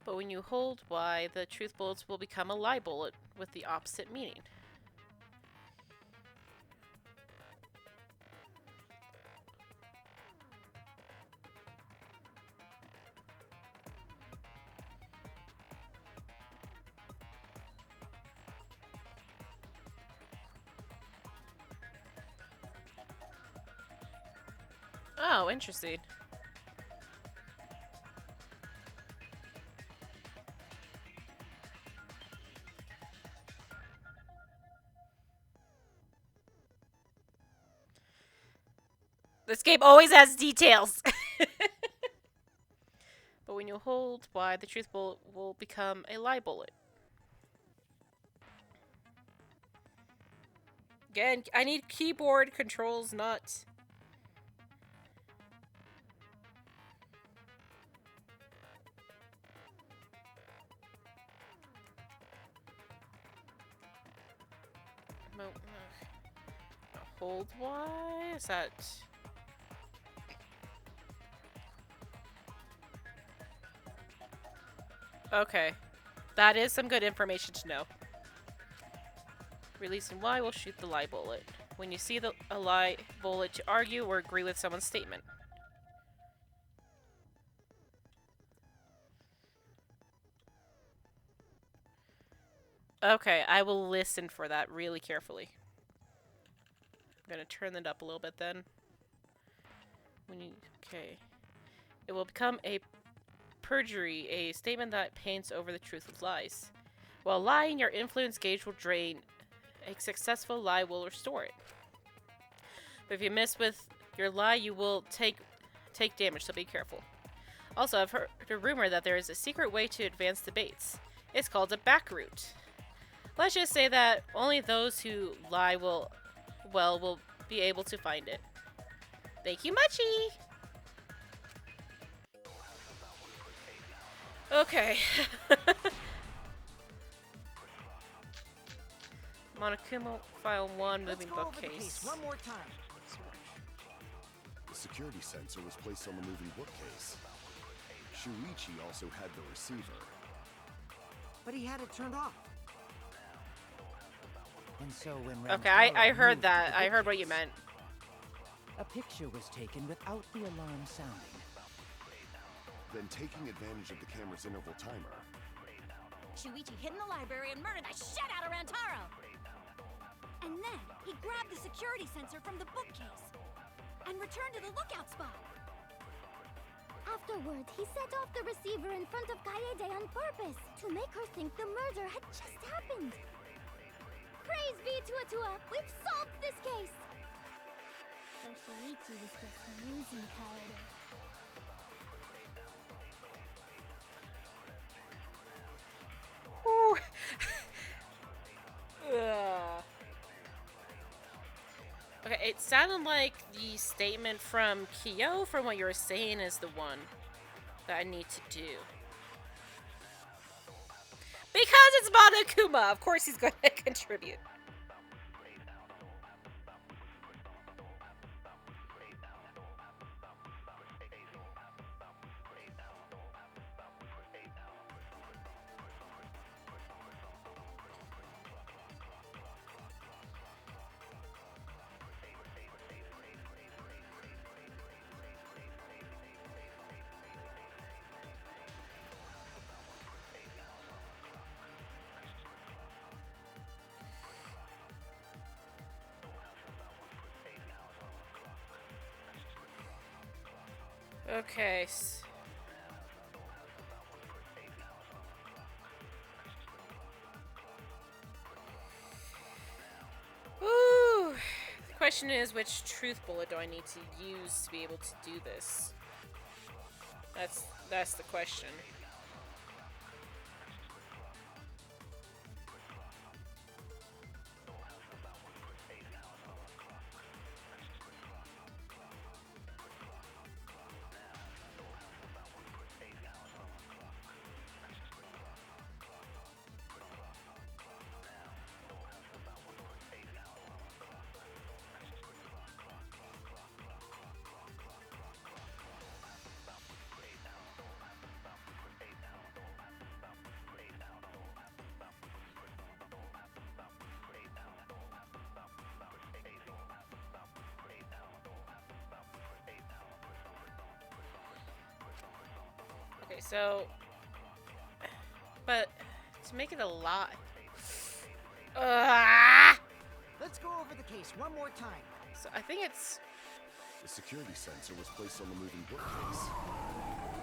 But when you hold Y, the truth bullets will become a lie bullet with the opposite meaning. Oh, interesting. This game always has details. But when you hold Y, the truth bullet will become a lie bullet. Again, I need keyboard controls, not... Hold Y? Is that... Okay. That is some good information to know. Releasing Y will shoot the lie bullet. When you see a lie bullet to argue or agree with someone's statement. Okay, I will listen for that really carefully. I'm gonna turn that up a little bit then. Okay. It will become a perjury, a statement that paints over the truth with lies. While lying, your influence gauge will drain. A successful lie will restore it. But if you miss with your lie, you will take damage, so be careful. Also, I've heard a rumor that there is a secret way to advance debates. It's called a back route. Let's just say that only those who lie will be able to find it. Thank you, Muchie! Okay. Monokuma File 1, moving bookcase. One more time. The security sensor was placed on the moving bookcase. Shuichi also had the receiver. But he had it turned off. And so when Okay, Rantaro I heard moved that. the I heard what you bookcase, meant. A picture was taken without the alarm sounding. Then taking advantage of the camera's interval timer. Shuichi hid in the library and murdered the shit out of Rantaro! And then he grabbed the security sensor from the bookcase and returned to the lookout spot. Afterward, he set off the receiver in front of Kaede on purpose to make her think the murder had just happened. Praise be to Atua, we've solved this case! So Shuichi was just using Kaede. Okay, it sounded like the statement from Kyo, from what you were saying, is the one that I need to do. Because it's Monokuma! Of course he's going to contribute. Okay. Ooh. The question is, which truth bullet do I need to use to be able to do this? That's the question. Okay, so... But, to make it a lot... Let's go over the case one more time. So I think it's... The security sensor was placed on the moving bookcase.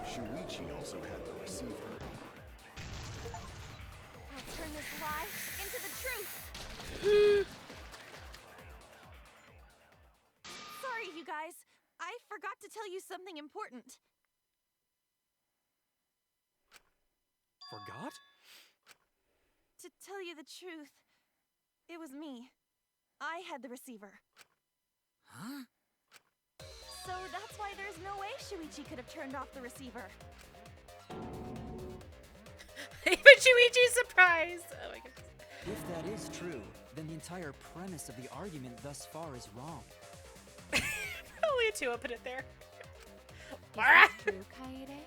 Shuichi also had the receiver. I'll turn this lie into the truth. Sorry, you guys. I forgot to tell you something important. Forgot? To tell you the truth, it was me. I had the receiver. Huh? So that's why there's no way Shuichi could have turned off the receiver. Even Shuichi's surprised. Oh my goodness. If that is true, then the entire premise of the argument thus far is wrong. Only a two, I'll put it there. Is that true, Kaede?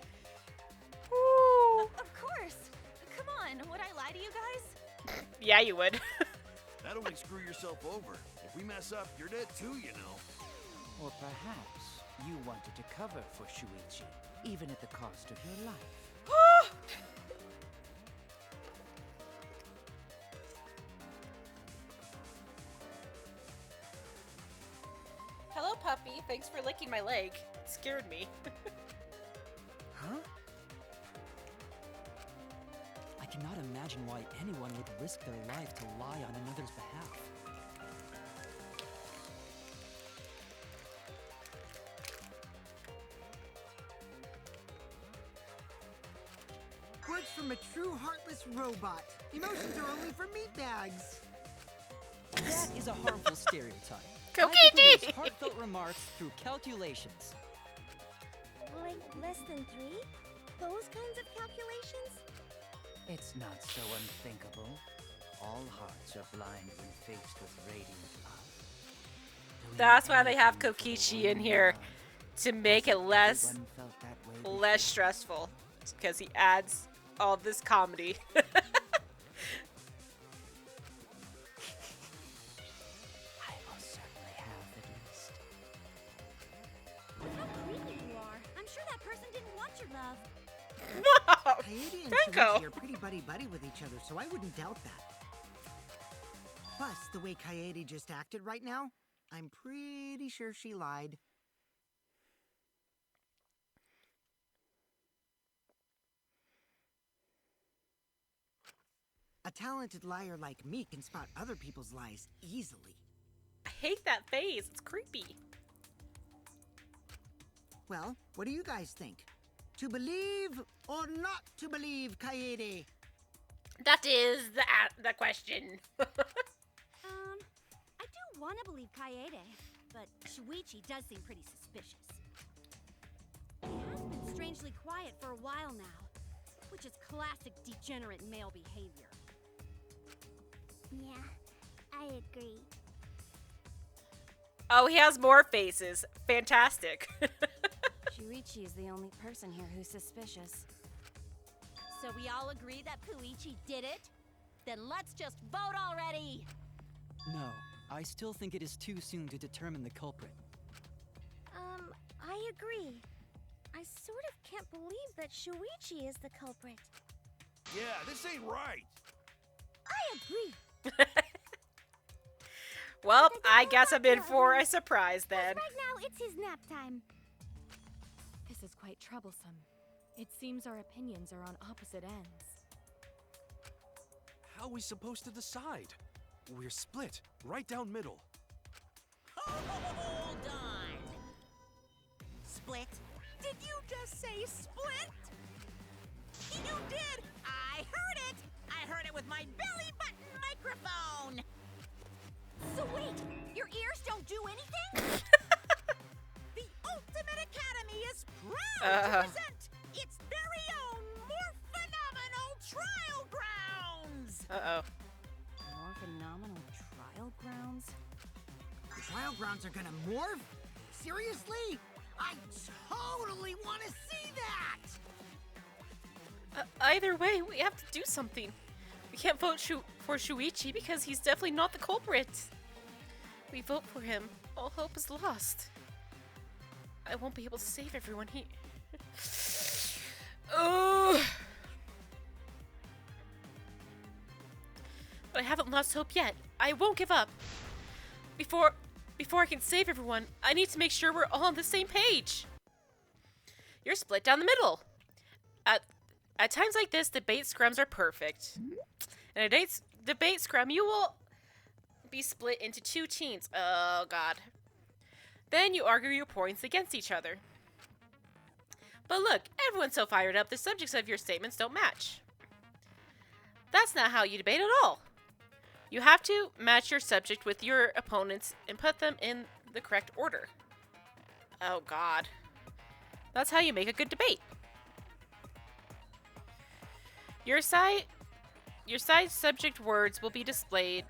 Ooh. Of course! Come on, would I lie to you guys? Yeah, you would. That'll only screw yourself over. If we mess up, you're dead too, you know. Or perhaps you wanted to cover for Shuichi, even at the cost of your life. Hello, puppy. Thanks for licking my leg. It scared me. Huh? I cannot imagine why anyone would risk their life to lie on another's behalf. Words from a true heartless robot. Emotions are only for meatbags. That is a harmful stereotype. Kokichi! Heartfelt remarks through calculations. Like less than 3? Those kinds of calculations? It's not so unthinkable. All hearts are blind when faced with radiant love. Doing That's why they have anything for the Kokichi one in you here, love. to make it less Everyone felt that way before. less stressful, because he adds all this comedy. I most certainly have, at least. How creepy you are. I'm sure that person didn't want your love. No! Kaede and Franco! Shuichi are pretty buddy-buddy with each other, so I wouldn't doubt that. Plus, the way Kaede just acted right now, I'm pretty sure she lied. A talented liar like me can spot other people's lies easily. I hate that face. It's creepy. Well, what do you guys think? To believe or not to believe, Kaede? That is the question. I do want to believe Kaede, but Shuichi does seem pretty suspicious. He has been strangely quiet for a while now, which is classic degenerate male behavior. Yeah, I agree. Oh, he has more faces. Fantastic. Shuichi is the only person here who's suspicious. So we all agree that Puichi did it? Then let's just vote already! No, I still think it is too soon to determine the culprit. I agree. I sort of can't believe that Shuichi is the culprit. Yeah, this ain't right. I agree. Well, I guess I'm in for a surprise then. Right now, it's his nap time. This is quite troublesome. It seems our opinions are on opposite ends. How are we supposed to decide? We're split, right down middle. Hold on. Split? Did you just say split? You did! I heard it! I heard it with my belly button microphone! So wait, your ears don't do anything? The Ultimate Academy is proud to present its very own more phenomenal trial grounds! Uh-oh. More phenomenal trial grounds? The trial grounds are gonna morph? Seriously? I totally want to see that! Either way, we have to do something. We can't vote for Shuichi because he's definitely not the culprit. We vote for him, all hope is lost. I won't be able to save everyone here. Oh. But I haven't lost hope yet. I won't give up. Before I can save everyone, I need to make sure we're all on the same page. You're split down the middle. At times like this, debate scrums are perfect. In a debate scrum, you will be split into two teams. Oh, God. Then you argue your points against each other. But look, everyone's so fired up, the subjects of your statements don't match. That's not how you debate at all. You have to match your subject with your opponents and put them in the correct order. Oh god. That's how you make a good debate. Your side subject words will be displayed,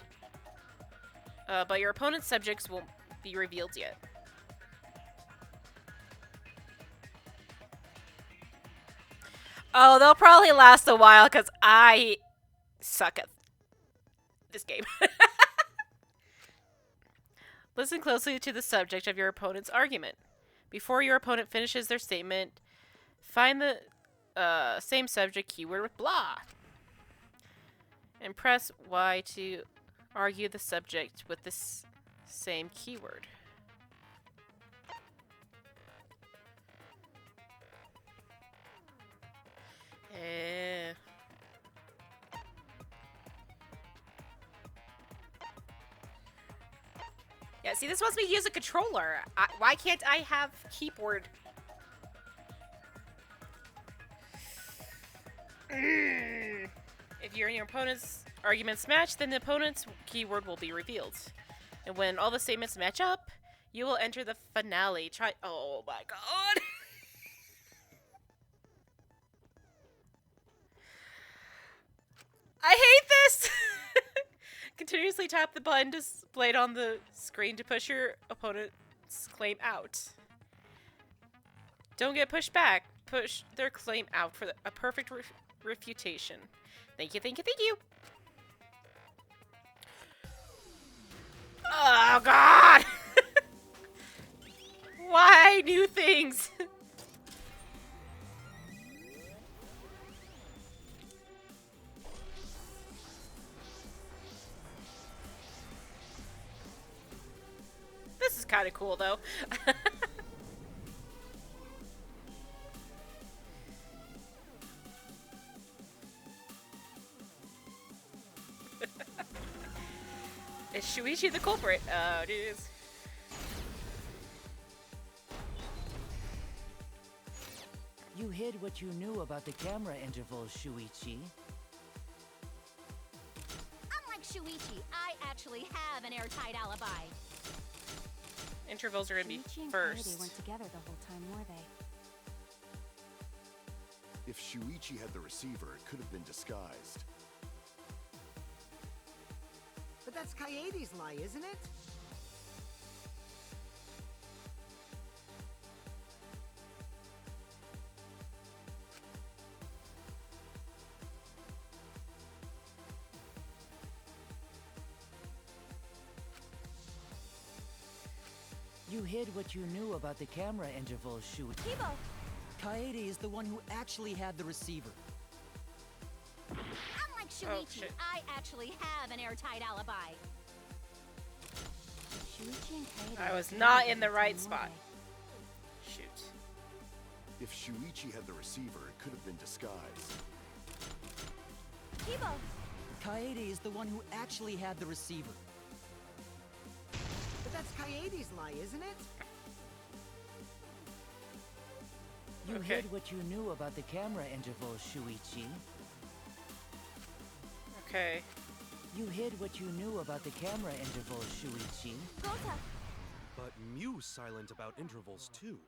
but your opponent's subjects won't be revealed yet. Oh, they'll probably last a while because I suck at this game. Listen closely to the subject of your opponent's argument. Before your opponent finishes their statement, find the same subject keyword with blah. And press Y to argue the subject with this same keyword. Yeah, see, this wants me to use a controller. Why can't I have keyboard? If your and your opponent's arguments match, then the opponent's keyword will be revealed. And when all the statements match up, you will enter the finale. Try. Oh my god. I hate this! Continuously tap the button displayed on the screen to push your opponent's claim out. Don't get pushed back. Push their claim out for a perfect refutation. Thank you, thank you, thank you! Oh, God! Why new things? This is kind of cool, though. Is Shuichi the culprit? Oh, it is. You hid what you knew about the camera intervals, Shuichi. Unlike Shuichi, I actually have an airtight alibi. Intervals are gonna be Shuichi and first. Kaede weren't together the whole time, were they? If Shuichi had the receiver, it could have been disguised. But that's Kaede's lie, isn't it? You hid what you knew about the camera intervals, Shuichi. Kibo! Kaede is the one who actually had the receiver. Unlike Shuichi, I actually have an airtight alibi. Shuichi and Kaede I were was together not the in the whole right time, spot. were Shoot. If Shuichi had the receiver, it could have been disguised. they? Kibo! Kaede is the one who actually had the receiver. But that's Kaede's lie, isn't it? You Okay. hid what you knew about the camera intervals, Shuichi. Okay. You hid what you knew about the camera intervals, Shuichi. Gota! But Mew's silent about intervals too.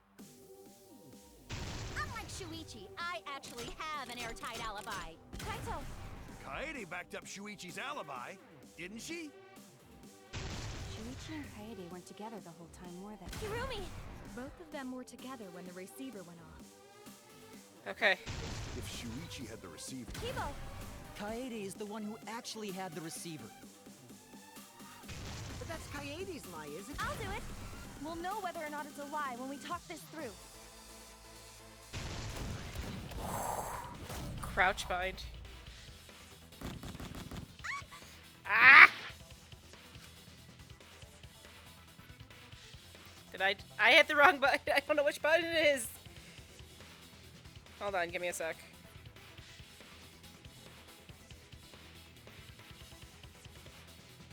Unlike Shuichi, I actually have an airtight alibi. Kaito! Kaede backed up Shuichi's alibi, didn't she? Shuichi and Kaede weren't together the whole time, were they? Hirumi! Both of them were together when the receiver went off. Okay. If Shuichi had the receiver, Kibo! Kaede is the one who actually had the receiver. But that's Kaede's lie, isn't it? I'll do it! We'll know whether or not it's a lie when we talk this through. Crouch bind. Ah! Did I hit the wrong button. I don't know which button it is. Hold on, give me a sec.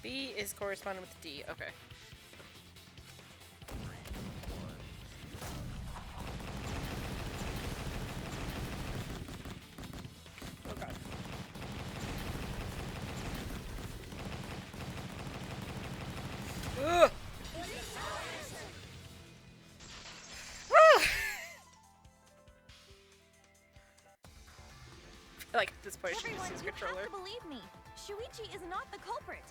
B is corresponding with D. Okay. Oh god. Like at this point, she Everyone, uses you controller. have to believe me. Shuichi is not the culprit.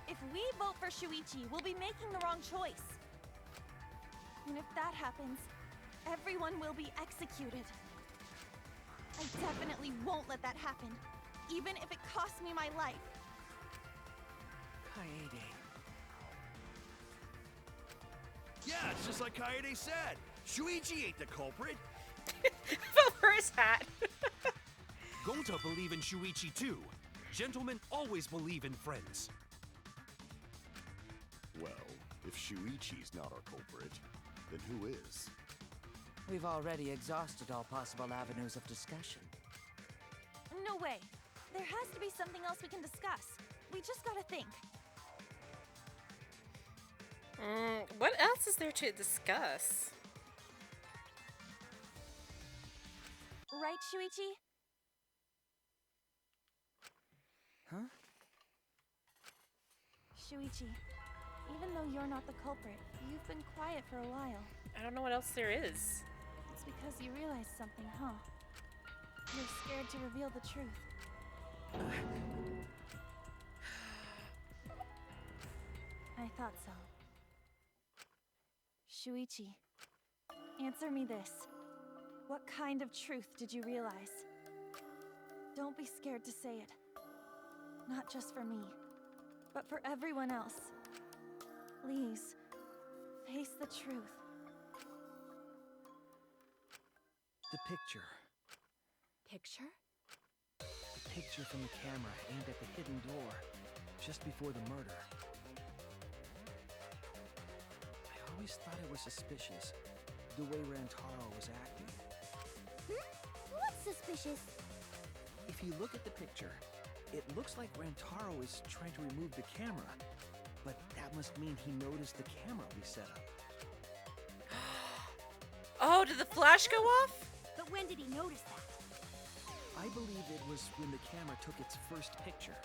If we vote for Shuichi, we'll be making the wrong choice. And if that happens, everyone will be executed. I definitely won't let that happen, even if it costs me my life. Kaede. Yeah, it's just like Kaede said. Shuichi ain't the culprit. Fell for his hat. Gonta believe in Shuichi too. Gentlemen always believe in friends. Well, if Shuichi's not our culprit, then who is? We've already exhausted all possible avenues of discussion. No way. There has to be something else we can discuss. We just gotta think. What else is there to discuss? Right, Shuichi? Huh? Shuichi, even though you're not the culprit, you've been quiet for a while. I don't know what else there is. It's because you realized something, huh? You're scared to reveal the truth. I thought so. Shuichi, answer me this. What kind of truth did you realize? Don't be scared to say it. Not just for me, but for everyone else. Please, face the truth. The picture. Picture? The picture from the camera aimed at the hidden door, just before the murder. I always thought it was suspicious, the way Rantaro was acting. What's suspicious? If you look at the picture, it looks like Rantaro is trying to remove the camera, but that must mean he noticed the camera we set up. Oh, did the flash go off? But when did he notice that? I believe it was when the camera took its first picture.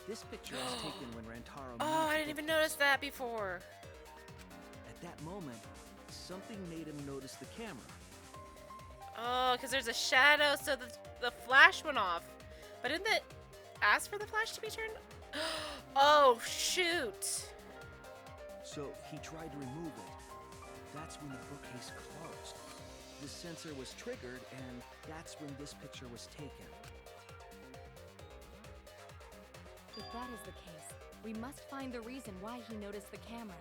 This picture was taken when Rantaro moved Oh, I the didn't even bookcase. notice that before. At that moment, something made him notice the camera. Oh, because there's a shadow, so the flash went off. But didn't it ask for the flash to be turned? Oh, shoot. So he tried to remove it. That's when the bookcase closed. The sensor was triggered, and that's when this picture was taken. If that is the case, we must find the reason why he noticed the camera.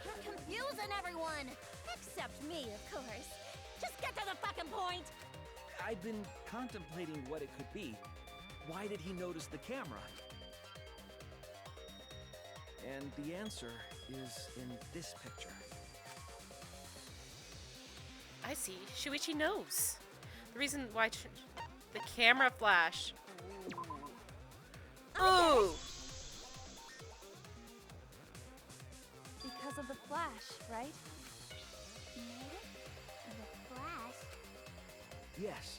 You're confusing everyone! Except me, of course. Just get to the fucking point! I've been contemplating what it could be. Why did he notice the camera? And the answer is in this picture. I see. Shuichi knows. The reason why the camera flash. Oh! Because of the flash, right? The flash? Yes,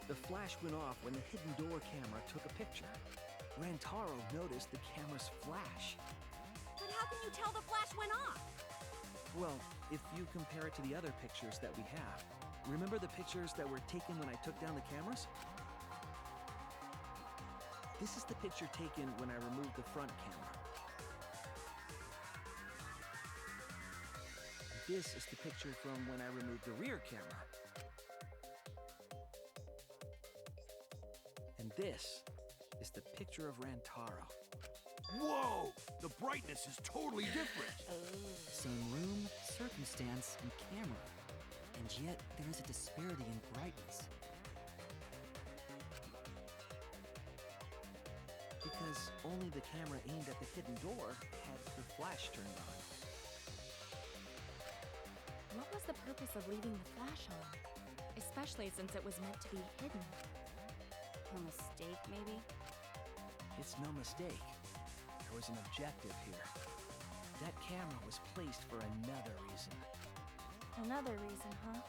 the flash went off when the hidden door camera took a picture. Rantaro noticed the camera's flash. But how can you tell the flash went off? Well, if you compare it to the other pictures that we have, remember the pictures that were taken when I took down the cameras? This is the picture taken when I removed the front camera. This is the picture from when I removed the rear camera. And this is the picture of Rantaro. Whoa! The brightness is totally different. Same room, circumstance, and camera. And yet, there is a disparity in brightness. Because only the camera aimed at the hidden door had the flash turned on. What was the purpose of leaving the flash on? Especially since it was meant to be hidden. A mistake, maybe? It's no mistake. There was an objective here. That camera was placed for another reason. Another reason, huh?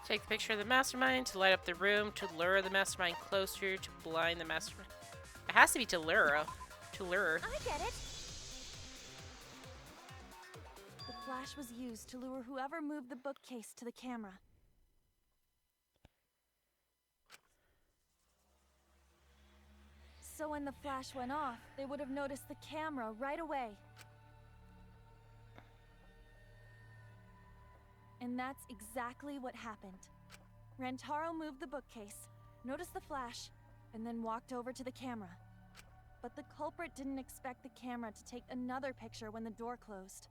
Take the picture of the mastermind to light up the room, to lure the mastermind closer, to blind the mastermind. It has to be to lure. To lure. I get it! The flash was used to lure whoever moved the bookcase to the camera. So when the flash went off, they would have noticed the camera right away. And that's exactly what happened. Rantaro moved the bookcase, noticed the flash, and then walked over to the camera. But the culprit didn't expect the camera to take another picture when the door closed.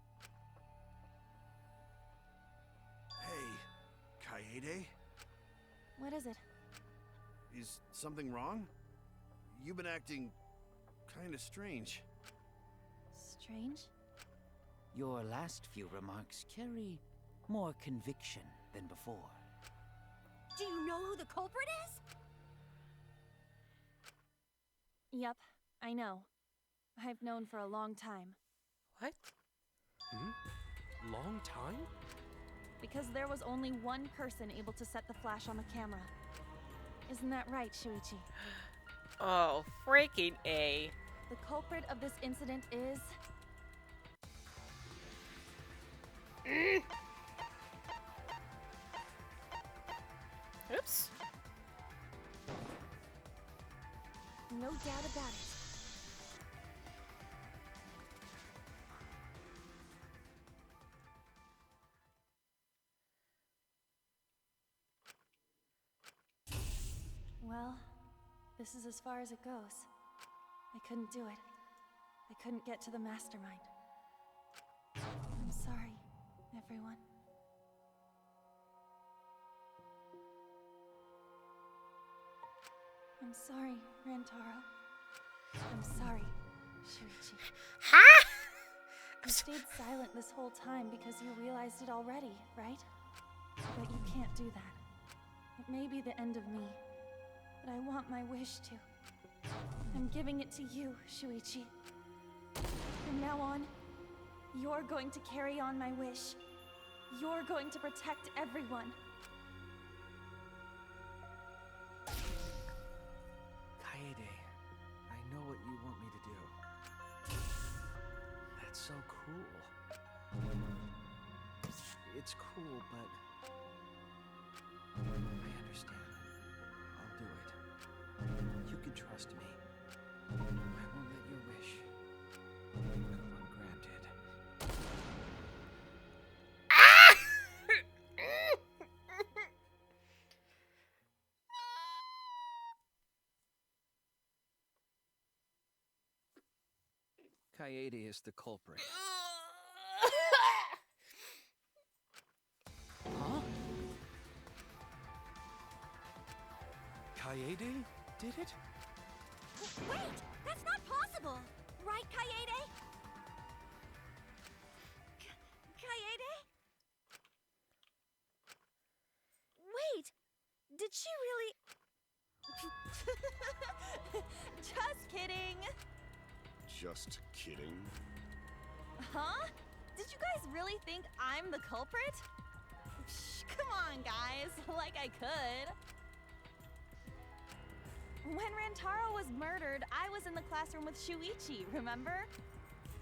Hey, Kaede? What is it? Is something wrong? You've been acting kinda strange. Strange? Your last few remarks carry more conviction than before. Do you know who the culprit is? Yep, I know. I've known for a long time. What? Long time? Because there was only one person able to set the flash on the camera. Isn't that right, Shuichi? Oh, freaking A. The culprit of this incident is... Oops. No doubt about it. Well, this is as far as it goes. I couldn't do it. I couldn't get to the mastermind. I'm sorry, everyone. I'm sorry, Rantaro. I'm sorry, Shuichi. Ha! You stayed silent this whole time because you realized it already, right? But you can't do that. It may be the end of me, but I want my wish to. I'm giving it to you, Shuichi. From now on, you're going to carry on my wish. You're going to protect everyone. Kaede, I know what you want me to do. That's so cool. It's cool, but I understand. I'll do it. You can trust me. I won't let your wish go ungranted. Kaede is the culprit. Huh? Kaede did it? Wait! That's not possible! Right, Kaede? Kaede? Wait! Did she really... Just kidding! Just kidding. Huh? Did you guys really think I'm the culprit? Psh, come on, guys. Like I could. When Rantaro was murdered, I was in the classroom with Shuichi, remember?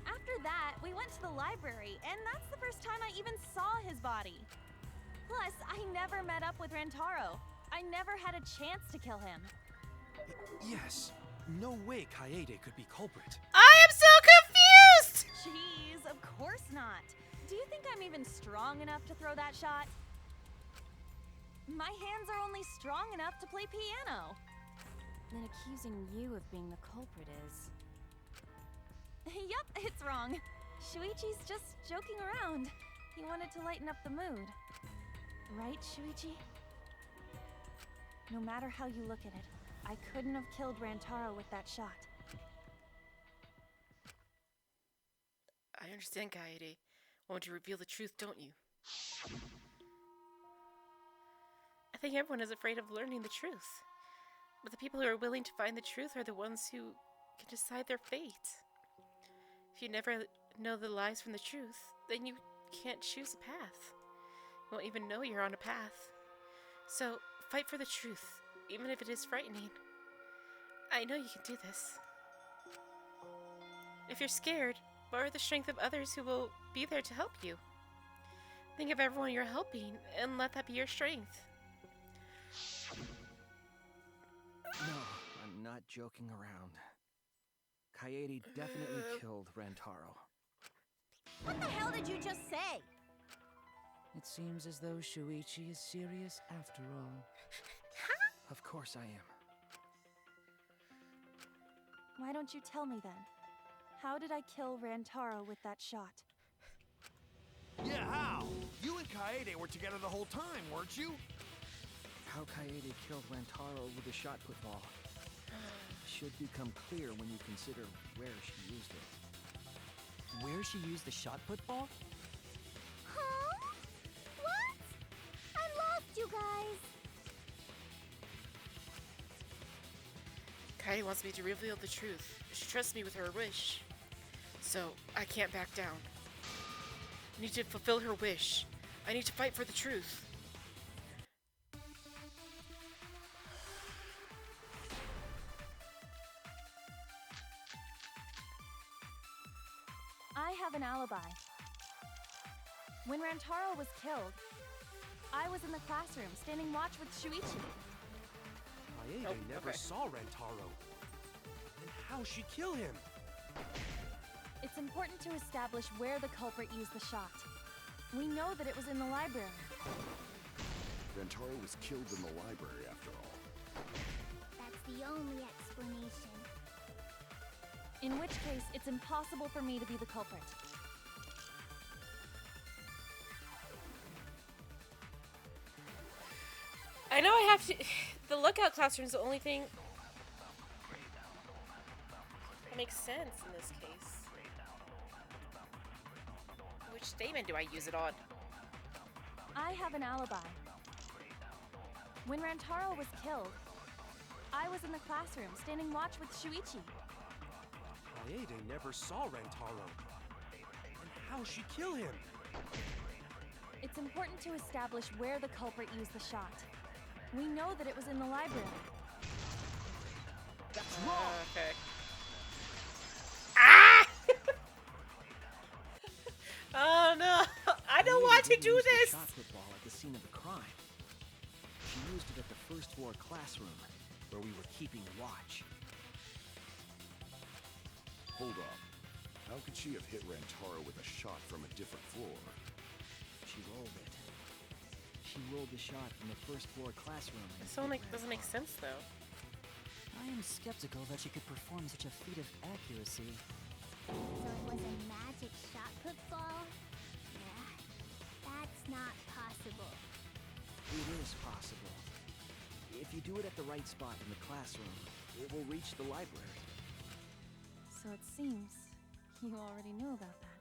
After that, we went to the library, and that's the first time I even saw his body. Plus, I never met up with Rantaro. I never had a chance to kill him. Yes. No way Kaede could be culprit. I am so confused! Jeez, of course not. Do you think I'm even strong enough to throw that shot? My hands are only strong enough to play piano. Then accusing you of being the culprit is... Yup, it's wrong. Shuichi's just joking around. He wanted to lighten up the mood. Right, Shuichi? No matter how you look at it, I couldn't have killed Rantaro with that shot. I understand, Kaede. Want to reveal the truth, don't you? I think everyone is afraid of learning the truth. But the people who are willing to find the truth are the ones who can decide their fate. If you never know the lies from the truth, then you can't choose a path. You won't even know you're on a path. So, fight for the truth, even if it is frightening. I know you can do this. If you're scared, borrow the strength of others who will be there to help you. Think of everyone you're helping, and let that be your strength. No, I'm not joking around. Kaede definitely killed Rantaro. What the hell did you just say? It seems as though Shuichi is serious after all. Of course I am. Why don't you tell me then? How did I kill Rantaro with that shot? Yeah, how? You and Kaede were together the whole time, weren't you? How Kaede killed Rantaro with the shot put ball should become clear when you consider where she used it. Where she used the shot put ball? Huh? What? I'm lost, you guys. Kaede wants me to reveal the truth. She trusts me with her wish. So, I can't back down. I need to fulfill her wish. I need to fight for the truth. I have an alibi. When Rantaro was killed, I was in the classroom standing watch with Shuichi. Kaede never saw Rantaro. Then how'd she kill him? It's important to establish where the culprit used the shot. We know that it was in the library. Rantaro was killed in the library after all. That's the only explanation. In which case, it's impossible for me to be the culprit. I know I have to... The lookout classroom is the only thing that makes sense in this case. Which statement do I use it on? I have an alibi. When Rantaro was killed, I was in the classroom standing watch with Shuichi. Kaede never saw Rantaro. Then how'd she kill him? It's important to establish where the culprit used the shot. We know that it was in the library. That's wrong! Okay. Ah! Oh no! I don't want to do this! The shot put ball at the scene of the crime. She used it at the first floor classroom, where we were keeping watch. Hold up. How could she have hit Rantaro with a shot from a different floor? She rolled it. She rolled the shot from the first floor classroom. This doesn't make sense though. I am skeptical that she could perform such a feat of accuracy. So it was a magic shot put ball? Yeah, that's not possible. It is possible. If you do it at the right spot in the classroom, it will reach the library. So it seems you already knew about that.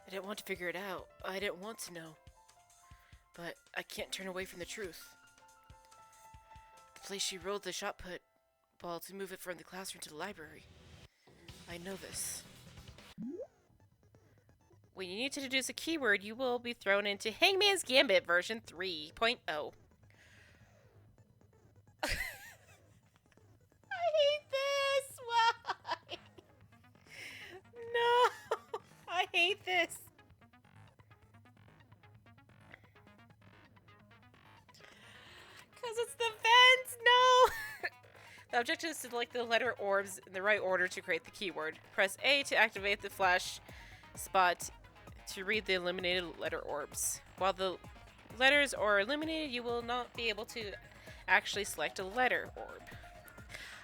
I didn't want to figure it out. I didn't want to know. But I can't turn away from the truth. The place she rolled the shot put ball to move it from the classroom to the library. I know this. When you need to deduce a keyword, you will be thrown into Hangman's Gambit version 3.0. I hate this! Why? No! I hate this! Because it's the vents! No! The objective is to select the letter orbs in the right order to create the keyword. Press A to activate the flash spot to read the illuminated letter orbs. While the letters are illuminated, you will not be able to actually select a letter orb.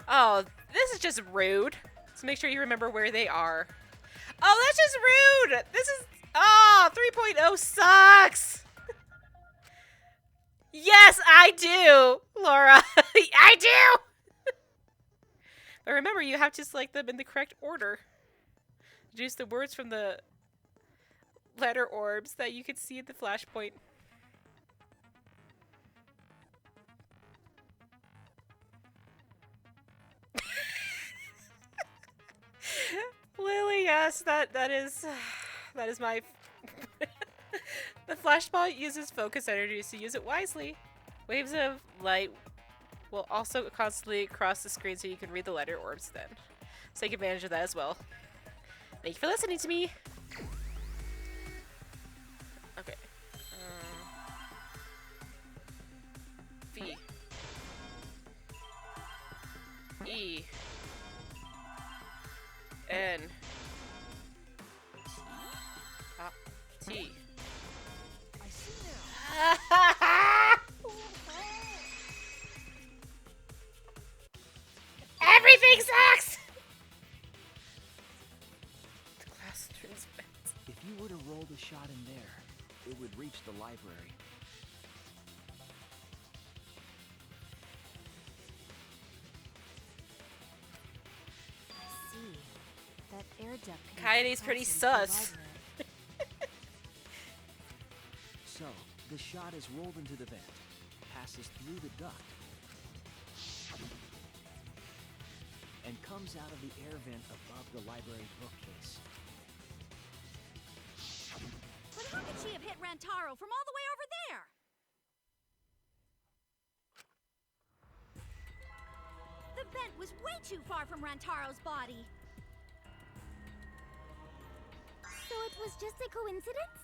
Oh, this is just rude. So make sure you remember where they are. Oh, that's just rude! This is... Oh, 3.0 sucks! Yes, I do, Laura. I do! But remember, you have to select them in the correct order. Deduce the words from the letter orbs that you can see at the flashpoint. Lily, yes, that is my... The flashball uses focus energy, so use it wisely. Waves of light will also constantly cross the screen so you can read the letter orbs then. So take advantage of that as well. Thank you for listening to me. Okay. V. E. Top T. I see now. Everything sucks! The glass turns bent. If you were to roll the shot in there, it would reach the library. I see. That air duct. Coyote's pretty sus. So, the shot is rolled into the vent, passes through the duct, and comes out of the air vent above the library bookcase. But how could she have hit Rantaro from all the way over there? The vent was way too far from Rantaro's body. So it was just a coincidence?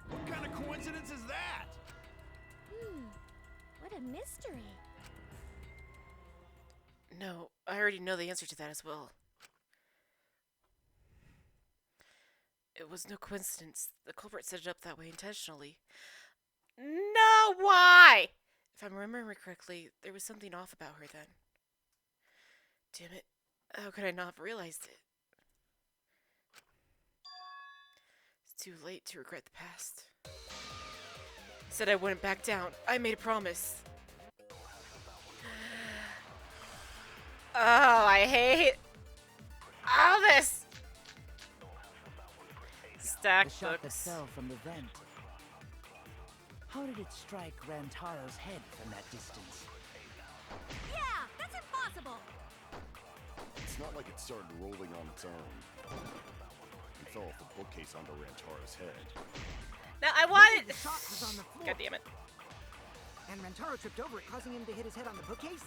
What kind of coincidence is that? What a mystery. No, I already know the answer to that as well. It was no coincidence. The culprit set it up that way intentionally. No, why? If I'm remembering correctly, there was something off about her then. Damn it. How could I not have realized it? It's too late to regret the past. I said I wouldn't back down. I made a promise. Oh, I hate all this. Stack The shot that books. fell from the vent. How did it strike Rantaro's head from that distance? Yeah, that's impossible. It's not like it started rolling on its own. It fell off the bookcase onto Rantaro's head. Now I wanted. The shot was on the floor. God damn it. And Rantaro tripped over it, causing him to hit his head on the bookcase?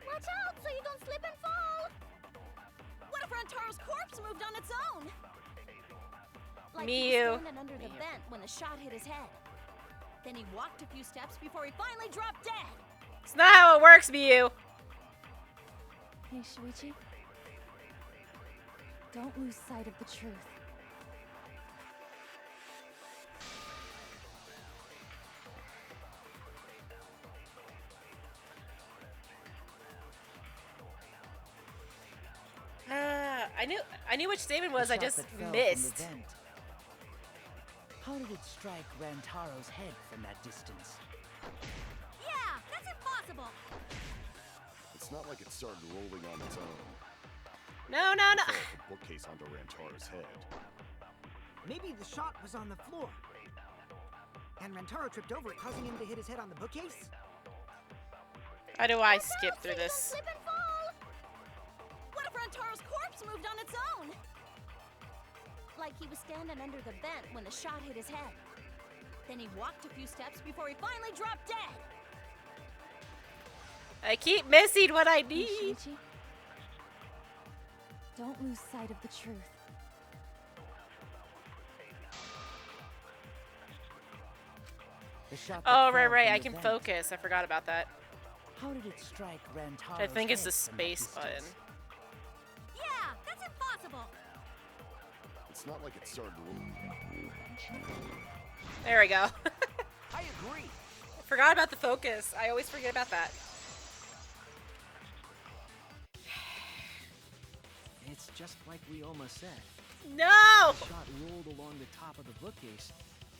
Watch out so you don't slip and fall. What if Rantaro's corpse moved on its own? Like he Mew. was standing under the vent when the shot hit his head. Then he walked a few steps before he finally dropped dead. It's not how it works, Miyu. Hey, Shuichi. Don't lose sight of the truth. I knew which statement was. The I shot just that fell from missed. the vent. How did it strike Rantaro's head from that distance? Yeah, that's impossible. It's not like it started rolling on its own. No. It fell off the bookcase onto Rantaro's head. Maybe the shot was on the floor. And Rantaro tripped over it, causing him to hit his head on the bookcase? How do I skip through this? Slip and fall. What if Rantaro's corpse moved on its own? Like he was standing under the vent when the shot hit his head. Then he walked a few steps before he finally dropped dead. I keep missing what I Hey, need. Shuichi. Don't lose sight of the truth. The shot that Oh, fell right. from I the can vent. focus. I forgot about that. How did it strike Rantaro's I think it's the head from that space button. distance? Yeah, that's impossible. It's not like it started rolling. There we go. I agree. I forgot about the focus. I always forget about that. It's just like Ryoma said. No! The shot rolled along the top of the bookcase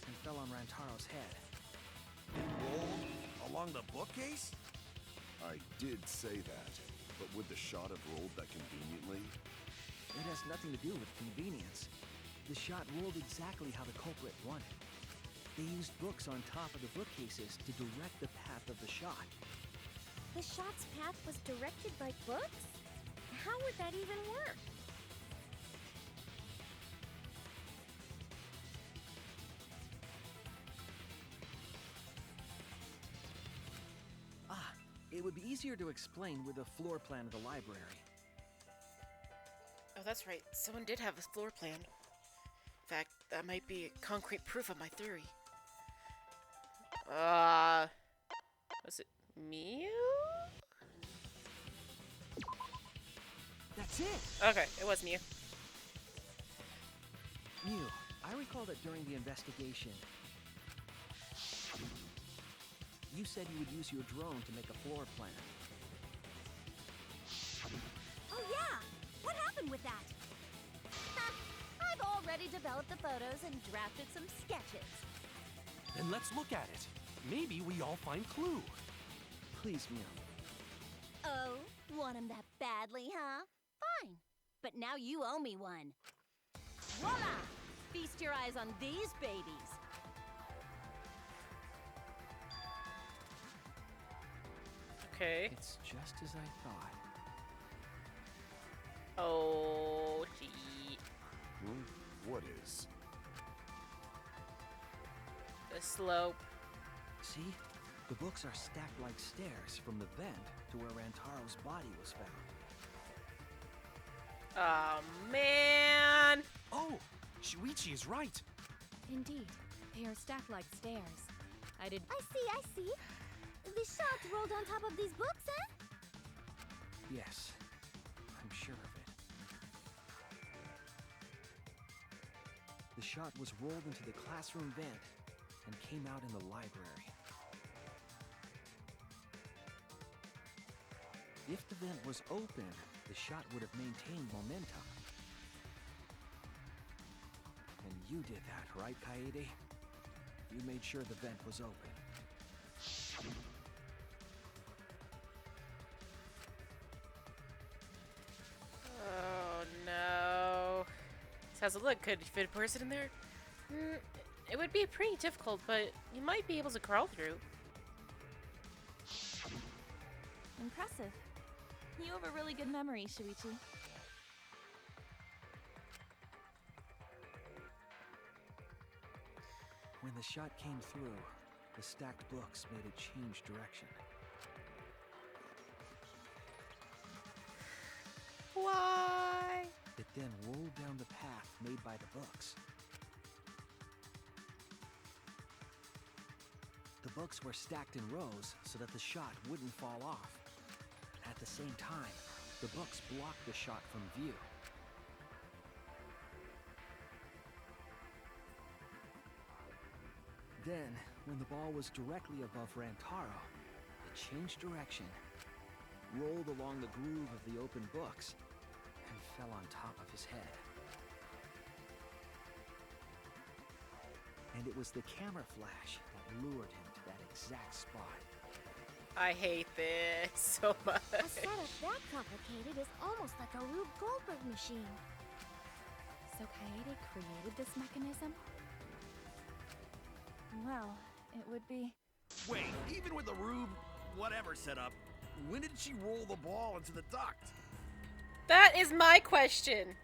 and fell on Rantaro's head. It rolled along the bookcase? I did say that, but would the shot have rolled that conveniently? It has nothing to do with convenience. The shot rolled exactly how the culprit wanted. They used books on top of the bookcases to direct the path of the shot. The shot's path was directed by books? How would that even work? Ah, it would be easier to explain with a floor plan of the library. Oh, that's right. Someone did have a floor plan. In fact, that might be concrete proof of my theory. Was it Mew? That's it! Okay, it was Mew. recall that during the investigation, you said you would use your drone to make a floor plan. Oh yeah! What happened with that? I've already developed the photos and drafted some sketches. Then let's look at it. Maybe we all find clue. Please, Mia. Oh, want him that badly, huh? Fine. But now you owe me one. Voila! Feast your eyes on these babies. Okay. It's just as I thought. Oh, gee. What is? The slope. See? The books are stacked like stairs from the vent to where Rantaro's body was found. Oh, man. Oh, Shuichi is right. Indeed, they are stacked like stairs. I see. The shot rolled on top of these books, eh? Yes, I'm sure of it. The shot was rolled into the classroom vent and came out in the library. If the vent was open, the shot would have maintained momentum. And you did that, right, Kaede? You made sure the vent was open. Oh, no. This has a look. Could you fit a person in there? It would be pretty difficult, but you might be able to crawl through. Impressive. You have a really good memory, Shuichi. When the shot came through, the stacked books made it change direction. Why? It then rolled down the path made by the books. The books were stacked in rows so that the shot wouldn't fall off. At the same time, the books blocked the shot from view. Then, when the ball was directly above Rantaro, it changed direction, rolled along the groove of the open books, and fell on top of his head. And it was the camera flash that lured him to that exact spot. I hate this so much. A setup that complicated is almost like a Rube Goldberg machine. So Kaede created this mechanism? Well, it would be... Wait, even with the Rube whatever setup, when did she roll the ball into the duct? That is my question.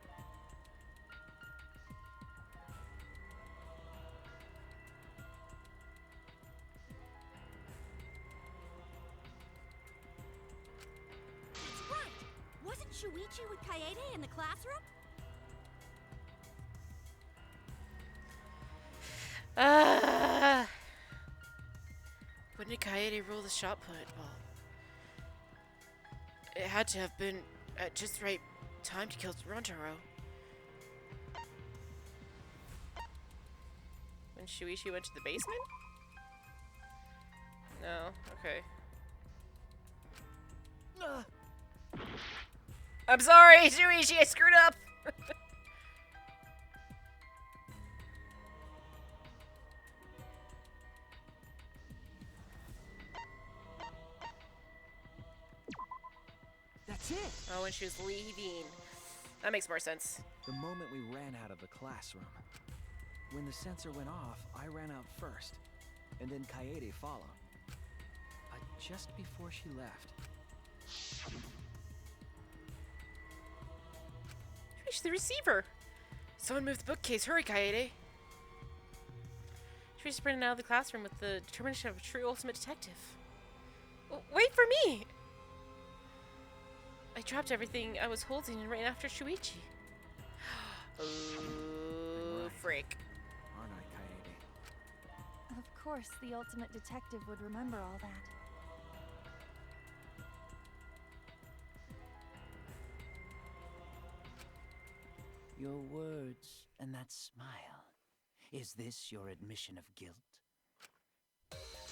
That's right! Wasn't Shuichi with Kaede in the classroom? When did Kaede roll the shot put ball? It had to have been at just the right time to kill Rantaro. When Shuichi went to the basement? No, okay. I'm sorry, Shuichi, I screwed up! That's it! Oh, when she was leaving. That makes more sense. The moment we ran out of the classroom. When the sensor went off, I ran out first, and then Kaede followed. But just before she left... Reach the receiver! Someone move the bookcase. Hurry, Kaede. She sprinted out of the classroom with the determination of a true ultimate detective. Wait for me! I dropped everything I was holding and ran after Shuichi. Oh, frick. Aren't I, Kaede? Of course, the ultimate detective would remember all that. Your words and that smile. Is this your admission of guilt?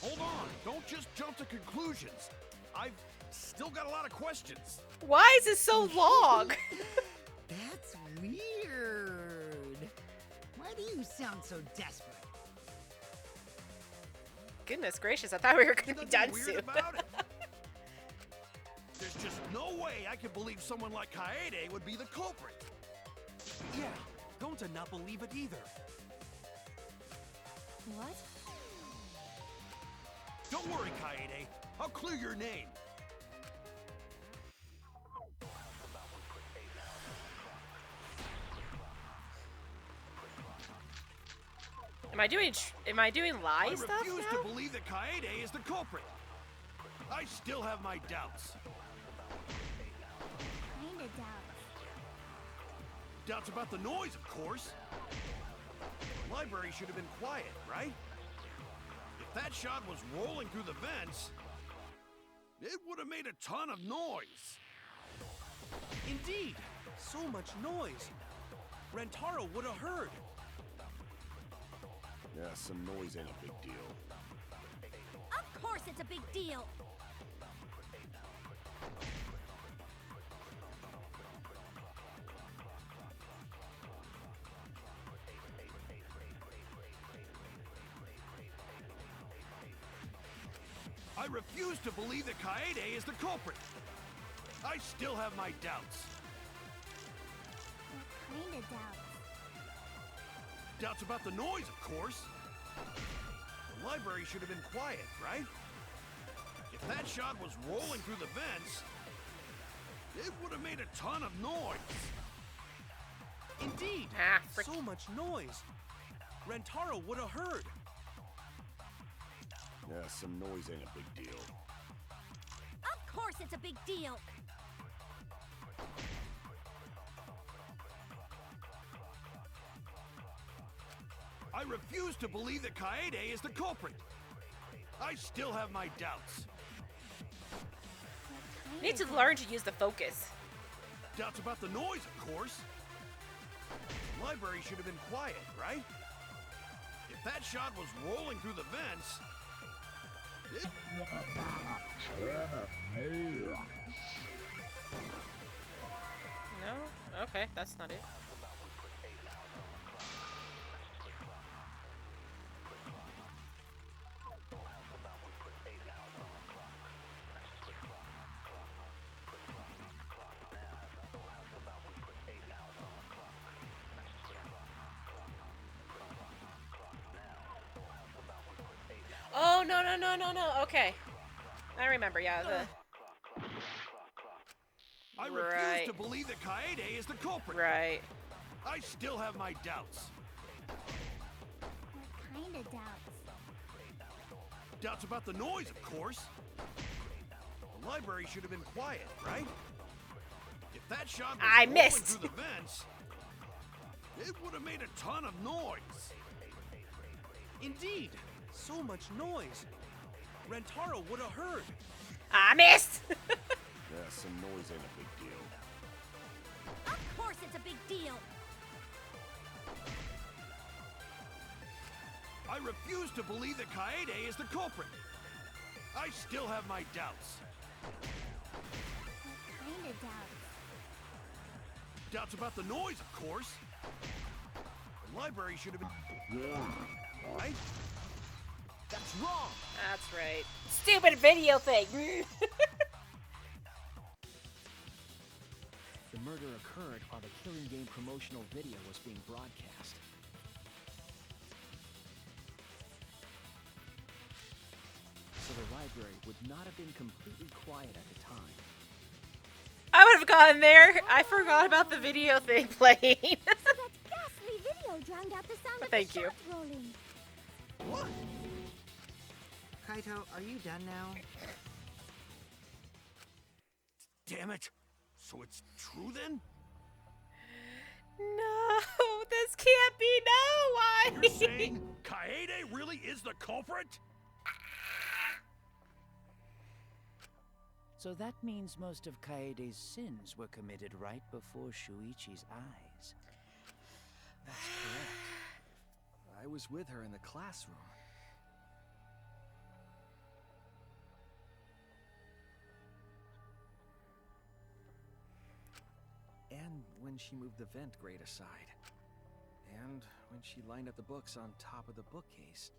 Hold on! Don't just jump to conclusions! I've still got a lot of questions. Why is this so long? That's weird. Why do you sound so desperate? Goodness gracious, I thought we were going to be done Weird soon. about it? There's just no way I could believe someone like Kaede would be the culprit. Yeah, Gonta not believe it either. What? Don't worry, Kaede. I'll clear your name. Am I doing lie stuff I refuse now? to believe that Kaede is the culprit. I still have my doubts. Kinda doubts. Doubts about the noise, of course. The library should have been quiet, right? If that shot was rolling through the vents, it would have made a ton of noise. Indeed, so much noise. Rentaro would have heard. Yeah, some noise ain't a big deal. Of course it's a big deal. I refuse to believe that Kaede is the culprit. I still have my doubts. What kinda doubts? Doubts about the noise, of course. The library should have been quiet, right? If that shot was rolling through the vents, it would have made a ton of noise. Indeed, so much noise. Rentaro would have heard. Yeah, some noise ain't a big deal. Of course it's a big deal. I refuse to believe that Kaede is the culprit. I still have my doubts. You need to learn to use the focus. Doubts about the noise, of course. The library should have been quiet, right? If that shot was rolling through the vents, it... No? Okay, that's not it. Oh, no, no, no, no, no. Okay. I remember, yeah. I refuse to believe that Kaede is the culprit. Right. I still have my doubts. What kinda doubts? Doubts about the noise, of course. The library should have been quiet, right? If that shot was I rolling missed. through the vents, it would have made a ton of noise. Indeed, so much noise. Rentaro would have heard. I missed. Yeah, some noise ain't a big deal. Of course it's a big deal. I refuse to believe that Kaede is the culprit. I still have my doubts. What kinda doubts? Doubts about the noise, of course. The library should have been... Right? That's wrong! That's right. Stupid video thing! The murder occurred while the Killing Game promotional video was being broadcast. So the library would not have been completely quiet at the time. I would have gotten there. I forgot about the video thing playing. That ghastly video drowned out the sound of Thank the you. shot rolling. What? Kaito, are you done now? Damn it! So it's true then? No, this can't be. No, why? You're saying Kaede really is the culprit? So that means most of Kaede's sins were committed right before Shuichi's eyes. That's correct. I was was with her in the classroom. And when she moved the vent grate aside. And when she lined up the books on top of the bookcase.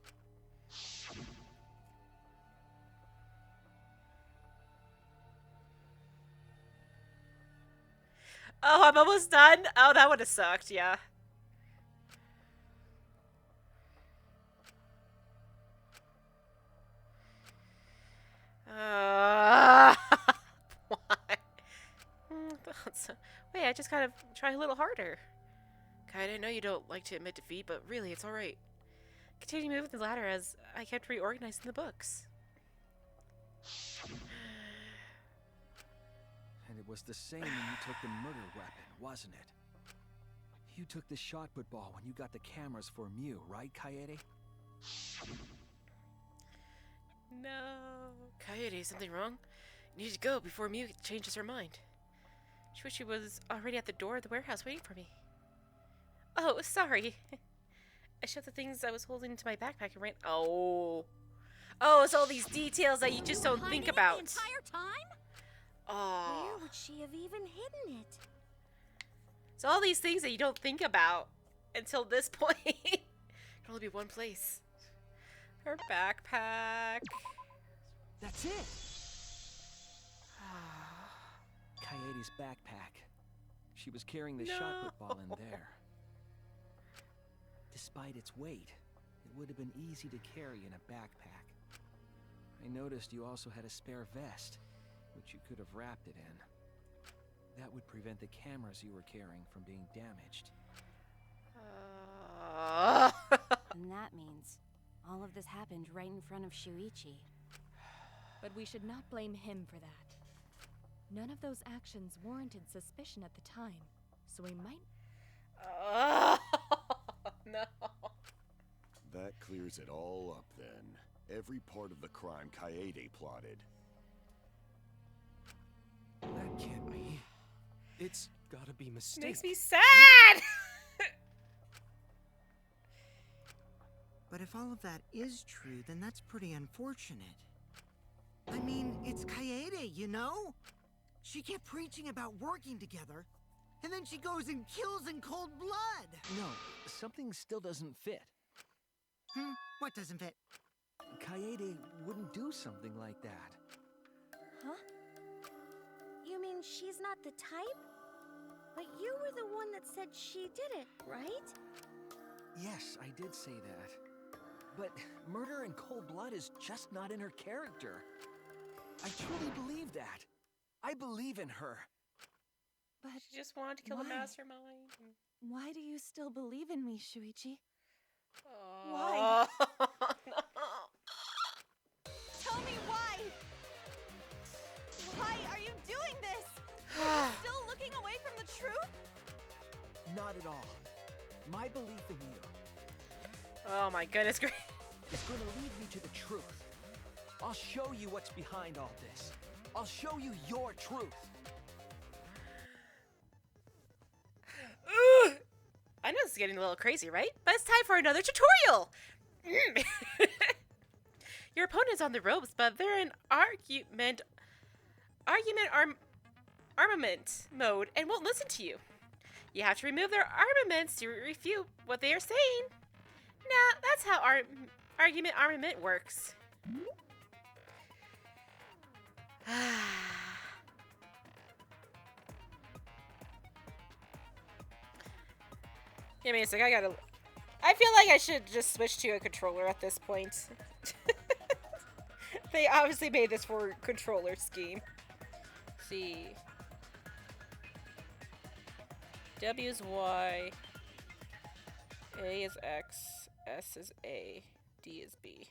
Oh, I'm almost done? Oh, that would have sucked, yeah. Why? Wait, I just gotta try a little harder. I know you don't like to admit defeat, but really, it's alright. Continue moving the ladder as I kept reorganizing the books. And it was the same when you took the murder weapon, wasn't it? You took the shot put ball when you got the cameras for Mew, right, Kaede? No. Coyote, something wrong? You need to go before Mew changes her mind. She wished she was already at the door of the warehouse waiting for me. Oh, sorry. I shoved the things I was holding into my backpack and ran. Oh. Oh, it's all these details that you just don't think about. The entire time? Oh. Where would she have even hidden it? It's all these things that you don't think about until this point. It can only be one place. Her backpack. That's it! Kaede's backpack. She was carrying the shot put ball in there. Despite its weight, it would have been easy to carry in a backpack. I noticed you also had a spare vest, which you could have wrapped it in. That would prevent the cameras you were carrying from being damaged. And that means all of this happened right in front of Shuichi. But we should not blame him for that. None of those actions warranted suspicion at the time, so we might... No. That clears it all up then. Every part of the crime Kaede plotted. That can't be. It's gotta be mistake. Makes me sad! But if all of that is true, then that's pretty unfortunate. I mean, it's Kaede, you know? She kept preaching about working together, and then she goes and kills in cold blood! No, something still doesn't fit. What doesn't fit? Kaede wouldn't do something like that. Huh? You mean she's not the type? But you were the one that said she did it, right? Yes, I did say that. But murder in cold blood is just not in her character. I truly believe that. I believe in her. But she just wanted to kill the mastermind. Why do you still believe in me, Shuichi? Why? No. Tell me why! Why are you doing this? Are you still looking away from the truth? Not at all. My belief in you. Oh my goodness, great. It's going to lead me to the truth. I'll show you what's behind all this. I'll show you your truth. I know this is getting a little crazy, right? But it's time for another tutorial! Your opponent's on the ropes, but they're in armament mode and won't listen to you. You have to remove their armaments to refute what they are saying. Nah, that's how armament works. Give me a sec, I feel like I should just switch to a controller at this point. They obviously made this for a controller scheme. Let's see. W is Y. A is X. S is A. D is B.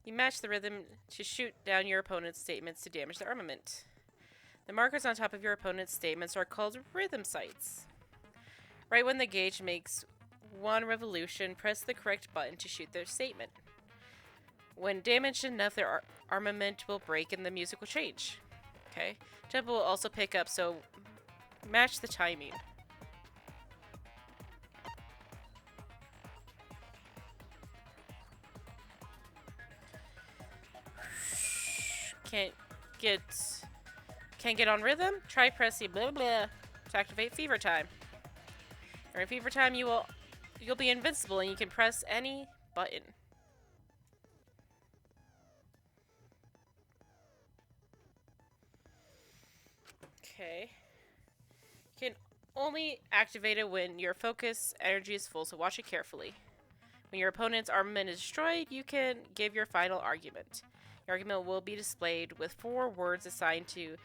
You match the rhythm to shoot down your opponent's statements to damage their armament. The markers on top of your opponent's statements are called rhythm sights. Right when the gauge makes one revolution, press the correct button to shoot their statement. When damaged enough, their armament will break and the music will change. Okay? Tempo will also pick up, so Match the timing. Can't get on rhythm? Try pressing blah blah to activate fever time. During fever time you'll be invincible and you can press any button. Okay. You can only activate it when your focus energy is full, so watch it carefully. When your opponent's armament is destroyed, you can give your final argument. Your argument will be displayed with 4 words assigned to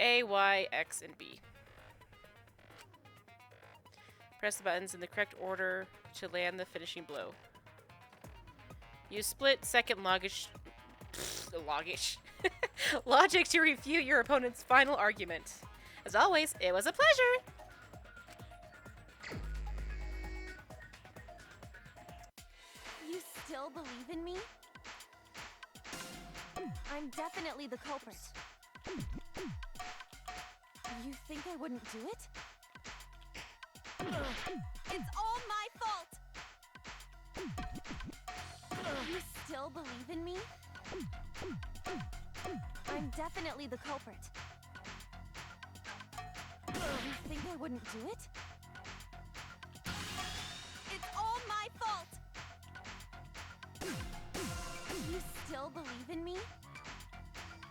A, Y, X, and B. Press the buttons in the correct order to land the finishing blow. Use split-second logic to refute your opponent's final argument. As always, it was a pleasure! You still believe in me? I'm definitely the culprit. You think I wouldn't do it? It's all my fault! You still believe in me? I'm definitely the culprit. You think I wouldn't do it? It's all my fault! You still believe in me?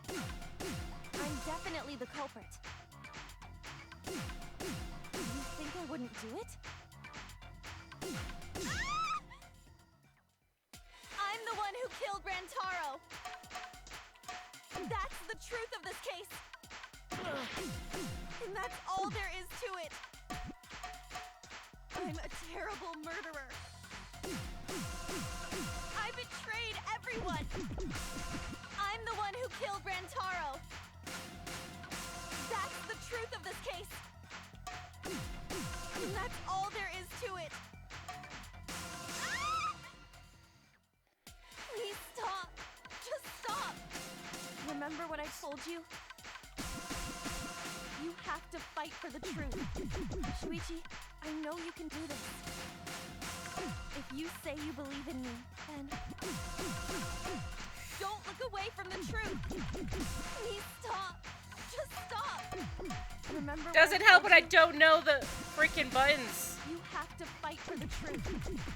I'm definitely the culprit. You think I wouldn't do it? I'm the one who killed Rantaro! That's the truth of this case! And that's all there is to it! I'm a terrible murderer! I betrayed everyone! I'm the one who killed Rantaro! That's the truth of this case! And that's all there is to it! Please stop! Just stop! Remember what I told you? You have to fight for the truth. Shuichi, I know you can do this. If you say you believe in me, then don't look away from the truth. Please stop. Just stop. Remember. Doesn't help when I don't know the freaking buttons. You have to fight for the truth.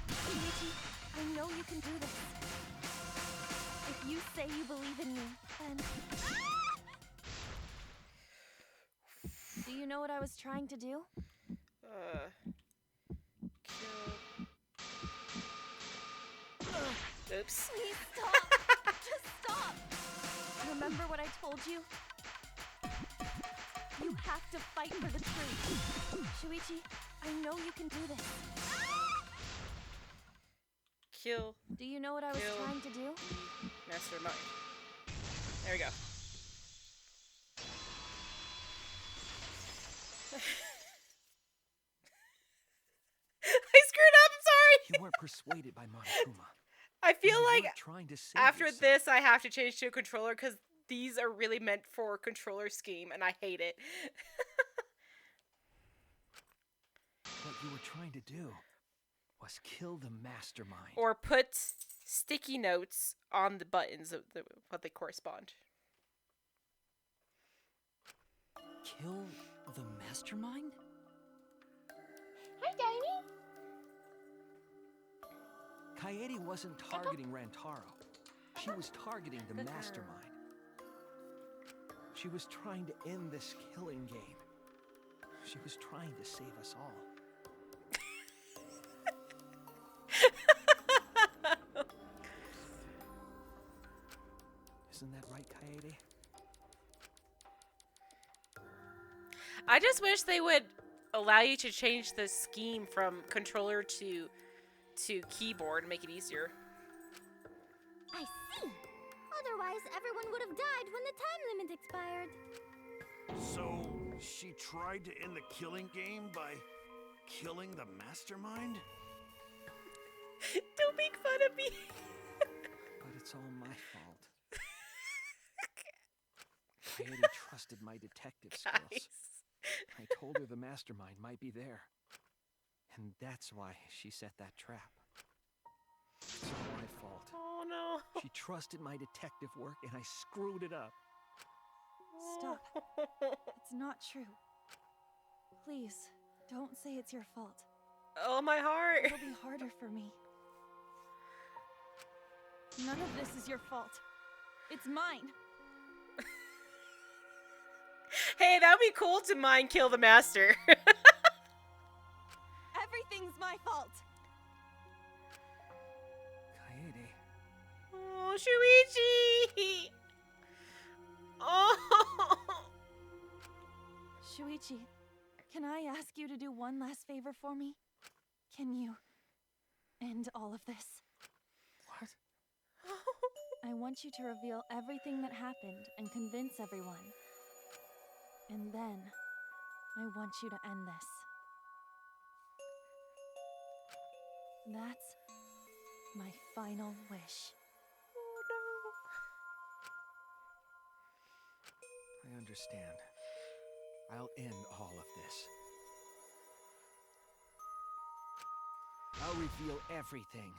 Shuichi, I know you can do this. If you say you believe in me, then do you know what I was trying to do? Kill. Oops. Please stop! Just stop! Remember what I told you? You have to fight for the truth. Shuichi, I know you can do this. Kill. Do you know what I was trying to do? Mastermind. There we go. I screwed up, I'm sorry! You weren't persuaded by Monokuma. I feel You like weren't trying to save after yourself. this I have to change to a controller because these are really meant for controller scheme and I hate it. What you were trying to do was kill the mastermind. Or put sticky notes on the buttons of what they correspond. Kill the mastermind? Hi, Tiny. Kaede wasn't targeting Rantaro. She was targeting the mastermind. She was trying to end this killing game. She was trying to save us all. Isn't that right, Kaede? I just wish they would allow you to change the scheme from controller to keyboard and make it easier. I see. Otherwise, everyone would have died when the time limit expired. So, she tried to end the killing game by killing the mastermind? Don't make fun of me. But it's all my fault. Kaede trusted my detective skills. Guys. I told her the mastermind might be there. And that's why she set that trap. It's all my fault. Oh no. She trusted my detective work and I screwed it up. Stop. It's not true. Please, don't say it's your fault. Oh, my heart. It'll be harder for me. None of this is your fault. It's mine. Hey, that would be cool to mind kill the master. Everything's my fault. Kaede. Oh, Shuichi. Oh. Shuichi, can I ask you to do one last favor for me? Can you end all of this? What? I want you to reveal everything that happened and convince everyone. And then, I want you to end this. That's my final wish. I understand. I'll end all of this. I'll reveal everything.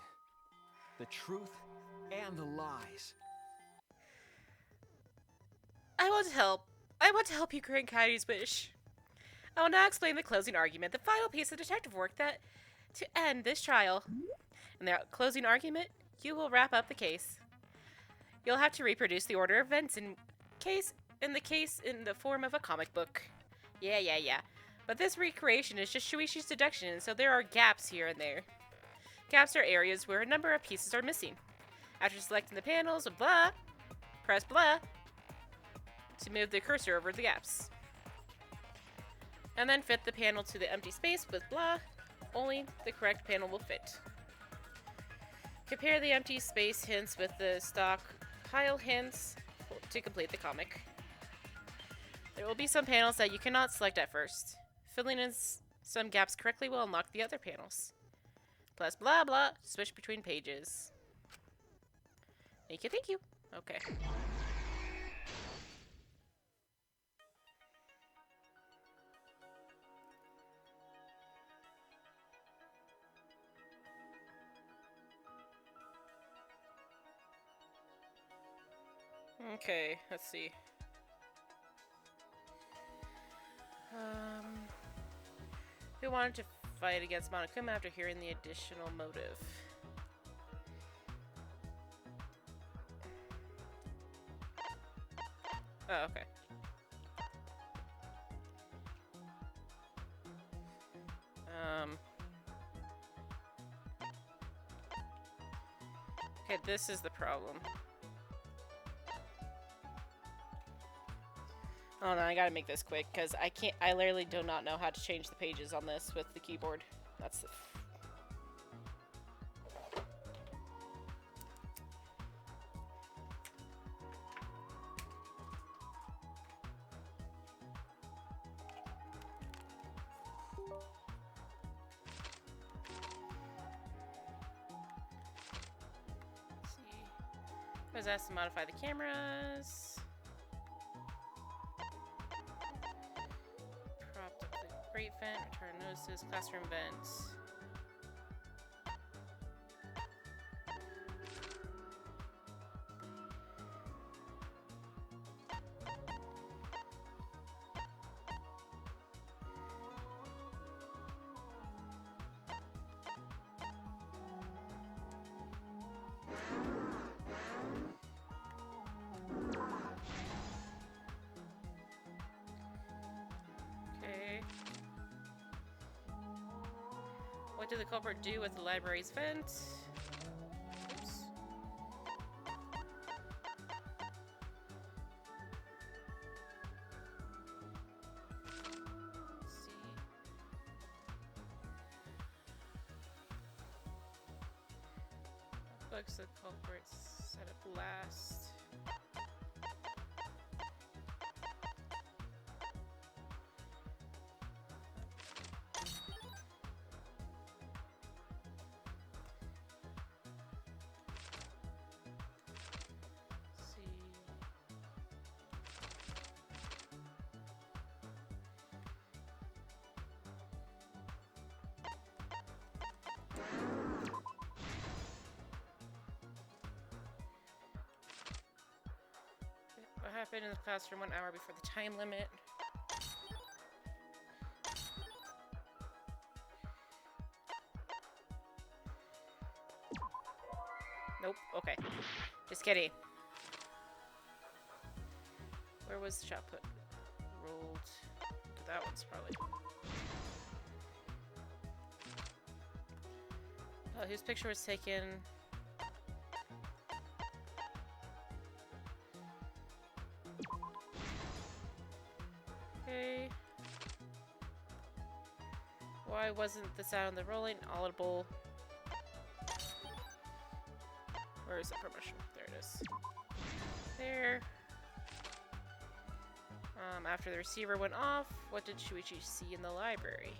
The truth and the lies. I want to help. I want to help you grant Kaede's wish. I will now explain the closing argument, the final piece of detective work that to end this trial. In the closing argument, you will wrap up the case. You'll have to reproduce the order of events in the case in the form of a comic book. Yeah. But this recreation is just Shuichi's deduction, so there are gaps here and there. Gaps are areas where a number of pieces are missing. After selecting the panels with blah, press blah to move the cursor over the gaps. And then fit the panel to the empty space with blah. Only the correct panel will fit. Compare the empty space hints with the stock tile hints to complete the comic. There will be some panels that you cannot select at first. Filling in some gaps correctly will unlock the other panels. Plus blah blah, switch between pages. Thank you. Okay. Okay, let's see. Who wanted to fight against Monokuma after hearing the additional motive? Oh, okay. Okay, this is the problem. Oh no, I gotta make this quick, because I literally do not know how to change the pages on this with the keyboard. That's the... Let's see. I was asked to modify the cameras. Great vent, return notices, classroom vents. What did the culprit do with the library's vent? Oops. Let's see. Books the culprit set up last. happened in the classroom 1 hour before the time limit? Nope. Okay. Just kidding. Where was the shot put? Rolled. That one's probably. Oh, whose picture was taken? Okay. Why wasn't the sound of the rolling audible? Where is the promotion? There it is. There. After the receiver went off, what did Shuichi see in the library?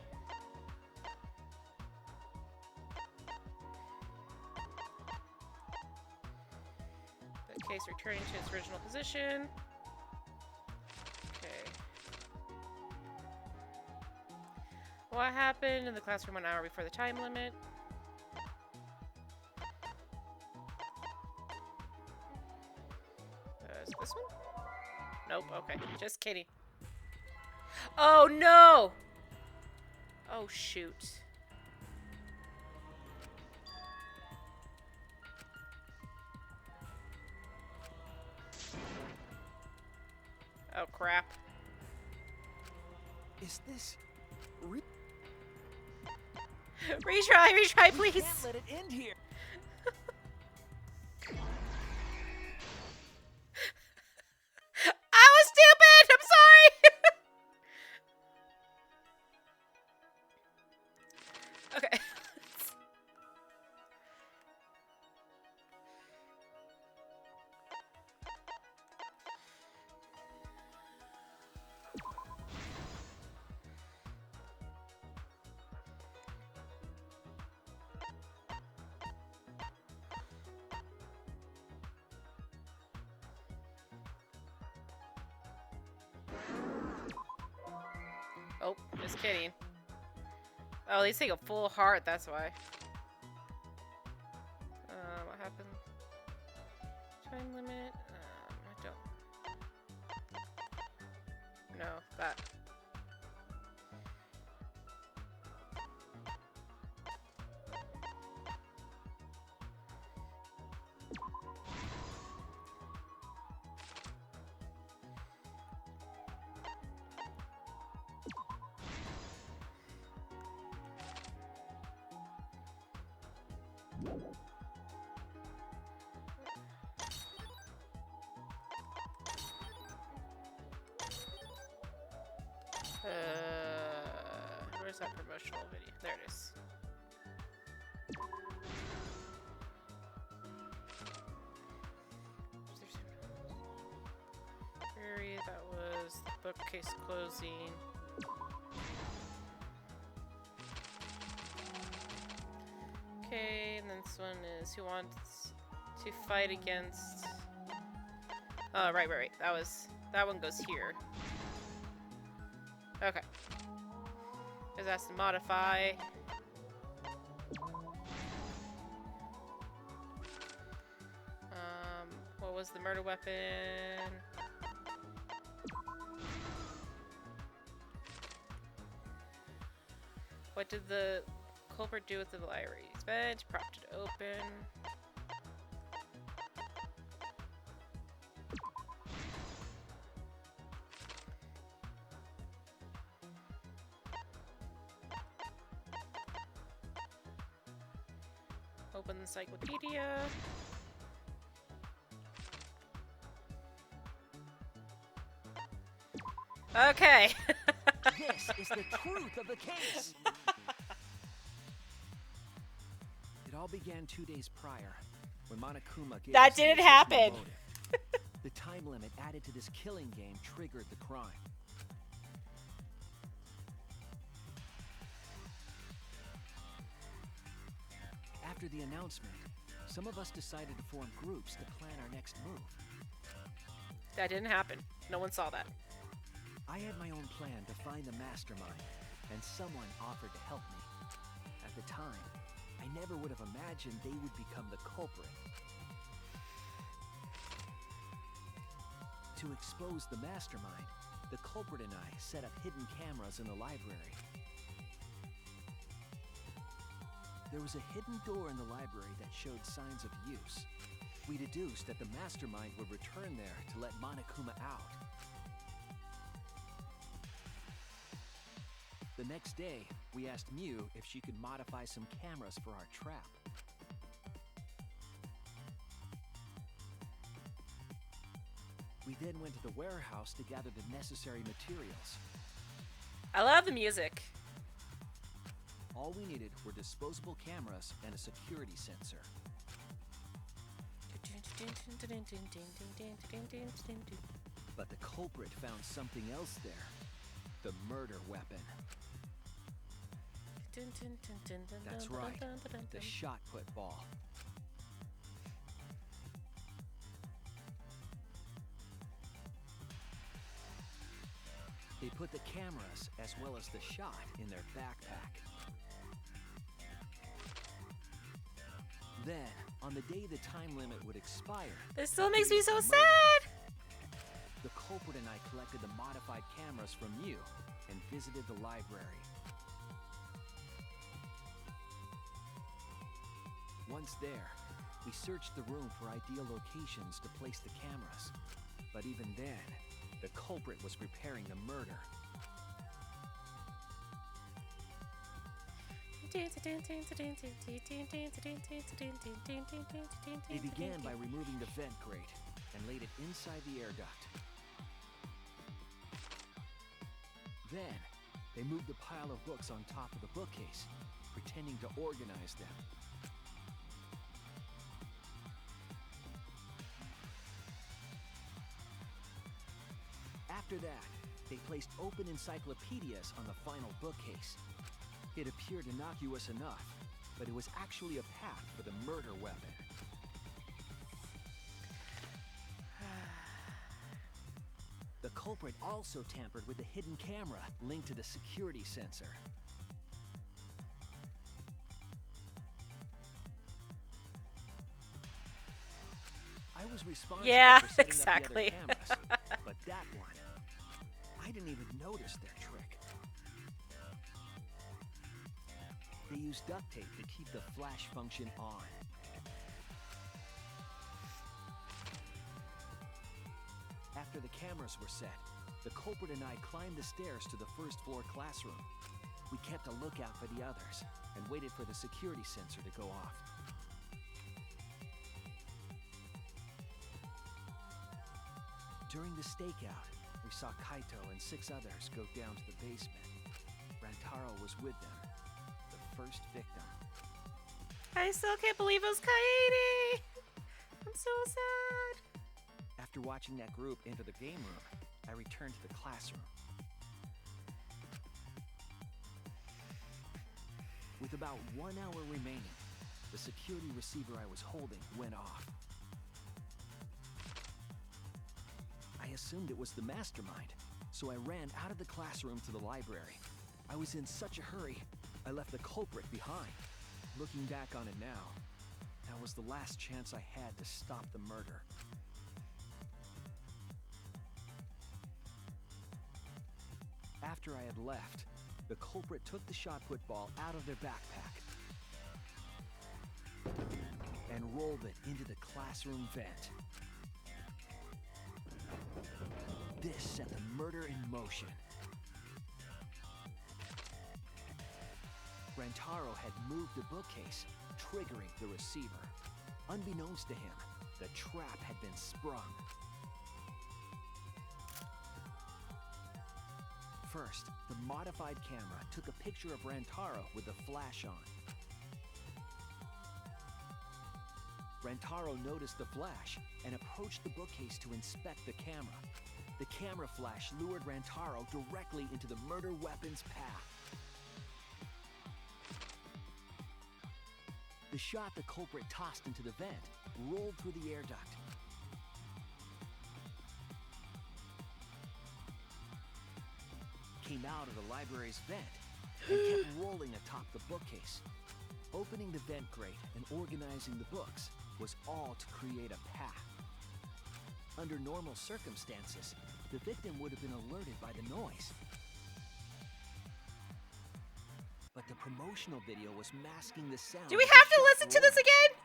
The case returning to its original position. Okay. What happened in the classroom 1 hour before the time limit? Is it this one? Nope, okay. Just kidding. Oh no! Oh shoot. Oh crap. Is this retry, please. Can't let it end here. I was stupid! I'm sorry! Okay. Oh, just kidding. Oh, these take a full heart, that's why. What happened? Time limit? I don't... No, that. Where's that promotional video? There it is. Query, that was the bookcase closing. Okay, and then this one is who wants to fight against. Oh, right. That one goes here. Okay. Because that's to modify. What was the murder weapon? What did the culprit do with the library's bench? Propped it open. Open the encyclopedia. Okay. This is the truth of the case. It all began 2 days prior, when Monokuma gave That us didn't an happen. additional motive. The time limit added to this killing game triggered the crime. After the announcement, some of us decided to form groups to plan our next move. That didn't happen. No one saw that. I had my own plan to find the mastermind, and someone offered to help me. At the time, I never would have imagined they would become the culprit. To expose the mastermind, the culprit and I set up hidden cameras in the library. There was a hidden door in the library that showed signs of use. We deduced that the mastermind would return there to let Monokuma out. The next day, we asked Mew if she could modify some cameras for our trap. We then went to the warehouse to gather the necessary materials. I love the music. All we needed were disposable cameras and a security sensor. But the culprit found something else there. The murder weapon. That's right, the shot put ball. They put the cameras as well as the shot in their backpack. Then, on the day the time limit would expire... This still makes me so sad! The culprit and I collected the modified cameras from you and visited the library. Once there, we searched the room for ideal locations to place the cameras. But even then, the culprit was preparing the murder. They began by removing the vent grate and laid it inside the air duct. Then, they moved the pile of books on top of the bookcase, pretending to organize them. After that, they placed open encyclopedias on the final bookcase. It appeared innocuous enough, but it was actually a path for the murder weapon. The culprit also tampered with the hidden camera linked to the security sensor. I was responsible for setting exactly. up the other cameras, but that one, I didn't even notice their trick. They used duct tape to keep the flash function on. After the cameras were set, the culprit and I climbed the stairs to the first floor classroom. We kept a lookout for the others and waited for the security sensor to go off. During the stakeout, we saw Kaito and 6 others go down to the basement. Rantaro was with them, the first victim. I still can't believe it was Kaede! I'm so sad. After watching that group enter the game room, I returned to the classroom. With about 1 hour remaining, the security receiver I was holding went off. I assumed it was the mastermind, so I ran out of the classroom to the library. I was in such a hurry, I left the culprit behind. Looking back on it now, that was the last chance I had to stop the murder. After I had left, the culprit took the shot put ball out of their backpack and rolled it into the classroom vent. This set the murder in motion. Rantaro had moved the bookcase, triggering the receiver. Unbeknownst to him, the trap had been sprung. First, the modified camera took a picture of Rantaro with the flash on. Rantaro noticed the flash and approached the bookcase to inspect the camera. The camera flash lured Rantaro directly into the murder weapon's path. The shot the culprit tossed into the vent rolled through the air duct. Came out of the library's vent and kept rolling atop the bookcase. Opening the vent grate and organizing the books was all to create a path. Under normal circumstances, the victim would have been alerted by the noise. But the promotional video was masking the sound. Do we have to listen to this again?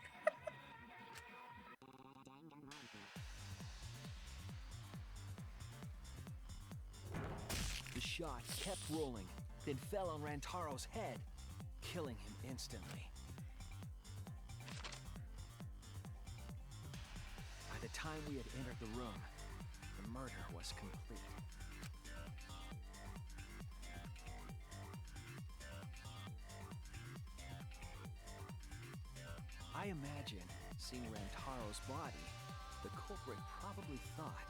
The shot kept rolling, then fell on Rantaro's head, killing him instantly. By the time we had entered the room, the murder was complete. I imagine, seeing Rantaro's body, the culprit probably thought,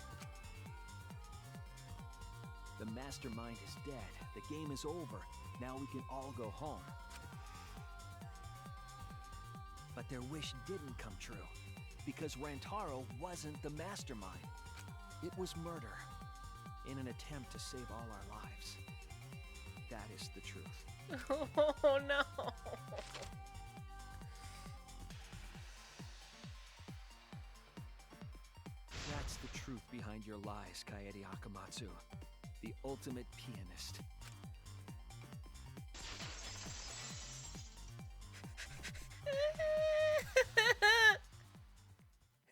the mastermind is dead, the game is over, now we can all go home. But their wish didn't come true, because Rantaro wasn't the mastermind. It was murder, in an attempt to save all our lives. That is the truth. Oh no. That's the truth behind your lies, Kaede Akamatsu. The ultimate pianist.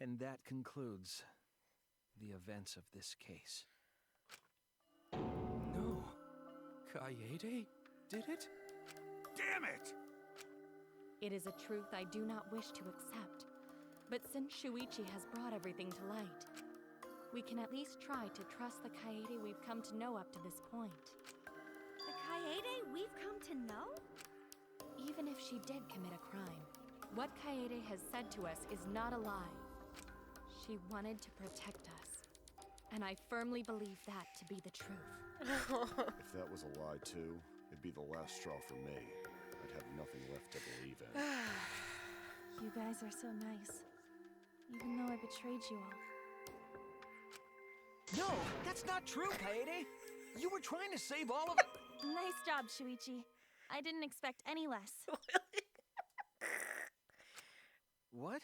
And that concludes the events of this case. No. Kaede did it? Damn it! It is a truth I do not wish to accept. But since Shuichi has brought everything to light, we can at least try to trust the Kaede we've come to know up to this point. The Kaede we've come to know? Even if she did commit a crime, what Kaede has said to us is not a lie. She wanted to protect us, and I firmly believe that to be the truth. If that was a lie too, it'd be the last straw for me. I'd have nothing left to believe in. You guys are so nice, even though I betrayed you all. No, that's not true, Kaede! You were trying to save all of... Nice job, Shuichi. I didn't expect any less. What?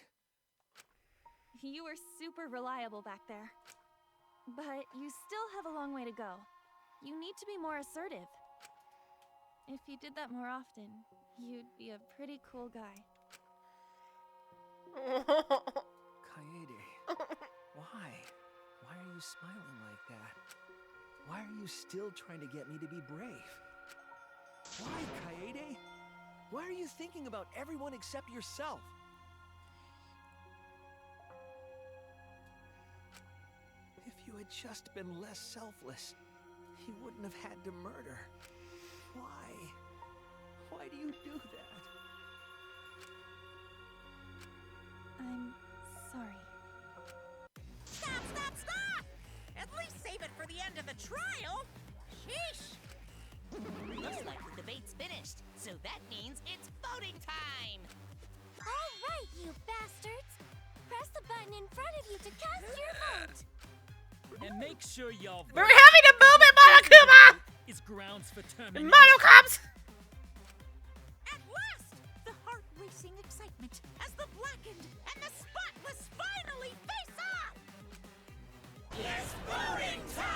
You were super reliable back there. But you still have a long way to go. You need to be more assertive. If you did that more often, you'd be a pretty cool guy. Kaede, why? Why are you smiling like that? Why are you still trying to get me to be brave? Why, Kaede? Why are you thinking about everyone except yourself? If you had just been less selfless, you wouldn't have had to murder. Why? Why do you do that? I'm sorry. Stop, stop, stop! At least save it for the end of the trial! Sheesh! Looks like the debate's finished, so that means it's voting time! All right, you bastards! Press the button in front of you to cast your vote! And make sure y'all vote. We're having a movement, Monokuma! Is grounds for termination. Monocops! At last! The heart-racing excitement as the blackened and the spotless finally face off! It's voting time!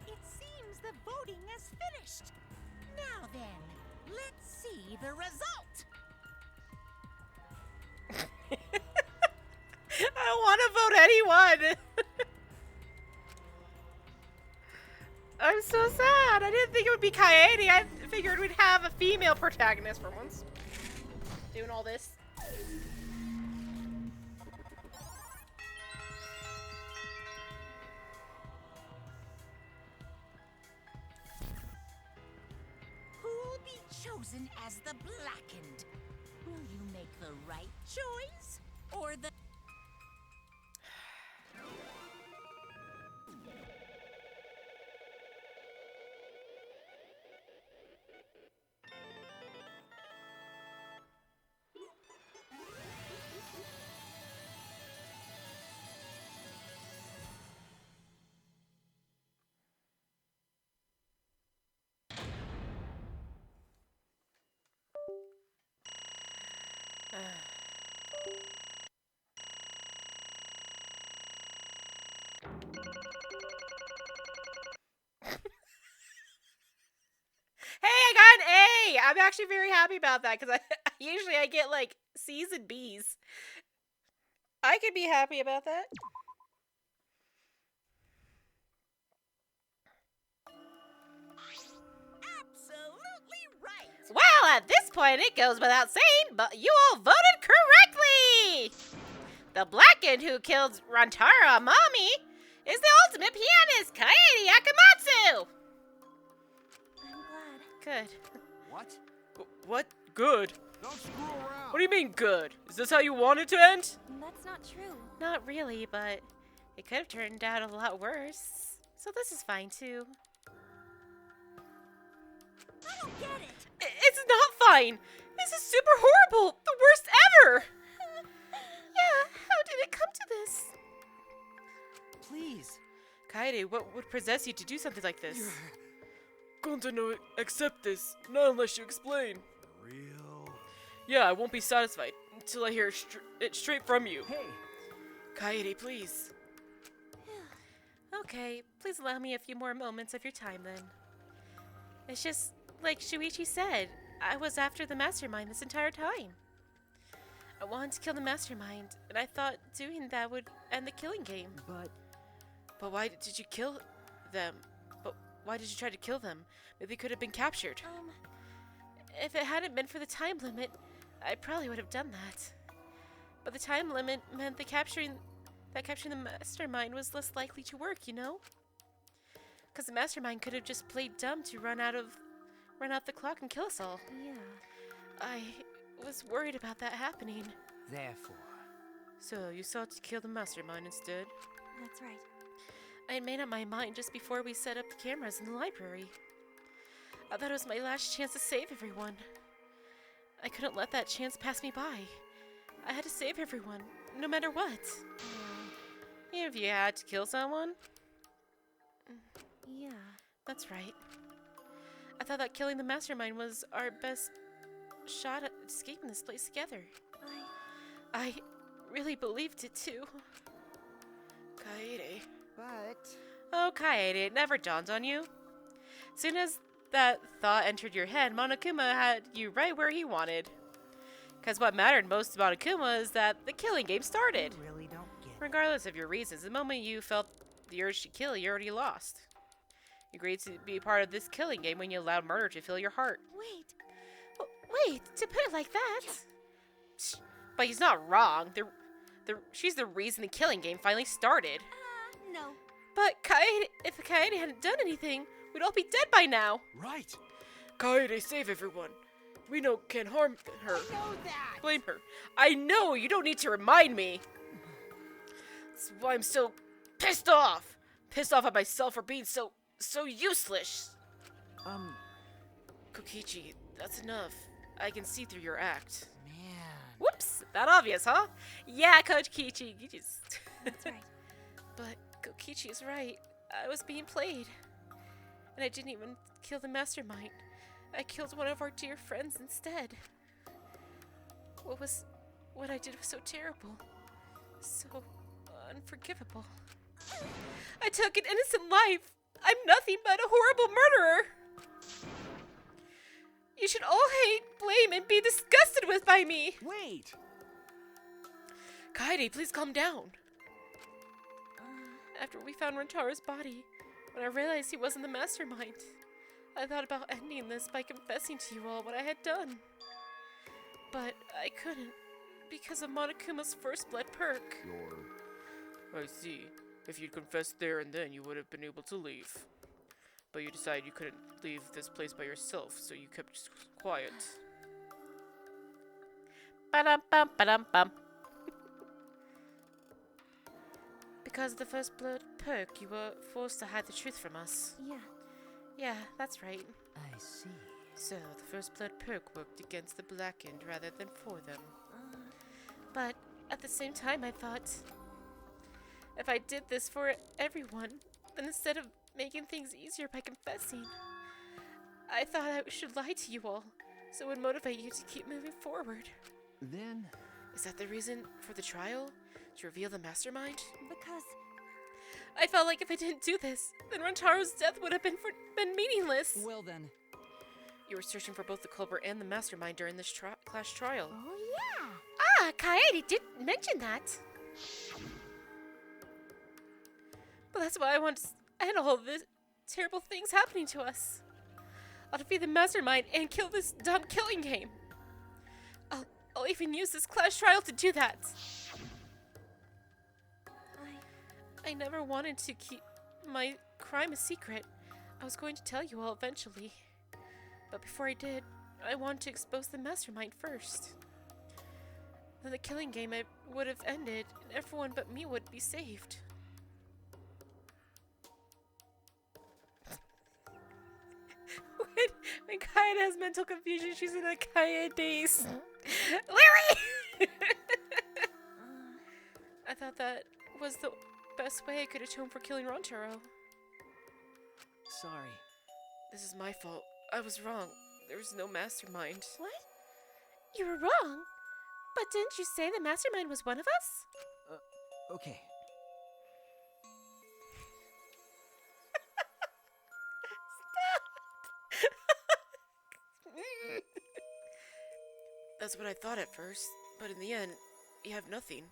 It seems the voting is finished. Now then, let's see the result. I don't want to vote anyone. I'm so sad. I didn't think it would be Kaede. I figured we'd have a female protagonist for once. Doing all this. Who'll be chosen as the blackened? Will you make the right choice or the... Hey, I got an A! I'm actually very happy about that because usually I get like C's and B's. I could be happy about that. Absolutely right. Well, at this point, it goes without saying, but you all voted correctly! The Blackened who killed Rantaro Amami is the ultimate pianist, Kaede Akamatsu! I'm glad. Good. What? What? Good? Don't screw around. What do you mean, good? Is this how you want it to end? That's not true. Not really, but it could have turned out a lot worse. So this is fine, too. I don't get it. It's not fine! This is super horrible! The worst ever! Yeah, how did it come to this? Please. Kaede, what would possess you to do something like this? Going to accept this, not unless you explain. Real? Yeah, I won't be satisfied until I hear it straight from you. Hey. Kaede, please. Okay, please allow me a few more moments of your time then. It's just, like Shuichi said, I was after the mastermind this entire time. I wanted to kill the mastermind, and I thought doing that would end the killing game. But why did you kill them? But why did you try to kill them? Maybe they could have been captured. If it hadn't been for the time limit, I probably would have done that. But the time limit meant that capturing the mastermind was less likely to work, you know? Because the mastermind could have just played dumb to run out the clock and kill us all. Yeah. I was worried about that happening. Therefore. So you sought to kill the mastermind instead? That's right. I had made up my mind just before we set up the cameras in the library. I thought it was my last chance to save everyone. I couldn't let that chance pass me by. I had to save everyone, no matter what. Even if you had to kill someone? Yeah. That's right. I thought that killing the mastermind was our best shot at escaping this place together. I really believed it too. Kaede. But... Oh, Kaede, it never dawned on you. Soon as that thought entered your head, Monokuma had you right where he wanted. Because what mattered most to Monokuma is that the killing game started. I really don't get it. Regardless of your reasons, the moment you felt the urge to kill, you already lost. You agreed to be part of this killing game when you allowed murder to fill your heart. Wait. Wait, to put it like that? But he's not wrong. She's the reason the killing game finally started. No. But Kaede, if Kaede hadn't done anything, we'd all be dead by now. Right. Kaede, save everyone. We can't harm her. I know that. Blame her. I know, you don't need to remind me. That's why I'm still pissed off. Pissed off at myself for being so useless. Kokichi, that's enough. I can see through your act. Man. Whoops, that obvious, huh? Yeah, Coach Kichi, you just... That's right. But Kokichi is right. I was being played. And I didn't even kill the mastermind. I killed one of our dear friends instead. What I did was so terrible. So unforgivable. I took an innocent life. I'm nothing but a horrible murderer. You should all hate, blame, and be disgusted with by me. Wait. Kaede, please calm down. After we found Rantaro's body, when I realized he wasn't the mastermind, I thought about ending this by confessing to you all what I had done. But I couldn't, because of Monokuma's first blood perk. I see. If you'd confessed there and then, you would have been able to leave. But you decided you couldn't leave this place by yourself, so you kept quiet. Ba-dum-bum, ba-dum-bum. Because of the first blood perk, you were forced to hide the truth from us. Yeah. Yeah, that's right. I see. So, the first blood perk worked against the Blackened rather than for them. But, at the same time, I thought, if I did this for everyone, then instead of making things easier by confessing, I thought I should lie to you all, so it would motivate you to keep moving forward. Then... Is that the reason for the trial? To reveal the mastermind? Because I felt like if I didn't do this, then Rantaro's death would have been meaningless. Well then, You were searching for both the culprit and the mastermind during this class trial. Oh, yeah. Ah, Kaede did mention that. But that's why I want to end all of this terrible things happening to us. I'll defeat the mastermind and kill this dumb killing game. I'll even use this class trial to do that. I never wanted to keep my crime a secret. I was going to tell you all eventually. But before I did, I wanted to expose the mastermind first. Then the killing game would have ended, and everyone but me would be saved. when Kaede has mental confusion, she's in a Kaede daze. Lily! I thought that was the best way I could atone for killing Rantaro. Sorry. This is my fault. I was wrong. There was no mastermind. What? You were wrong? But didn't you say the mastermind was one of us? Okay. That's what I thought at first, but in the end, you have nothing.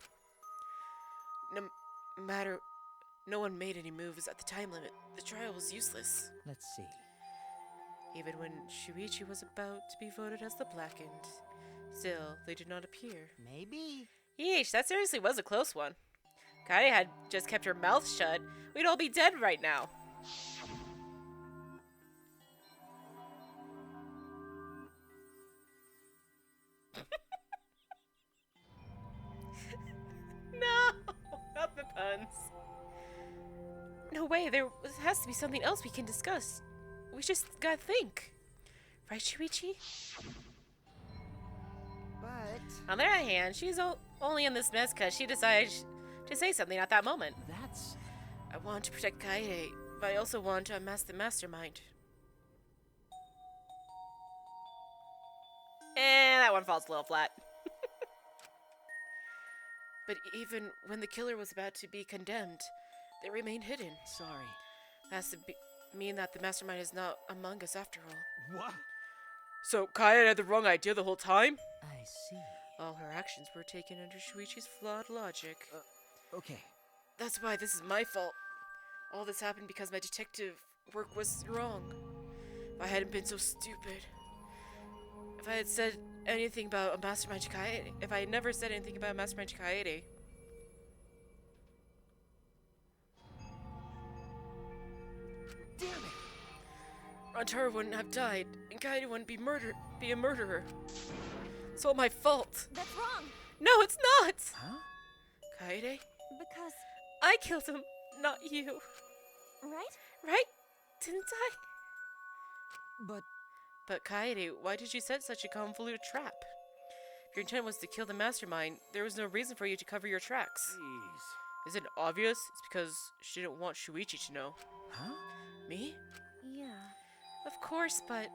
No one made any moves at the time limit. The trial was useless. let's see. Even when Shuichi was about to be voted as the Blackened. Still, they did not appear. Maybe. Yeesh, that seriously was a close one. Kaede had just kept her mouth shut. We'd all be dead right now. No, not the puns. No way, there has to be something else we can discuss. We just gotta think. Right, Shuichi? But... On the other hand, she's only in this mess because she decided to say something at that moment. That's... I want to protect Kaede, but I also want to unmask the mastermind. That one falls a little flat. But even when the killer was about to be condemned, they remained hidden. Sorry. That has to mean that the mastermind is not among us after all. What? So Kaede had the wrong idea the whole time? I see. All her actions were taken under Shuichi's flawed logic. Okay. That's why this is my fault. All this happened because my detective work was wrong. If I hadn't been so stupid. If I had said anything about a mastermind to Kaede. If I had never said anything about a mastermind to Kaede. Damn it! Rantaro wouldn't have died, and Kaede wouldn't be a murderer. It's all my fault. That's wrong. No, it's not! Huh? Kaede? Because, I killed him, not you. right? Right? Didn't I? But Kaede, why did you set such a convoluted trap? If your intent was to kill the mastermind, there was no reason for you to cover your tracks. Jeez. Is it obvious? It's because she didn't want Shuichi to know. Huh? Me? Yeah. Of course, but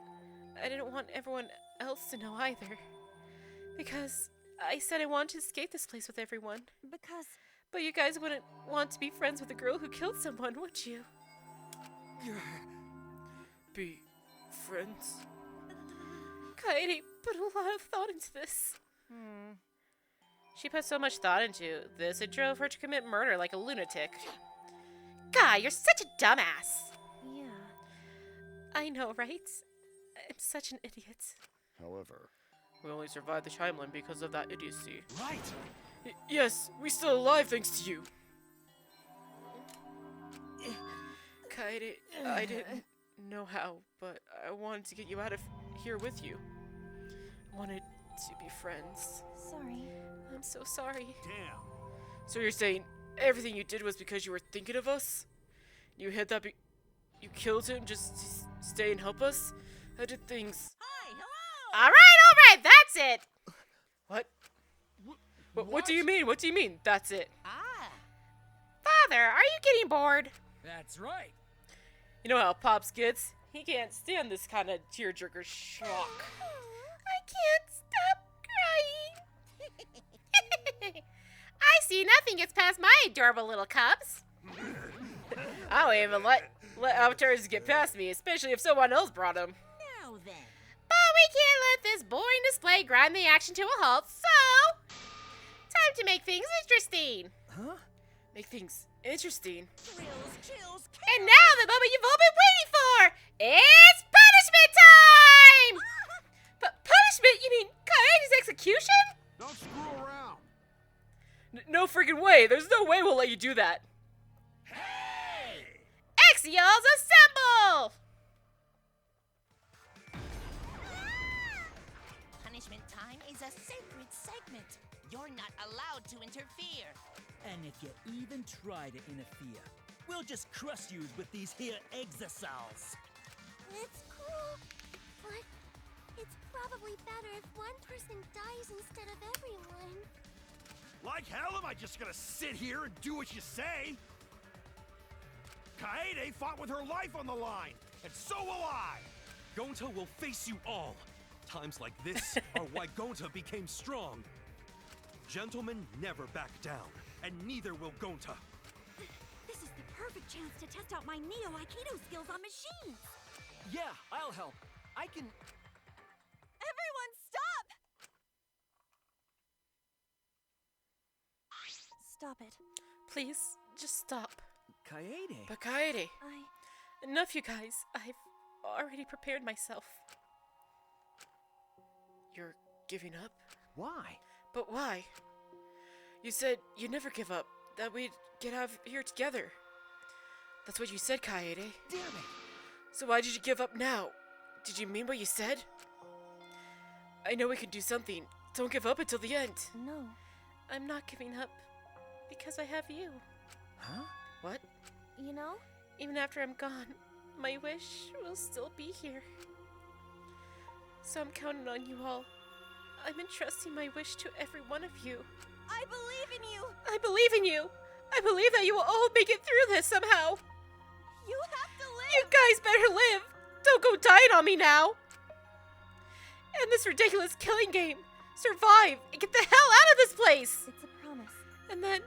I didn't want everyone else to know either. Because I said I wanted to escape this place with everyone. Because... But you guys wouldn't want to be friends with a girl who killed someone, would you? Be friends? Kaede put a lot of thought into this. She put so much thought into this, it drove her to commit murder like a lunatic. God, you're such a dumbass! Yeah. I know, right? I'm such an idiot. However, We only survived the timeline because of that idiocy. Right! Yes, we're still alive thanks to you! Kaede, I didn't know how, but I wanted to get you out of here with you. I wanted to be friends. Sorry. I'm so sorry. Damn. So you're saying everything you did was because you were thinking of us? You hid that you killed him just to stay and help us? How did things... Hi, hello! Alright, that's it! What? What do you mean? What do you mean, that's it? Ah. Father, are you getting bored? That's right. You know how Pops gets? He can't stand this kind of tearjerker shock. I can't stop crying. I see nothing gets past my adorable little cubs. I don't even let avatars get past me, especially if someone else brought them. Now then. But we can't let this boring display grind the action to a halt, so... Time to make things interesting. Huh? Make things interesting. Thrills, chills, And now the moment you've all been waiting for! It's punishment time! But punishment? You mean Kaede's execution? Don't screw around. No freaking way. There's no way we'll let you do that. Hey! Exials assemble! Punishment time is a sacred segment. You're not allowed to interfere. And if you even try to interfere, we'll just crush you with these here exosols. It's cool, but it's probably better if one person dies instead of everyone. Like hell am I just gonna sit here and do what you say? Kaede fought with her life on the line, and so will I! Gonta will face you all. Times like this are why Gonta became strong. Gentlemen never back down, and neither will Gonta. This is the perfect chance to test out my Neo Aikido skills on machines. Yeah, I'll help. I can... Everyone stop! Stop it. Please, just stop. Kaede. But Kaede, I... enough you guys. I've already prepared myself. You're giving up? Why? But why? You said you'd never give up, that we'd get out of here together. That's what you said, Kaede. Damn it! So why did you give up now? Did you mean what you said? I know we can do something. Don't give up until the end. No. I'm not giving up because I have you. Huh? What? You know? Even after I'm gone, my wish will still be here. So I'm counting on you all. I'm entrusting my wish to every one of you. I believe in you! I believe in you! I believe that you will all make it through this somehow! You have to live! You guys better live! Don't go dying on me now! End this ridiculous killing game! Survive! And get the hell out of this place! It's a promise. And then,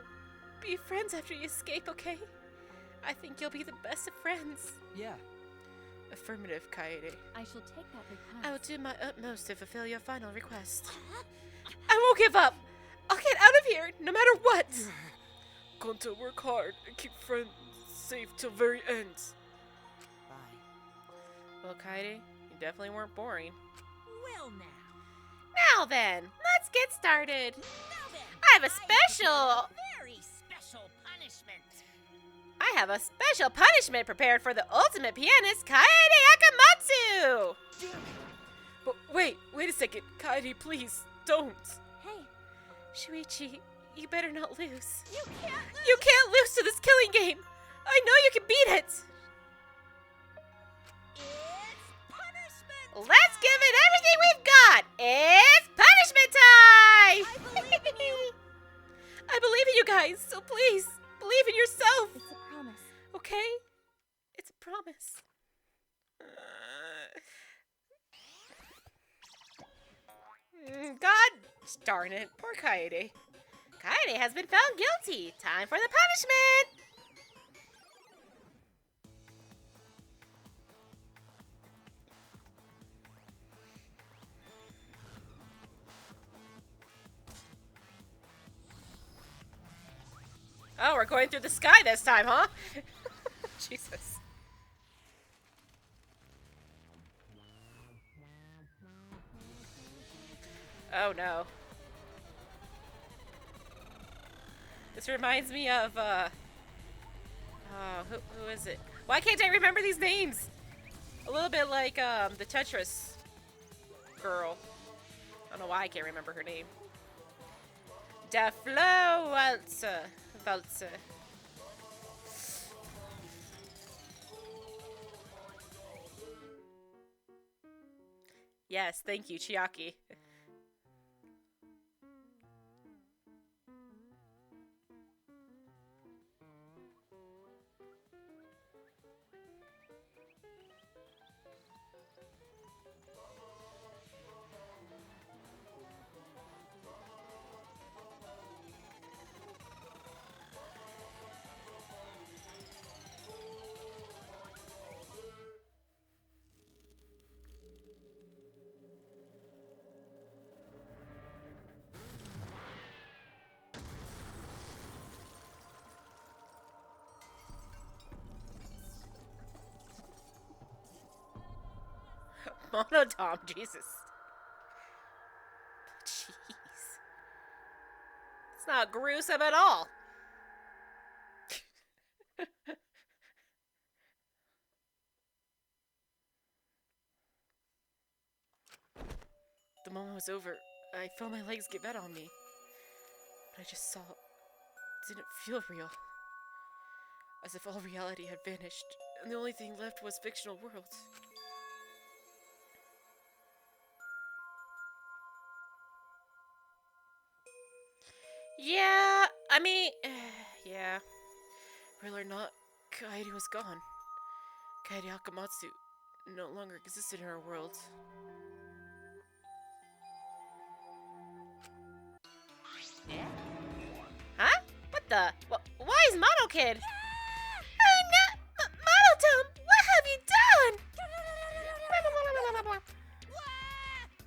be friends after you escape, okay? I think you'll be the best of friends. Yeah. Affirmative, Kaede. I shall take that request. I will do my utmost to fulfill your final request. I won't give up! I'll get out of here, no matter what! Gonta, work hard and keep friends safe till very end. Bye. Well, Kaede, you definitely weren't boring. Well now. Now then, let's get started. Now then. I have a special... Very special punishment. I have a special punishment prepared for the ultimate pianist, Kaede Akamatsu! But wait a second. Kaede, please, don't. Hey, Shuichi, you better not lose. you can't lose! You can't lose to this killing game! I know you can beat it! It's punishment. Let's give it everything we've got! It's punishment time! I believe in you! I believe in you guys, so please, believe in yourself! It's a promise. Okay? It's a promise. God darn it, poor Kaede. Kaede has been found guilty. Time for the punishment! Oh, we're going through the sky this time, huh? Jesus. Oh no. This reminds me of, oh, who is it? Why can't I remember these names? A little bit like, the Tetris girl. I don't know why I can't remember her name. Daflo Waltzer. Yes, thank you, Chiaki. Monodom, Jesus. Jeez. It's not gruesome at all. The moment was over. I felt my legs give out on me. What I just saw didn't feel real. As if all reality had vanished, and the only thing left was fictional worlds. Yeah, I mean, yeah. Real or not, Kaede was gone. Kaede Akamatsu no longer existed in our world. Yeah? Huh? What the? Why is Mono Kid? Oh no! Monodom, what have you done?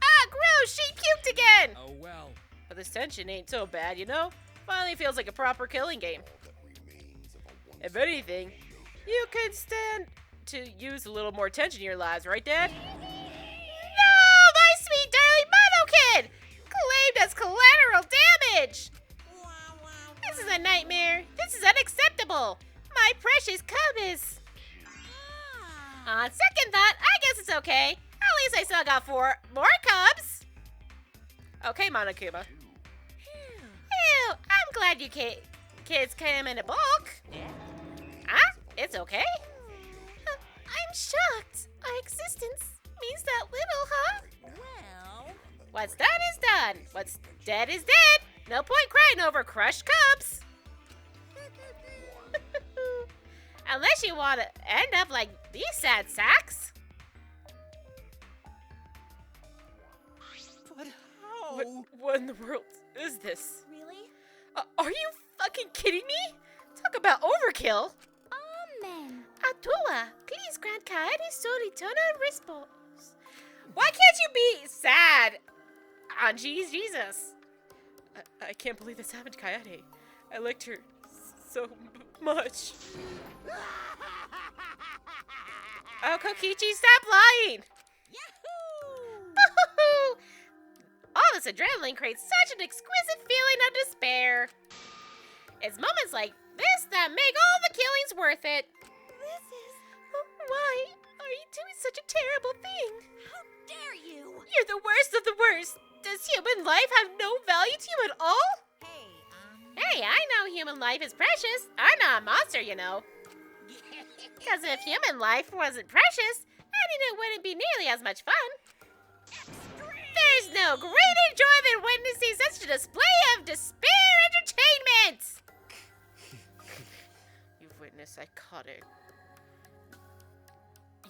Ah, gross! She puked again! Oh well. But this tension ain't so bad, you know? Finally feels like a proper killing game. If anything, you could stand to use a little more tension in your lives, right, Dad? No! My sweet darling Mono Kid! Claimed as collateral damage! This is a nightmare. This is unacceptable. My precious cub is... On second thought, I guess it's okay. At least I still got 4 more cubs. Okay, Monokuma. Ew, I'm glad you kids came in a bulk. Huh? It's okay? I'm shocked. Our existence means that little, huh? Well... What's done is done. What's dead is dead. No point crying over crushed cubs. Unless you want to end up like these sad sacks. But how? What in the world is this? Really? Are you fucking kidding me? Talk about overkill. Amen. Atua, please grant Kaede so eternal response. Why can't you be sad? Anji, Jesus. I can't believe this happened to Kaede. I liked her so much. Oh, Kokichi, stop lying! Yahoo! All this adrenaline creates such an exquisite feeling of despair. It's moments like this that make all the killings worth it. This is... Why are you doing such a terrible thing? How dare you! You're the worst of the worst. Does human life have no value to you at all? Hey, I know human life is precious. I'm not a monster, you know. Because if human life wasn't precious, ending it wouldn't be nearly as much fun. There's no greater joy than witnessing such a display of despair entertainment. You've witnessed psychotic.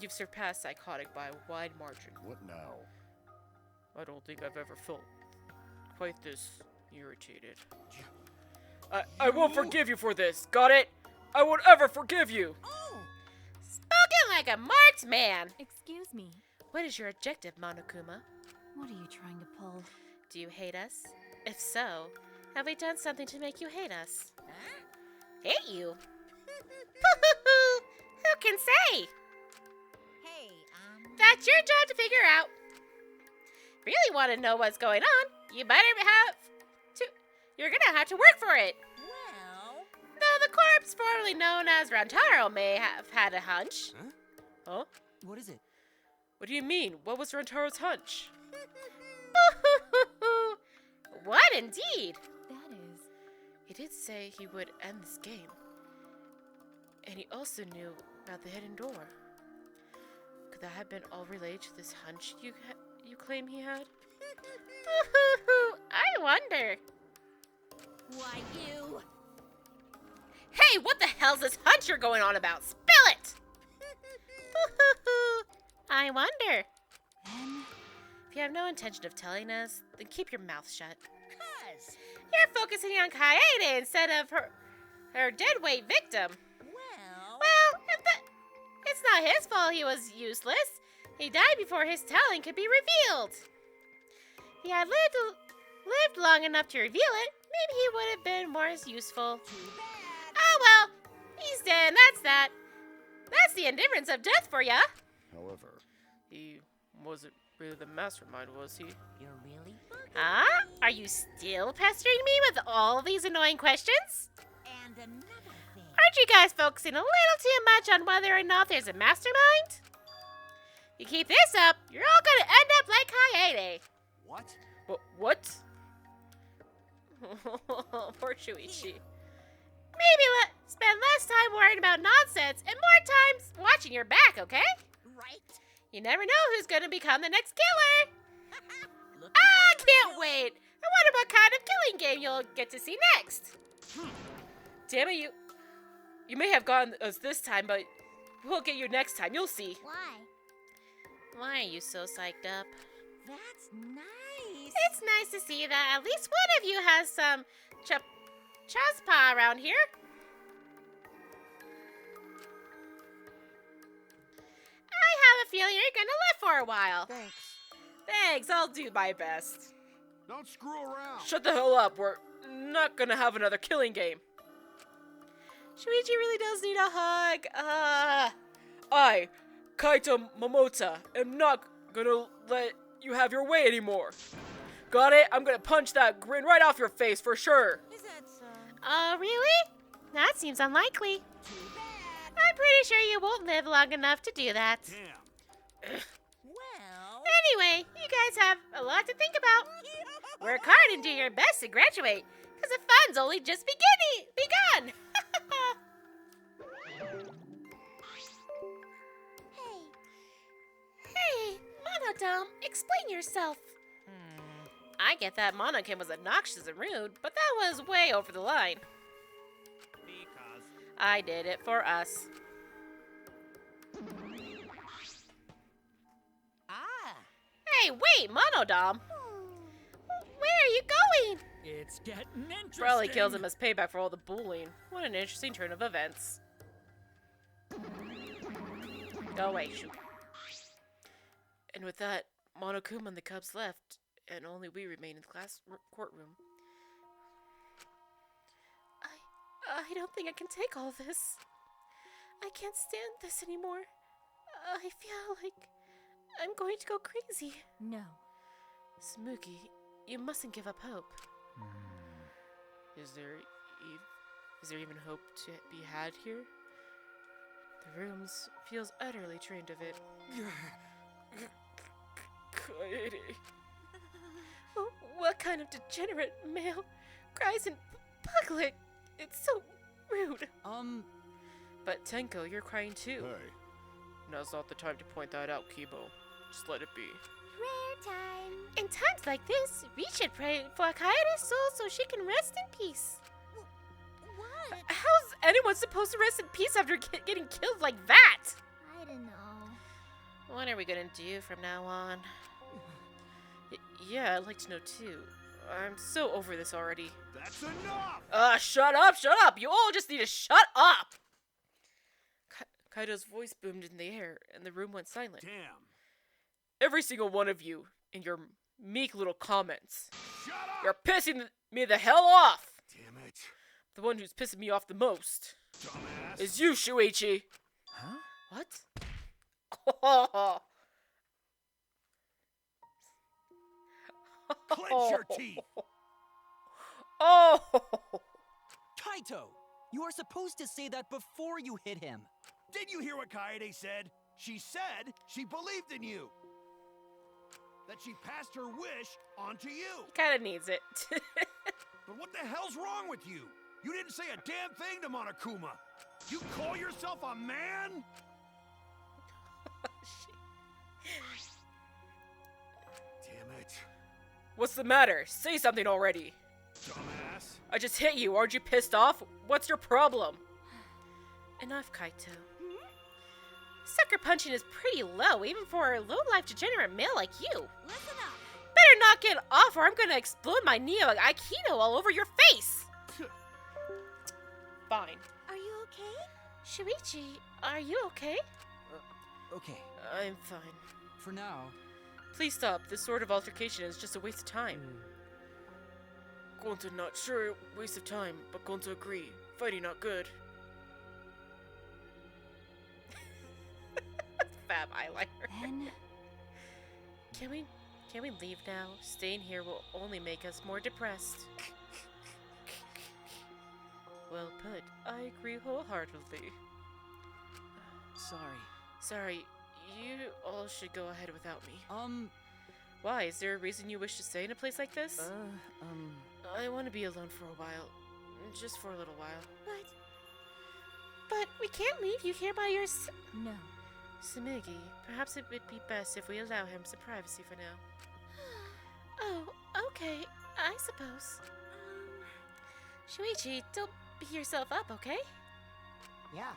You've surpassed psychotic by a wide margin. What now? I don't think I've ever felt quite this irritated. I won't forgive you for this, got it? I won't ever forgive you! Spoken like a marked man! Excuse me. What is your objective, Monokuma? What are you trying to pull? Do you hate us? If so, have we done something to make you hate us? Hate you? Who can say? Hey, That's your job to figure out. Really want to know what's going on? You better have to... You're gonna have to work for it. Well... Though the corpse formerly known as Rantaro may have had a hunch. Huh? What is it? What do you mean? What was Rantaro's hunch? What indeed? That is... He did say he would end this game. And he also knew about the hidden door. Could that have been all related to this hunch you claim he had? I wonder. Why, you... Hey, what the hell's this hunch you're going on about? Spill it! I wonder. Then... If you have no intention of telling us, then keep your mouth shut. 'Cause... You're focusing on Kaede instead of her deadweight victim. Well, it's not his fault he was useless. He died before his talent could be revealed. If he had lived long enough to reveal it, maybe he would have been more useful. too bad. Oh well, he's dead, and that's that. That's the indifference of death for ya. However, He wasn't really the mastermind, was he? You're really Huh? Are you still pestering me with all these annoying questions? And another thing. Aren't you guys focusing a little too much on whether or not there's a mastermind? You keep this up, you're all gonna end up like Kaede. What? What? Poor Shuichi. Maybe spend less time worrying about nonsense and more time watching your back, okay? Right? You never know who's gonna become the next killer. I can't wait. I wonder what kind of killing game you'll get to see next. Damn it, you may have gotten us this time, but we'll get you next time. You'll see. Why? Why are you so psyched up? That's nice. It's nice to see that at least one of you has some chaspa around here. I have a feeling you're gonna live for a while. Thanks, I'll do my best. Don't screw around. Shut the hell up, we're not gonna have another killing game. Shuichi really does need a hug. I, Kaito Momota, am not gonna let you have your way anymore. Got it? I'm gonna punch that grin right off your face for sure. Is that so? Really? That seems unlikely. Too bad. I'm pretty sure you won't live long enough to do that. Damn. Well. Anyway, you guys have a lot to think about. Work hard and do your best to graduate, because the fun's only just begun. Hey, Monodome, explain yourself. I get that Monokim was obnoxious and rude, but that was way over the line. Because. I did it for us. Hey, wait, Monodome. Where are you going? It's getting interesting. Probably kills him as payback for all the bullying. What an interesting turn of events. Go away, shoot. And with that, Monokuma and the Cubs left, and only we remain in the class courtroom. I don't think I can take all this. I can't stand this anymore. I feel like I'm going to go crazy. No. Smokey, you mustn't give up hope. Is there even hope to be had here? The rooms feels utterly drained of it. Kaede. What kind of degenerate male cries in public? It's so rude. But Tenko, you're crying too. Hey. Now's not the time to point that out, Kibo. Just let it be. Prayer time. In times like this, we should pray for Kaede's soul so she can rest in peace. What? How's anyone supposed to rest in peace after getting killed like that? I don't know. What are we gonna do from now on? Yeah, I'd like to know too. I'm so over this already. That's enough! Shut up! You all just need to shut up! Kaido's voice boomed in the air, and the room went silent. Damn. Every single one of you, in your meek little comments. Shut up! You're pissing me the hell off! Damn it. The one who's pissing me off the most Dumbass. is you, Shuichi. Huh? What? Clench your teeth. Oh! Kaito! You are supposed to say that before you hit him. Did you hear what Kaede said? She said she believed in you. That she passed her wish on to you. Kinda needs it. But what the hell's wrong with you? You didn't say a damn thing to Monokuma. You call yourself a man? Damn it. What's the matter? Say something already. Dumbass. I just hit you. Aren't you pissed off? What's your problem? Enough, Kaito. Sucker punching is pretty low, even for a low-life degenerate male like you. Listen up. Better knock it off or I'm gonna explode my Neo Aikido all over your face! Fine. Are you okay? Shuichi, are you okay? Okay. I'm fine. For now. Please stop. This sort of altercation is just a waste of time. Gonta not sure, waste of time, but Gonta agree. Fighting not good. Fab eyeliner. Then Can we leave now? Staying here will only make us more depressed. Well put. I agree wholeheartedly. Sorry. You all should go ahead without me. Why? Is there a reason you wish to stay in a place like this? I want to be alone for a while. Just for a little while. But we can't leave you here by yourself. No. Sumigi, perhaps it would be best if we allow him some privacy for now. Oh, okay. I suppose. Shuichi, don't beat yourself up, okay? Yeah.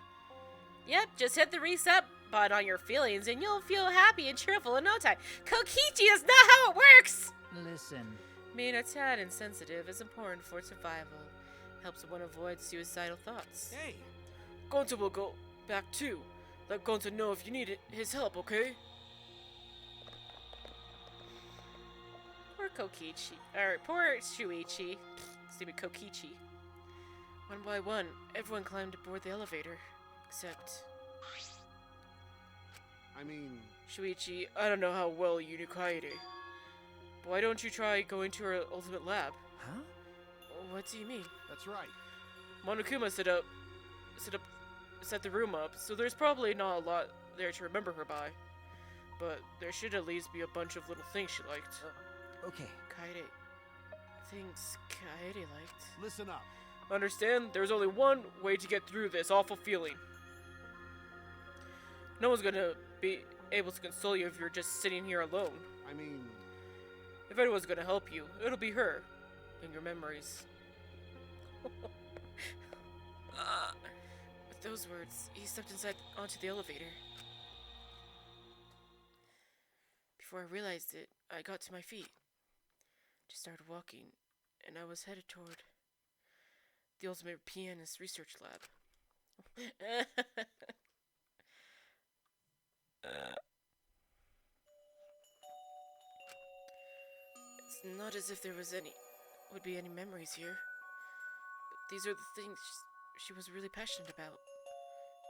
Yep, just hit the reset button on your feelings and you'll feel happy and cheerful in no time. Kokichi is not how it works! Listen. Being a tad insensitive is important for survival. Helps one avoid suicidal thoughts. Hey! Gonta will go back too. Let Gonta know if you need his help, okay? Poor Kokichi. Poor Shuichi. Stupid Kokichi. One by one, everyone climbed aboard the elevator. Except... I mean... Shuichi, I don't know how well you knew Kaede. But why don't you try going to her ultimate lab? Huh? What do you mean? That's right. Monokuma set the room up, so there's probably not a lot there to remember her by. But there should at least be a bunch of little things she liked. Okay. Kaede. Things Kaede liked. Listen up. Understand? There's only one way to get through this awful feeling. No one's gonna be able to console you if you're just sitting here alone. I mean... If anyone's gonna help you, it'll be her. And your memories. With those words, he stepped inside onto the elevator. Before I realized it, I got to my feet. Just started walking, and I was headed toward the ultimate pianist research lab. It's not as if there would be any memories here. But these are the things she was really passionate about.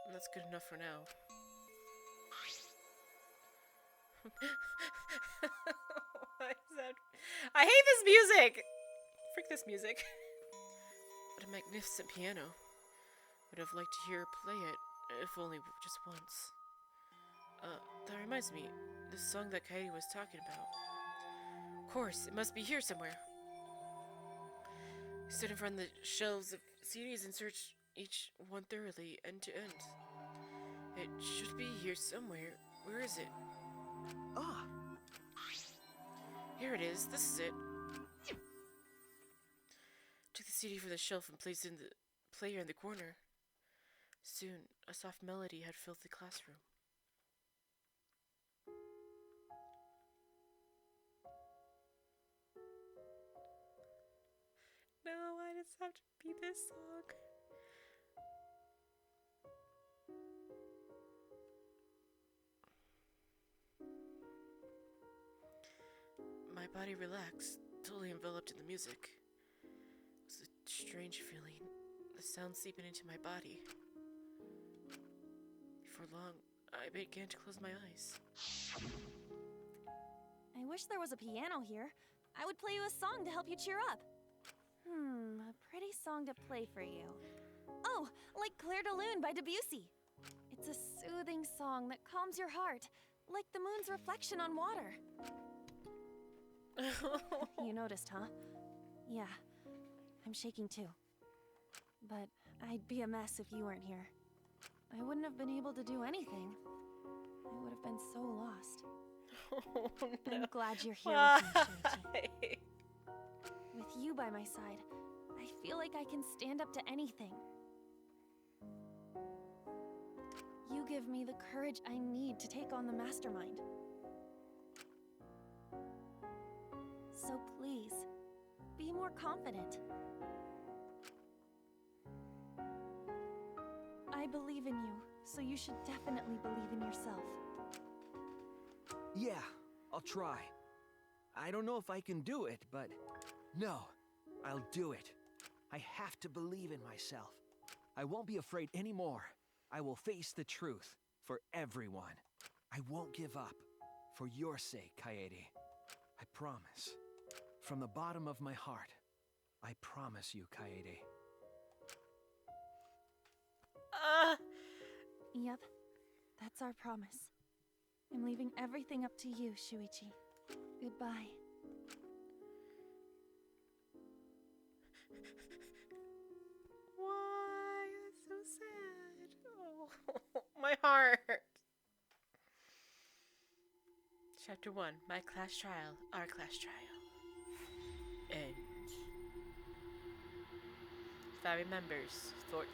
And that's good enough for now. Why is that? I hate this music! Frick this music. What a magnificent piano. Would have liked to hear her play it, if only just once. That reminds me, this song that Kaede was talking about. Of course, it must be here somewhere. I stood in front of the shelves of CDs and searched each one thoroughly, end to end. It should be here somewhere. Where is it? Ah! Here it is. This is it. Took the CD from the shelf and placed it in the player in the corner. Soon, a soft melody had filled the classroom. No, why does it have to be this song? My body relaxed, totally enveloped in the music. It was a strange feeling, the sound seeping into my body. Before long, I began to close my eyes. I wish there was a piano here. I would play you a song to help you cheer up. A pretty song to play for you. Oh, like Clair de Lune by Debussy. It's a soothing song that calms your heart, like the moon's reflection on water. You noticed, huh? Yeah, I'm shaking too. But I'd be a mess if you weren't here. I wouldn't have been able to do anything. I would have been so lost. Oh, no. I'm glad you're here with me, Shuichi. With you by my side, I feel like I can stand up to anything. You give me the courage I need to take on the mastermind. So please, be more confident. I believe in you, so you should definitely believe in yourself. Yeah, I'll try. I don't know if I can do it, but no, I'll do it. I have to believe in myself. I won't be afraid anymore. I will face the truth for everyone. I won't give up. For your sake, Kaede. I promise. From the bottom of my heart, I promise you, Kaede. Yep, that's our promise. I'm leaving everything up to you, Shuichi. Goodbye. Why? That's so sad. Oh, my heart. Chapter 1. My class trial. Our class trial. End. Family members. 14.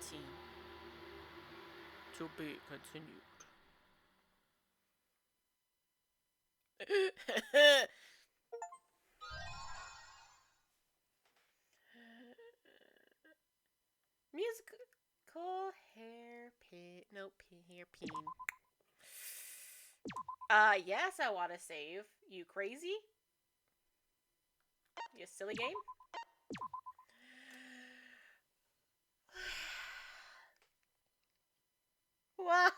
To be continued. Musical hairpin. Nope, hairpin. Yes, I want to save. You crazy? You silly game? Why?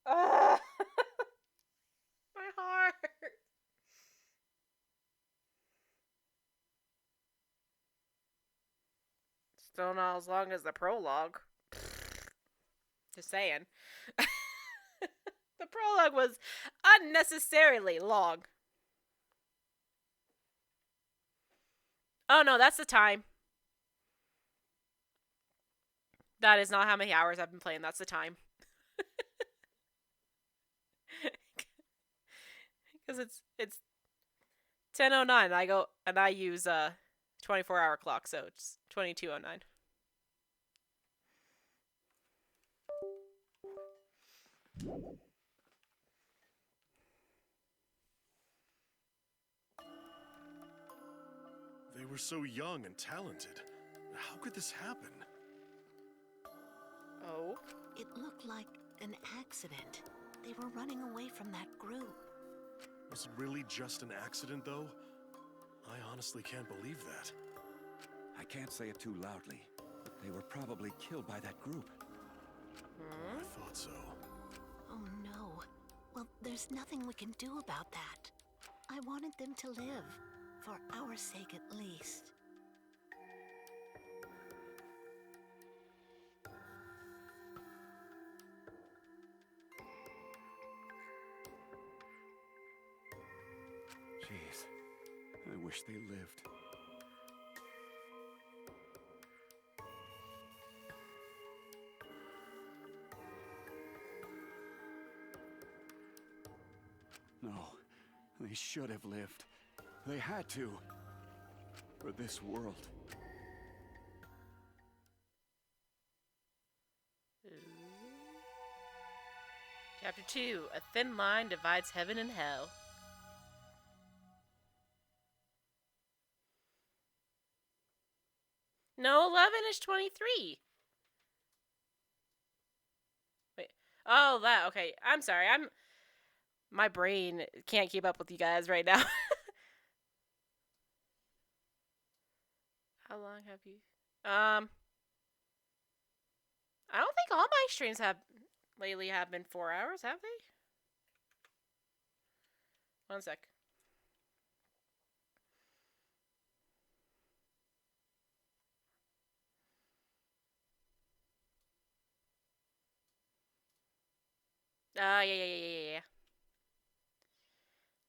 My heart. Still not as long as the prologue. Just saying. The prologue was unnecessarily long. Oh no, that's the time. That is not how many hours I've been playing. That's the time. Because it's 10:09. I go and I use 24-hour clock, so it's 22:09. They were so young and talented. How could this happen? Oh? It looked like an accident. They were running away from that group. Was it really just an accident, though? I honestly can't believe that. I can't say it too loudly, but they were probably killed by that group. I thought so. Oh no. Well, there's nothing we can do about that. I wanted them to live. For our sake, at least. Jeez, I wish they lived. No, they should have lived. They had to. For this world. Chapter 2. A thin line divides heaven and hell. No, 11 is 23. Wait. Oh, that. Okay. I'm sorry. My brain can't keep up with you guys right now. How long have you... I don't think all my streams lately have been 4 hours, have they? One sec. Yeah.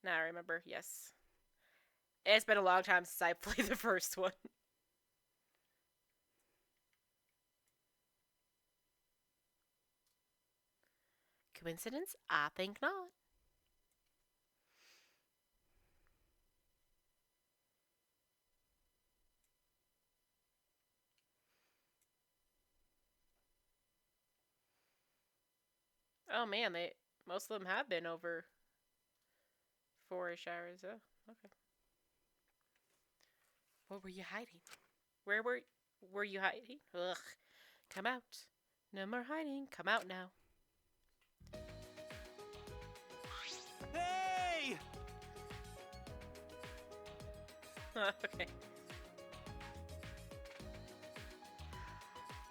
Now I remember, yes. It's been a long time since I played the first one. Coincidence? I think not. Oh man, most of them have been over 4-ish hours. Oh, okay. What were you hiding? Where were you hiding? Ugh. Come out. No more hiding. Come out now. Hey! Okay.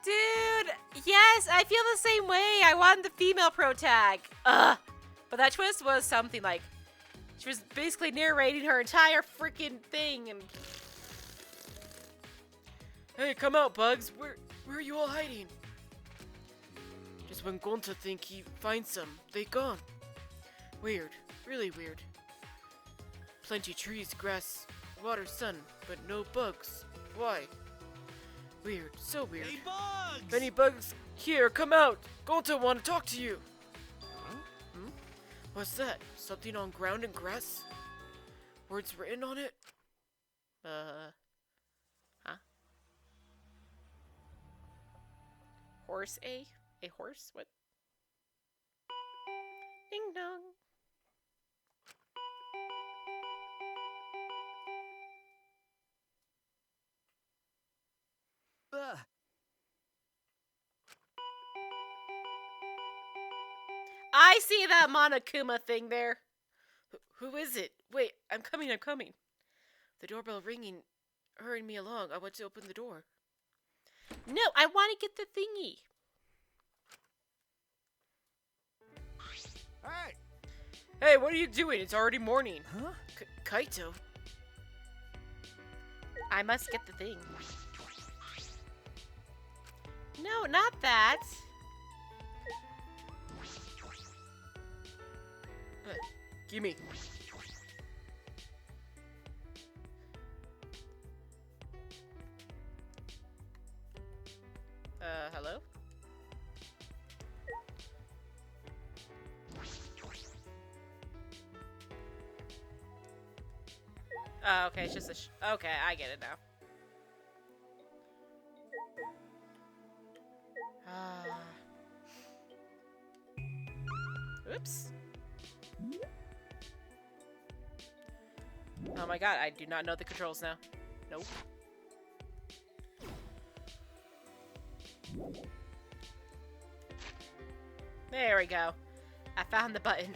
Dude, yes, I feel the same way. I want the female pro tag. Ugh. But that twist was something like she was basically narrating her entire freaking thing and hey, come out, Bugs. Where are you all hiding? Just when Gonta think he finds some, they gone. Weird. Really weird. Plenty trees, grass, water, sun, but no bugs. Why? Weird. So weird. Hey, Bugs! If any bugs here, come out. Gonta want to talk to you. Huh? Hmm? What's that? Something on ground and grass? Words written on it? Huh? Horse A? A horse? What? Ding dong. I see that Monokuma thing there. Who is it? Wait, I'm coming. The doorbell ringing, hurrying me along. I want to open the door. No, I want to get the thingy. Hey! Hey, what are you doing? It's already morning. Huh? Kaito? I must get the thing. No, not that. Gimme. Hello? Oh, okay, it's just a okay, I get it now. Oops. Oh my god, I do not know the controls now. Nope. There we go. I found the button.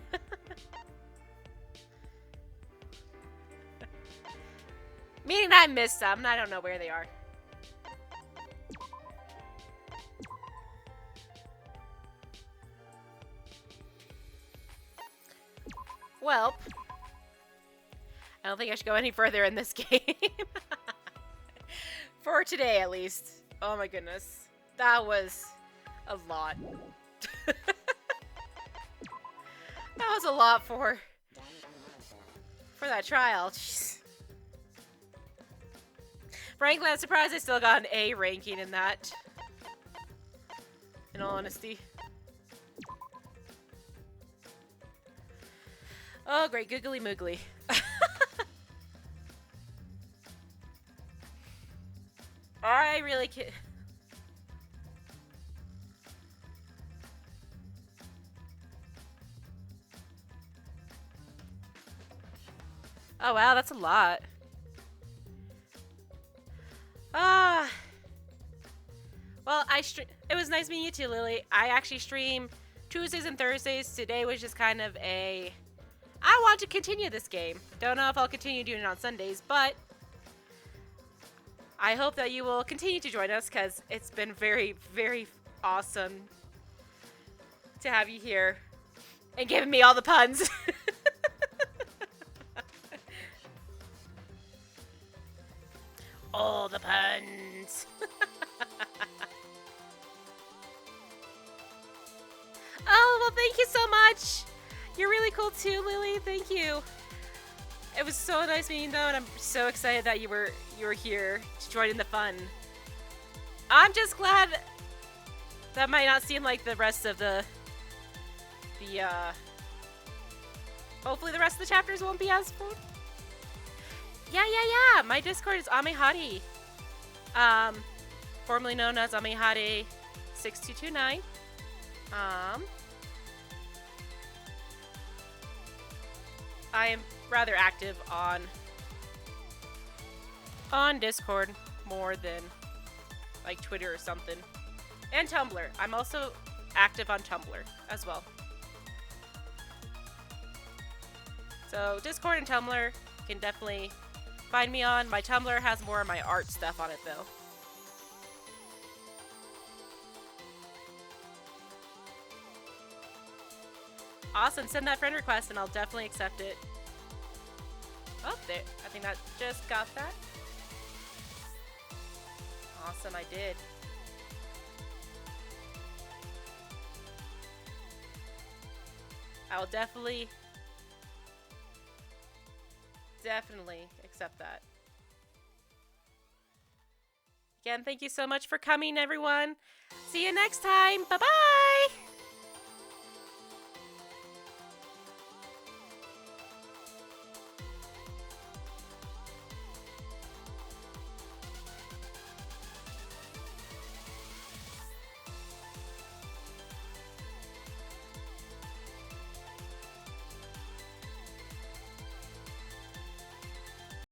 Meaning I missed some. I don't know where they are. Well, I don't think I should go any further in this game. For today, at least. Oh my goodness. That was a lot. That was a lot for that trial. Jeez. Frankly, I'm surprised I still got an A ranking in that. In all honesty. Oh, great googly moogly. I really can't. Oh wow, that's a lot. Well, it was nice meeting you too, Lily. I actually stream Tuesdays and Thursdays. Today was just kind of a I want to continue this game. Don't know if I'll continue doing it on Sundays, but I hope that you will continue to join us because it's been very, very awesome to have you here and giving me all the puns. All the puns. Oh, well, thank you so much. You're really cool too, Lily. Thank you. It was so nice meeting you, though, and I'm so excited that you were here to join in the fun. I'm just glad that might not seem like the rest of the hopefully the rest of the chapters won't be as full. Yeah. My Discord is Amehari. Formerly known as Amehari6229. I am rather active on Discord more than like Twitter or something. And Tumblr. I'm also active on Tumblr as well. So Discord and Tumblr you can definitely find me on. My Tumblr has more of my art stuff on it though. Awesome. Send that friend request and I'll definitely accept it. Oh, there. I think that just got that. Awesome, I did. I will definitely accept that. Again, thank you so much for coming, everyone. See you next time. Bye-bye.